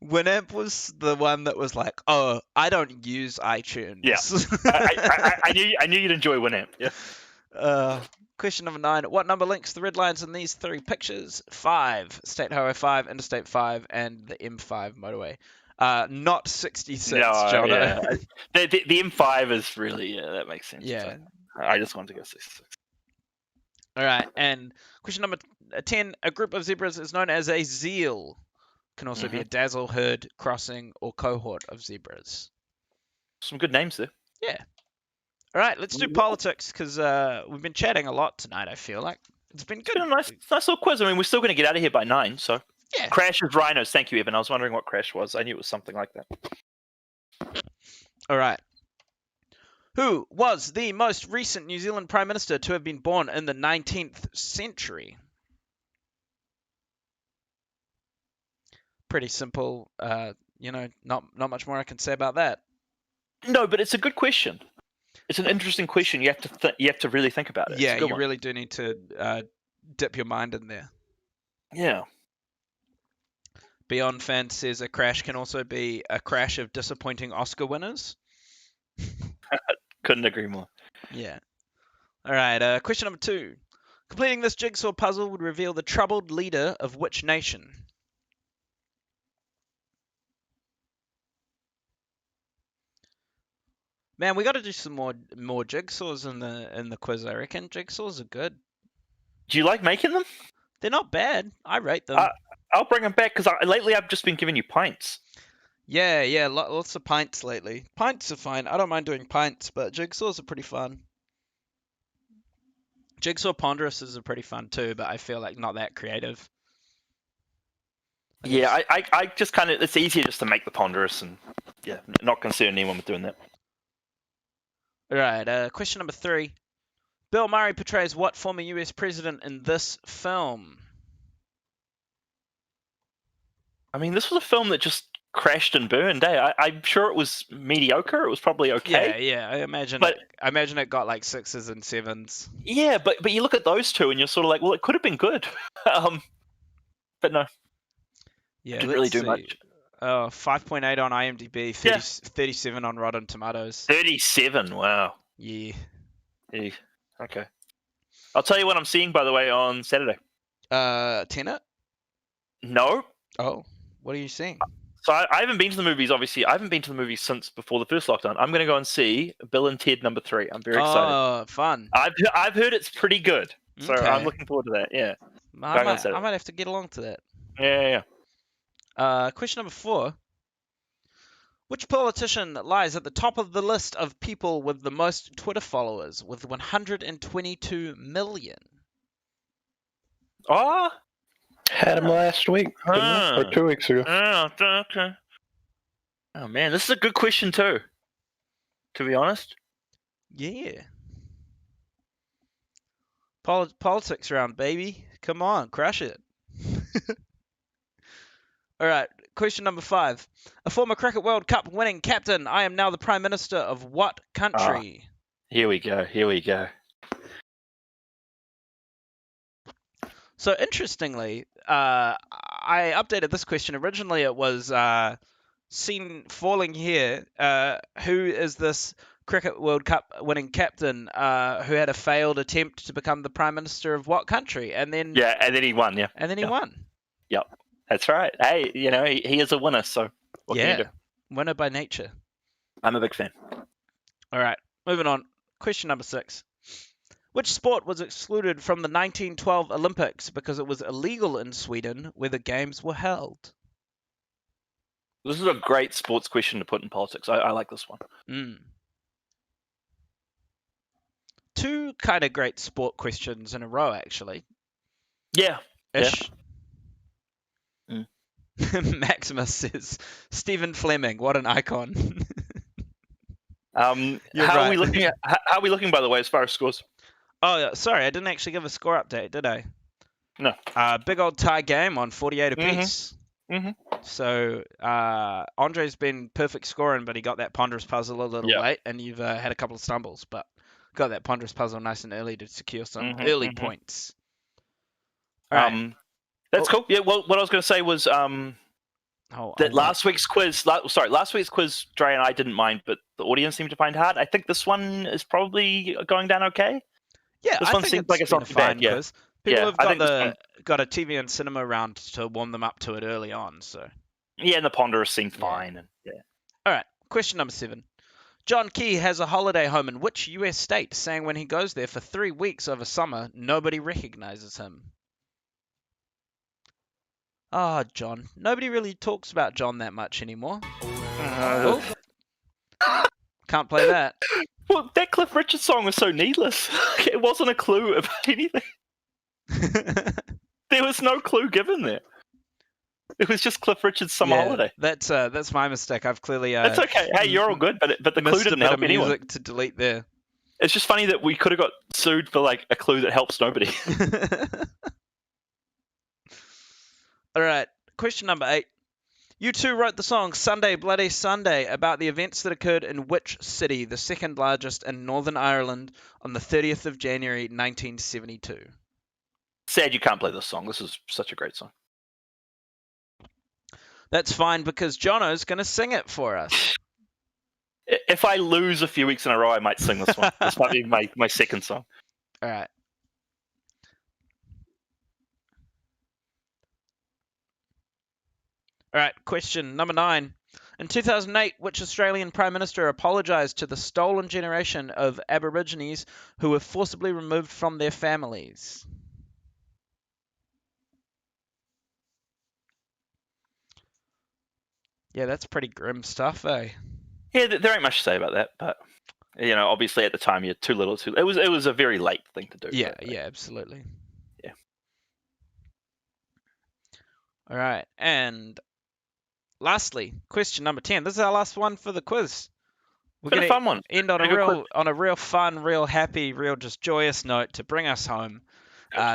S4: Winamp was the one that was like, oh, I don't use iTunes.
S5: Yeah. I knew you'd enjoy Winamp. Yeah.
S4: Question number 9. What number links the red lines in these 3 pictures? 5. State Highway 5, Interstate 5, and the M5 motorway. Not 66, John.
S5: Yeah. The M5 is really, that makes sense.
S4: Yeah.
S5: So I just wanted to go 66.
S4: All right. And question number 10. A group of zebras is known as a zeal. Can also be a dazzle, herd, crossing, or cohort of zebras.
S5: Some good names there.
S4: Yeah. All right, let's do politics, because we've been chatting a lot tonight, I feel like. It's been good.
S5: It's been a nice little quiz. I mean, we're still going to get out of here by 9, so.
S4: Yeah.
S5: Crash is rhinos. Thank you, Evan. I was wondering what Crash was. I knew it was something like that.
S4: All right. Who was the most recent New Zealand Prime Minister to have been born in the 19th century? Pretty simple. Not much more I can say about that.
S5: No, but it's a good question. it's an interesting question. You have to really think about it.
S4: Yeah,
S5: It's a good
S4: you
S5: one.
S4: really do need to dip your mind in there.
S5: Yeah.
S4: BION fan says a crash can also be a crash of disappointing Oscar winners.
S5: Couldn't agree more.
S4: Yeah. All right. Question number 2. Completing this jigsaw puzzle would reveal the troubled leader of which nation? Man, we got to do some more jigsaws in the quiz. I reckon jigsaws are good.
S5: Do you like making them?
S4: They're not bad. I rate them.
S5: I'll bring them back because lately I've just been giving you pints.
S4: Yeah, lots of pints lately. Pints are fine. I don't mind doing pints, but jigsaws are pretty fun. Jigsaw ponderous are pretty fun too, but I feel like not that creative.
S5: Yeah, I just kind of, it's easier just to make the ponderous and not concern anyone with doing that.
S4: All right. Question number 3. Bill Murray portrays what former US president in this film?
S5: I mean, this was a film that just crashed and burned. I'm sure it was mediocre. It was probably okay.
S4: Yeah. I imagine it got like 6s and 7s.
S5: Yeah, but you look at those two and you're sort of like, well, it could have been good. But no.
S4: Yeah,
S5: didn't really do much.
S4: 5.8 on IMDb, 37 on Rotten Tomatoes.
S5: 37. Wow.
S4: Yeah.
S5: Okay. I'll tell you what I'm seeing, by the way, on Saturday.
S4: Tenet?
S5: No.
S4: Oh, what are you seeing?
S5: So I haven't been to the movies, obviously. I haven't been to the movies since before the first lockdown. I'm going to go and see Bill and Ted number 3. I'm very excited.
S4: Oh, fun.
S5: I've heard it's pretty good. So
S4: Okay.
S5: I'm looking forward to that, yeah.
S4: I might have to get along to that.
S5: Yeah.
S4: Question number 4. Which politician lies at the top of the list of people with the most Twitter followers, with 122 million?
S5: Oh,
S6: Had him last week, didn't I? Or 2 weeks ago.
S5: okay. Oh, man, this is a good question, too. To be honest.
S4: Yeah. Politics round, baby. Come on, crush it. All right, question number 5. A former Cricket World Cup winning captain. I am now the Prime Minister of what country?
S5: Here we go.
S4: So interestingly, I updated this question. Originally, it was seen falling here. Who is this Cricket World Cup winning captain who had a failed attempt to become the Prime Minister of what country? And then
S5: and then he won, yeah.
S4: And then he won.
S5: Yep, that's right. Hey, he is a winner, so what can you do?
S4: Winner by nature.
S5: I'm a big fan.
S4: All right, moving on. Question number 6. Which sport was excluded from the 1912 Olympics because it was illegal in Sweden where the games were held?
S5: This is a great sports question to put in politics. I like this one.
S4: 2 kind of great sport questions in a row, actually.
S5: Yeah.
S4: Ish. Maximus says, Stephen Fleming, what an icon.
S5: How are we looking, by the way, as far as scores?
S4: Oh, sorry, I didn't actually give a score update, did I?
S5: No.
S4: Big old tie game on 48 apiece.
S5: Mm-hmm.
S4: So Andre's been perfect scoring, but he got that ponderous puzzle a little late, and you've had a couple of stumbles, but got that ponderous puzzle nice and early to secure some early points. All right.
S5: That's cool. Yeah. Well, what I was going to say was that last week's quiz, Dre and I didn't mind, but the audience seemed to find hard. I think this one is probably going down okay.
S4: Yeah,
S5: this one seems like it's not too bad. Yeah.
S4: People have got a TV and cinema round to warm them up to it early on. So.
S5: Yeah, and the ponderous seemed fine. And
S4: All right. Question number 7. John Key has a holiday home in which U.S. state, saying when he goes there for 3 weeks over summer, nobody recognizes him? Ah, John. Nobody really talks about John that much anymore. Can't play that.
S5: Well, that Cliff Richard song was so needless. It wasn't a clue about anything. There was no clue given there. It was just Cliff Richard's Summer Holiday.
S4: That's my mistake. I've clearly.
S5: That's okay. Hey, you're all good, but the clue didn't help anyone.
S4: Music to delete there.
S5: It's just funny that we could have got sued for like a clue that helps nobody.
S4: All right. Question number 8. U2 wrote the song Sunday Bloody Sunday about the events that occurred in which city, the second largest in Northern Ireland, on the 30th of January 1972?
S5: Sad you can't play this song. This is such a great song.
S4: That's fine because Jono's going to sing it for us.
S5: If I lose a few weeks in a row, I might sing this one. This might be my second song.
S4: All right. All right, question number 9. In 2008, which Australian Prime Minister apologised to the stolen generation of Aborigines who were forcibly removed from their families? Yeah, that's pretty grim stuff, eh?
S5: Yeah, there ain't much to say about that, but obviously at the time you're too little. It was a very late thing to do.
S4: Yeah,
S5: but,
S4: yeah, absolutely.
S5: Yeah.
S4: All right, and lastly, question number 10. This is our last one for the quiz. We're
S5: Been a fun one.
S4: End on a real fun, real happy, real just joyous note to bring us home.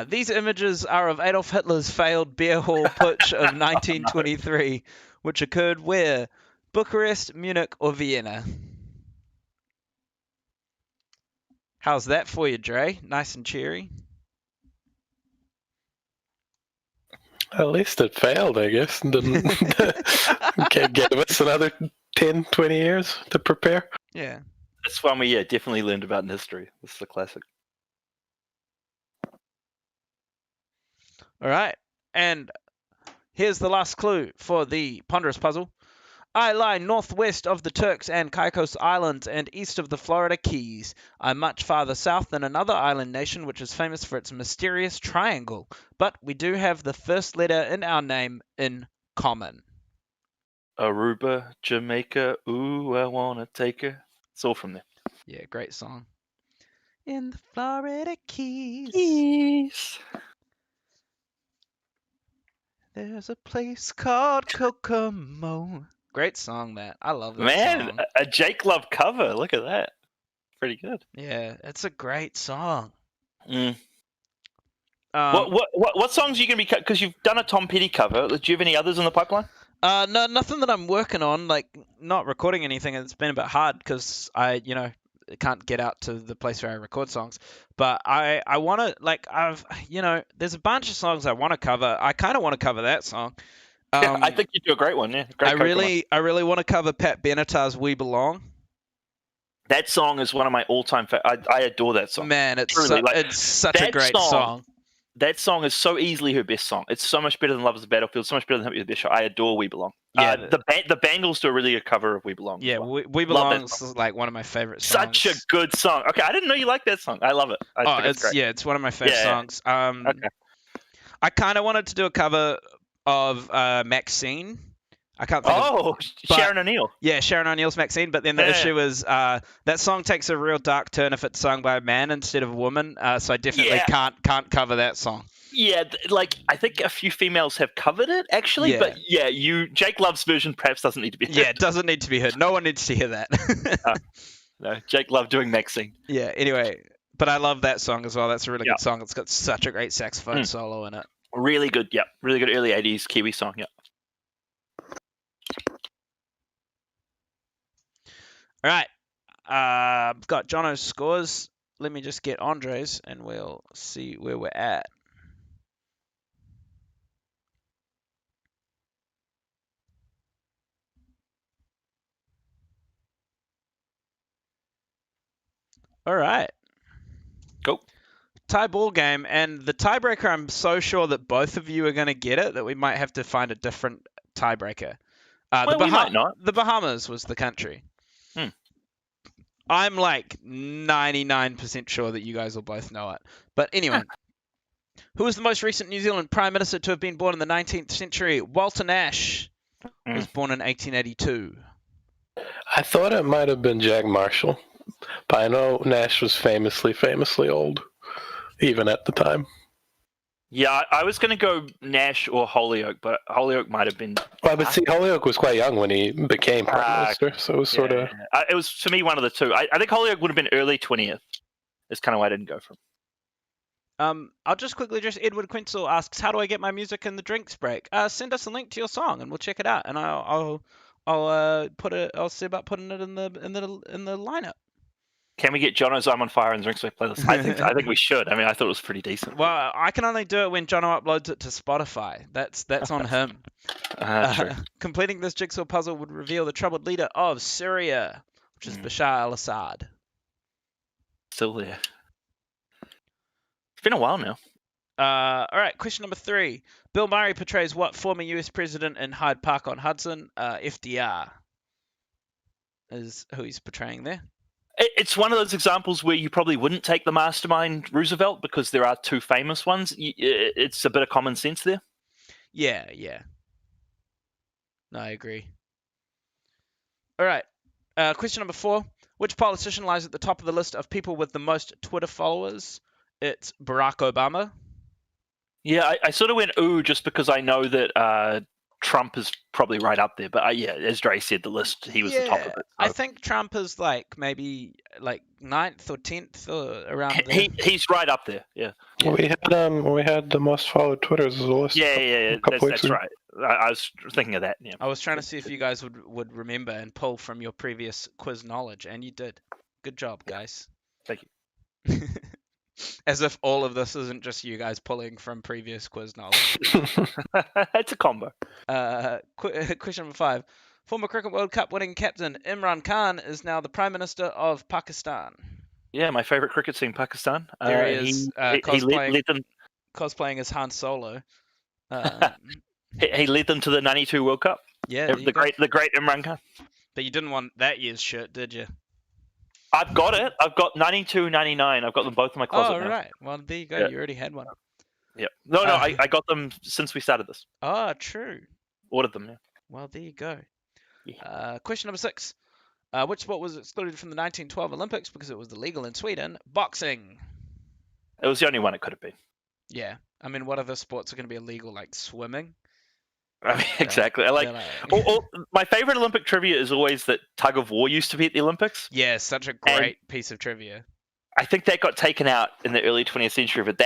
S4: These images are of Adolf Hitler's failed beer hall putsch of 1923, which occurred where? Bucharest, Munich, or Vienna? How's that for you, Dre? Nice and cheery?
S6: At least it failed, I guess. Didn't give us another 10, 20 years to prepare.
S4: Yeah.
S5: That's one we definitely learned about in history. This is a classic.
S4: All right. And here's the last clue for the ponderous puzzle. I lie northwest of the Turks and Caicos Islands and east of the Florida Keys. I'm much farther south than another island nation which is famous for its mysterious triangle. But we do have the first letter in our name in common.
S5: Aruba, Jamaica, ooh, I wanna take her. It's all from there.
S4: Yeah, great song. In the Florida Keys.
S5: Keys.
S4: There's a place called Kokomo. Great song, that. I love that
S5: Man,
S4: song.
S5: a Jake Love cover. Look at that. Pretty good.
S4: Yeah, it's a great song.
S5: Mm. What songs are you going to be... Because you've done a Tom Petty cover. Do you have any others in the pipeline?
S4: No, nothing that I'm working on. Like, not recording anything. It's been a bit hard because I can't get out to the place where I record songs. But I want to, there's a bunch of songs I want to cover. I kind of want to cover that song.
S5: I think you do a great one. Yeah, great.
S4: I really want to cover Pat Benatar's "We Belong."
S5: That song is one of my all-time favorites. I adore that song.
S4: Man, it's such a great song.
S5: That song is so easily her best song. It's so much better than "Love Is a Battlefield." So much better than "Hit Me With the Best Shot." I adore "We Belong."
S4: Yeah,
S5: the Bangles do a really good cover of "We Belong."
S4: Yeah,
S5: well.
S4: "We Belong" is like one of my favorite songs.
S5: Such a good song. Okay, I didn't know you liked that song. I love it. I think it's great.
S4: Yeah, it's one of my favorite songs.
S5: Okay.
S4: I kind of wanted to do a cover of Maxine. I can't think
S5: Sharon O'Neill.
S4: Yeah, Sharon O'Neill's Maxine. But then the issue is that song takes a real dark turn if it's sung by a man instead of a woman. So I definitely can't cover that song.
S5: Yeah, I think a few females have covered it actually.
S4: Yeah.
S5: But Jake Love's version perhaps doesn't need to be heard.
S4: Yeah, it doesn't need to be heard. No one needs to hear that.
S5: No, Jake Love doing Maxine.
S4: Yeah. Anyway, but I love that song as well. That's a really good song. It's got such a great saxophone solo in it.
S5: Really good. Yeah, really good early '80s Kiwi song. Yeah.
S4: All right. I've got Jono's scores. Let me just get Andre's and we'll see where we're at. All right.
S5: Go.
S4: Tie ball game. And the tiebreaker, I'm so sure that both of you are going to get it that we might have to find a different tiebreaker.
S5: We might not.
S4: The Bahamas was the country. I'm like 99% sure that you guys will both know it. But anyway, who was the most recent New Zealand Prime Minister to have been born in the 19th century? Walter Nash was born in 1882.
S6: I thought it might have been Jack Marshall, but I know Nash was famously old, even at the time.
S5: Yeah, I was going to go Nash or Holyoake, but Holyoake might have been...
S6: Well, but see, Holyoake was quite young when he became Prime Minister, so it was sort of...
S5: It was, for me, one of the two. I think Holyoake would have been early 20th. That's kind of why I didn't go for him.
S4: I'll just quickly address Edward Quinzel asks, how do I get my music in the drinks break? Send us a link to your song and we'll check it out, and I'll see about putting it in the lineup.
S5: Can we get Jono's I'm on Fire and Drinks Break playlist? I think we should. I mean, I thought it was pretty decent.
S4: Well, I can only do it when Jono uploads it to Spotify. That's on him.
S5: True.
S4: Completing this jigsaw puzzle would reveal the troubled leader of Syria, which is Bashar al-Assad.
S5: Still there. It's been a while now.
S4: All right, question number 3. Bill Murray portrays what former US president in Hyde Park on Hudson? FDR is who he's portraying there.
S5: It's one of those examples where you probably wouldn't take the mastermind Roosevelt because there are 2 famous ones. It's a bit of common sense there.
S4: Yeah. No, I agree. All right. Question number 4. Which politician lies at the top of the list of people with the most Twitter followers? It's Barack Obama.
S5: Yeah, I sort of went ooh just because I know that Trump is probably right up there. But yeah, as Dre said, the list, he was the top of it. So.
S4: I think Trump is maybe 9th or 10th or around there.
S5: He's right up there, yeah.
S6: We had the most followed Twitters as a list.
S5: Yeah. That's right. I was thinking of that. Yeah.
S4: I was trying to see if you guys would remember and pull from your previous quiz knowledge, and you did. Good job, guys.
S5: Thank you.
S4: As if all of this isn't just you guys pulling from previous quiz knowledge.
S5: It's a combo.
S4: Question number 5. Former Cricket World Cup winning captain Imran Khan is now the Prime Minister of Pakistan.
S5: Yeah, my favourite cricket team, Pakistan.
S4: There he is,
S5: led them.
S4: Cosplaying as Han Solo.
S5: He led them to the '92 World Cup.
S4: Yeah,
S5: the great Imran Khan.
S4: But you didn't want that year's shirt, did you?
S5: I've got it. I've got 92, 99. I've got them both in my closet now.
S4: Right. Well, there you go.
S5: Yeah.
S4: You already had one.
S5: Yeah. No, I got them since we started this.
S4: Oh, true.
S5: Ordered them, yeah.
S4: Well, there you go.
S5: Yeah.
S4: Question number 6. Which sport was excluded from the 1912 Olympics because it was illegal in Sweden? Boxing.
S5: It was the only one it could have been.
S4: Yeah. I mean, what other sports are going to be illegal, like swimming?
S5: I mean, exactly. My favorite Olympic trivia is always that tug of war used to be at the Olympics.
S4: Yeah, such a great piece of trivia.
S5: I think that got taken out in the early 20th century, but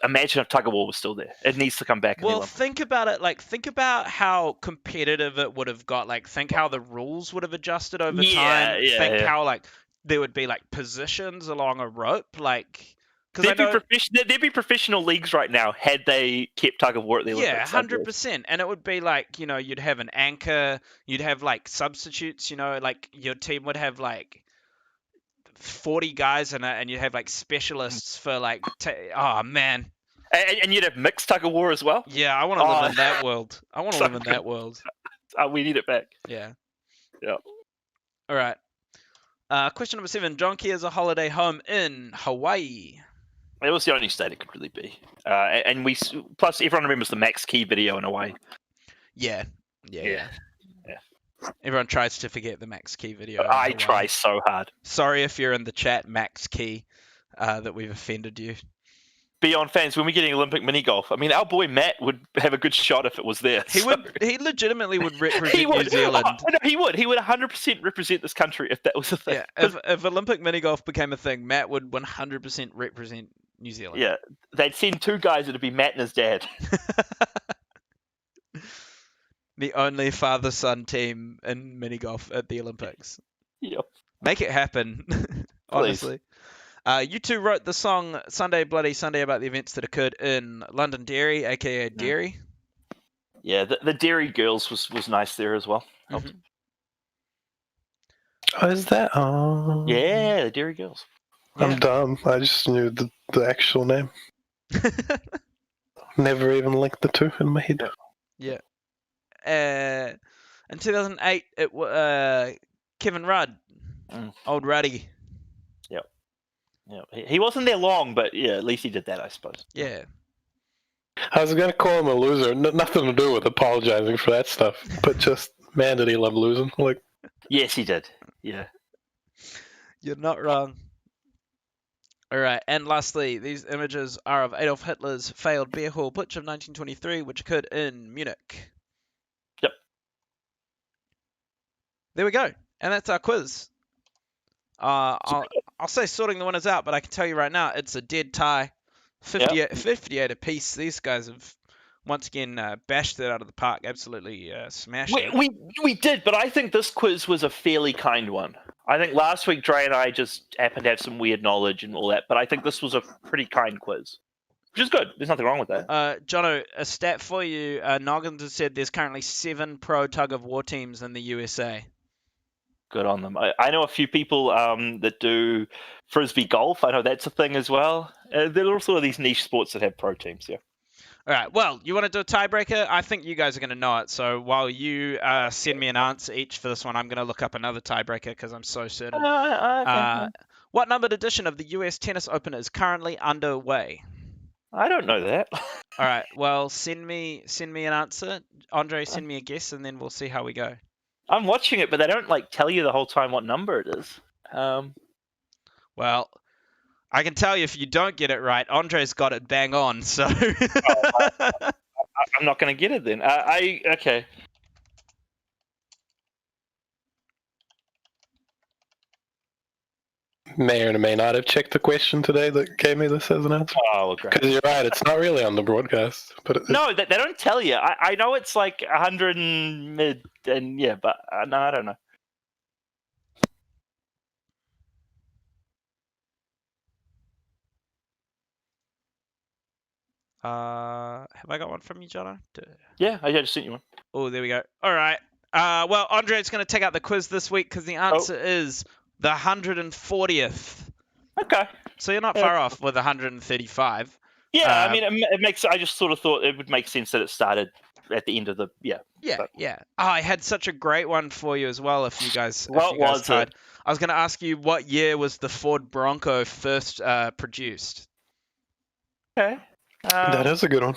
S5: imagine if tug of war was still there. It needs to come back.
S4: Well, think about it. Think about how competitive it would have got. Think how the rules would have adjusted over time. Think how there would be positions along a rope.
S5: There'd be professional leagues right now had they kept tug of war at the Olympics.
S4: Yeah, 100%. And it would be you'd have an anchor, you'd have substitutes, your team would have 40 guys in it, and you'd have specialists for oh man.
S5: And you'd have mixed tug of war as well.
S4: Yeah, I want to live in that world. I want to live in that world.
S5: We need it back.
S4: Yeah.
S5: Yeah.
S4: All right. Question number 7. John Key has a holiday home in Hawaii.
S5: It was the only state it could really be. And plus everyone remembers the Max Key video in Hawaii.
S4: Yeah. Everyone tries to forget the Max Key video.
S5: I try so hard.
S4: Sorry if you're in the chat, Max Key, that we've offended you.
S5: BION fans, when we're getting Olympic mini golf, I mean, our boy Matt would have a good shot if it was there.
S4: He legitimately would represent New Zealand.
S5: No, he would 100% represent this country if that was a thing.
S4: Yeah, if Olympic mini golf became a thing, Matt would 100% represent New Zealand.
S5: Yeah, they'd send 2 guys, it'd be Matt and his dad.
S4: The only father-son team in mini golf at the Olympics.
S5: Yep.
S4: Make it happen, honestly. You two wrote the song Sunday Bloody Sunday about the events that occurred in Londonderry, aka Derry.
S5: Yeah, the Derry Girls was nice there as well.
S4: Mm-hmm.
S6: Oh, is that?
S5: Yeah, the Derry Girls.
S6: I'm dumb. I just knew the actual name. Never even linked the two in my head.
S4: Yeah. In 2008, Kevin Rudd, old Ruddy.
S5: Yeah, he wasn't there long, but yeah, at least he did that, I suppose.
S4: Yeah.
S6: I was gonna call him a loser. Nothing to do with apologizing for that stuff, but just man, did he love losing?
S5: Yes, he did. Yeah.
S4: You're not wrong. All right, and lastly, these images are of Adolf Hitler's failed beer hall putsch of 1923, which occurred in Munich.
S5: Yep.
S4: There we go, and that's our quiz. I'll say sorting the winners out, but I can tell you right now, it's a dead tie. 58 apiece. These guys have once again bashed it out of the park. Absolutely smashed it.
S5: We did, but I think this quiz was a fairly kind one. I think last week Dre and I just happened to have some weird knowledge and all that, but I think this was a pretty kind quiz, which is good. There's nothing wrong with that.
S4: Jono, a stat for you. Noggins has said there's currently 7 pro tug of war teams in the USA.
S5: Good on them. I know a few people that do frisbee golf. I know that's a thing as well. There are also these niche sports that have pro teams, yeah.
S4: All right, well, you want to do a tiebreaker? I think you guys are going to know it. So while you send me an answer each for this one, I'm going to look up another tiebreaker because I'm so certain.
S5: Okay.
S4: What numbered edition of the US Tennis Open is currently underway?
S5: I don't know that.
S4: All right, well, send me an answer. Andre, send me a guess, and then we'll see how we go.
S5: I'm watching it, but they don't tell you the whole time what number it is.
S4: Well, I can tell you if you don't get it right, Andre's got it bang on. So
S5: I'm not going to get it then. Okay.
S6: May or may not have checked the question today that gave me this as an answer.
S5: Oh, great.
S6: Because you're right, it's not really on the broadcast. But
S5: No, they don't tell you. I know it's like 100 and mid, and yeah, but no, I don't know.
S4: Have I got one from you, Jono?
S5: Yeah, I just sent you one.
S4: Oh, there we go. All right. Well, Andre's going to take out the quiz this week because the answer is the 140th.
S5: Okay.
S4: So you're not far off with 135.
S5: Yeah, I mean, it makes. I just sort of thought it would make sense that it started at the end of the
S4: Yeah. Oh, I had such a great one for you as well. If you guys,
S5: What was it?
S4: I was going to ask you what year was the Ford Bronco first produced.
S5: Okay.
S6: that is a good one.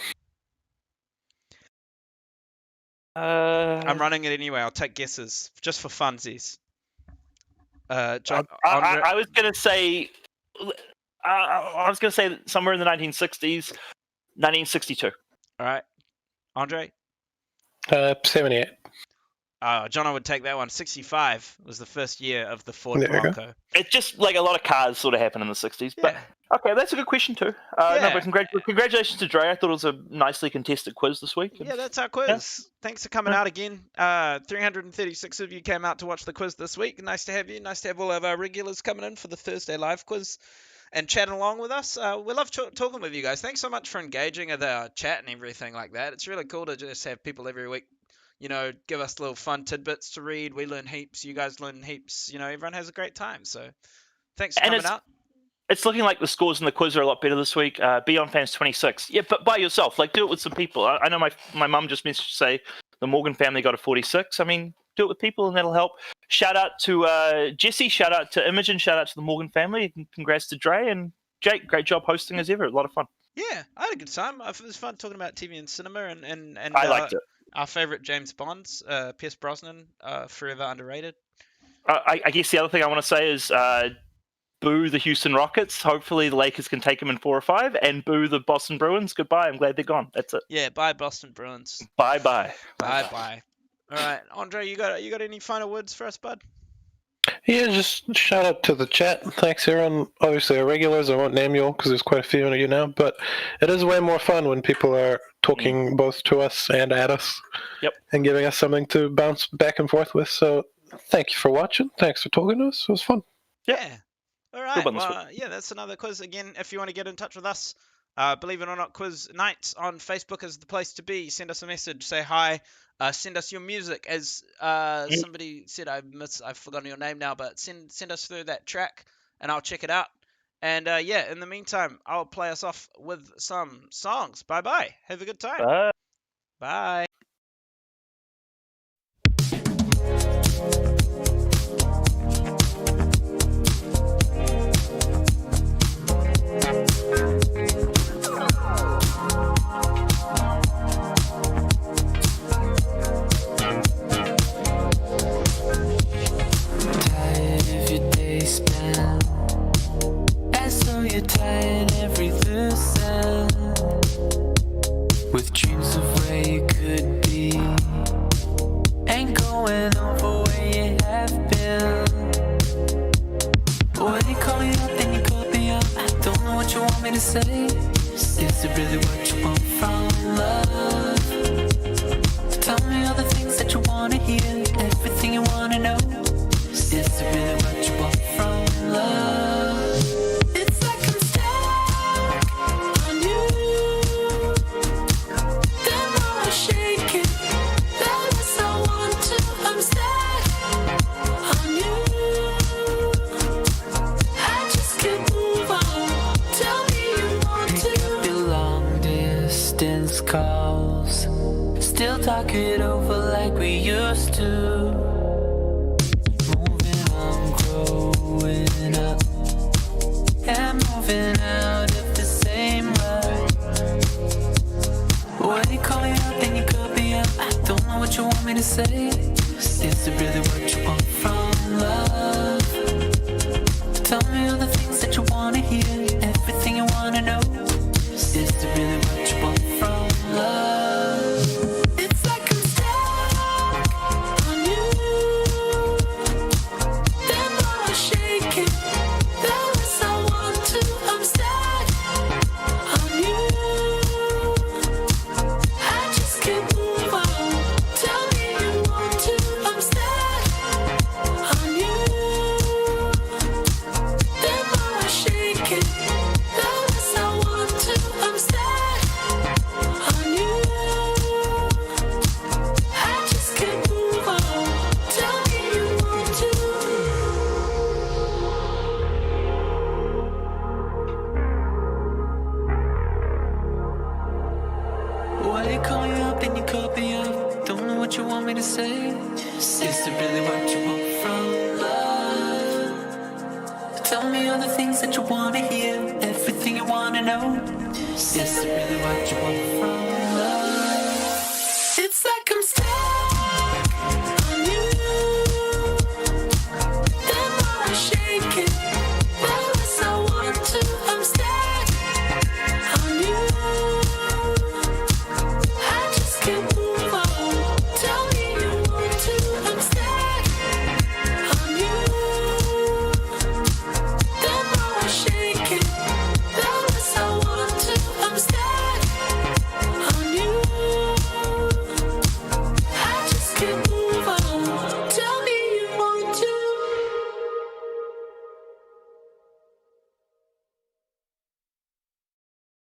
S4: I'm running it anyway. I'll take guesses just for funsies. John,
S5: I was gonna say. I was gonna say somewhere in the 1960s, 1962.
S4: All right, Andre.
S6: 78.
S4: John, would take that one. 65 was the first year of the Ford
S6: There you go.
S4: Bronco.
S5: It's just like a lot of cars sort of happen in the 60s. But okay, that's a good question too. No, but congratulations to Dre. I thought it was a nicely contested quiz this week.
S4: Yeah, that's our quiz.
S5: Yeah.
S4: Thanks for coming out again. 336 of you came out to watch the quiz this week. Nice to have you. Nice to have all of our regulars coming in for the Thursday live quiz and chatting along with us. We love talking with you guys. Thanks so much for engaging with our chat and everything like that. It's really cool to just have people every week, give us little fun tidbits to read. We learn heaps. You guys learn heaps. Everyone has a great time. So thanks for coming out.
S5: It's looking like the scores in the quiz are a lot better this week. BION fans 26. Yeah, but by yourself. Do it with some people. I know my mum just messaged to say the Morgan family got a 46. I mean, do it with people and that'll help. Shout out to Jesse. Shout out to Imogen. Shout out to the Morgan family. And congrats to Dre and Jake. Great job hosting as ever. A lot of fun.
S4: Yeah, I had a good time. It was fun talking about TV and cinema and
S5: I liked it.
S4: Our favorite James Bonds, Pierce Brosnan, forever underrated.
S5: I guess the other thing I want to say is boo the Houston Rockets. Hopefully the Lakers can take them in 4 or 5. And boo the Boston Bruins. Goodbye. I'm glad they're gone. That's it.
S4: Yeah, bye Boston Bruins.
S5: Bye-bye.
S4: Bye-bye. All right, Andre, you got any final words for us, bud?
S6: Yeah, just shout out to the chat. Thanks, everyone. Obviously, our regulars, I won't name you all because there's quite a few of you now, but it is way more fun when people are talking both to us and at us.
S5: Yep.
S6: And giving us something to bounce back and forth with. So thank you for watching. Thanks for talking to us. It was fun.
S4: Yeah. All right. Well, that's another quiz. Again, if you want to get in touch with us, believe it or not, quiz nights on Facebook is the place to be. Send us a message. Say hi. Send us your music. As somebody said, I've forgotten your name now, but send us through that track, and I'll check it out. And in the meantime, I'll play us off with some songs. Bye bye. Have a good time.
S5: Bye.
S4: Bye.
S1: Tying every loose end with dreams of where you could distance calls. Still talk it over like we used to. Moving on, growing up, and moving out of the same rut. When you call me up, then you cut me up. I don't know what you want me to say. Is it really what you want from love? Tell me all the things that you wanna hear, everything you wanna know. Is it really what you want from love? It's like I'm stuck on you. The more I shake it, the less I want to. I'm stuck on you. I just can't move on. Tell me you want to. I'm stuck on you. The more I shake it, the less I want to. I'm stuck on you. I just can't move on. Tell me you want to. Why you call me up, then you cut me up. Don't know what you want me to say. Is it really what you want from love? Tell me all the things that you wanna hear, everything you wanna know. Is it really what you want from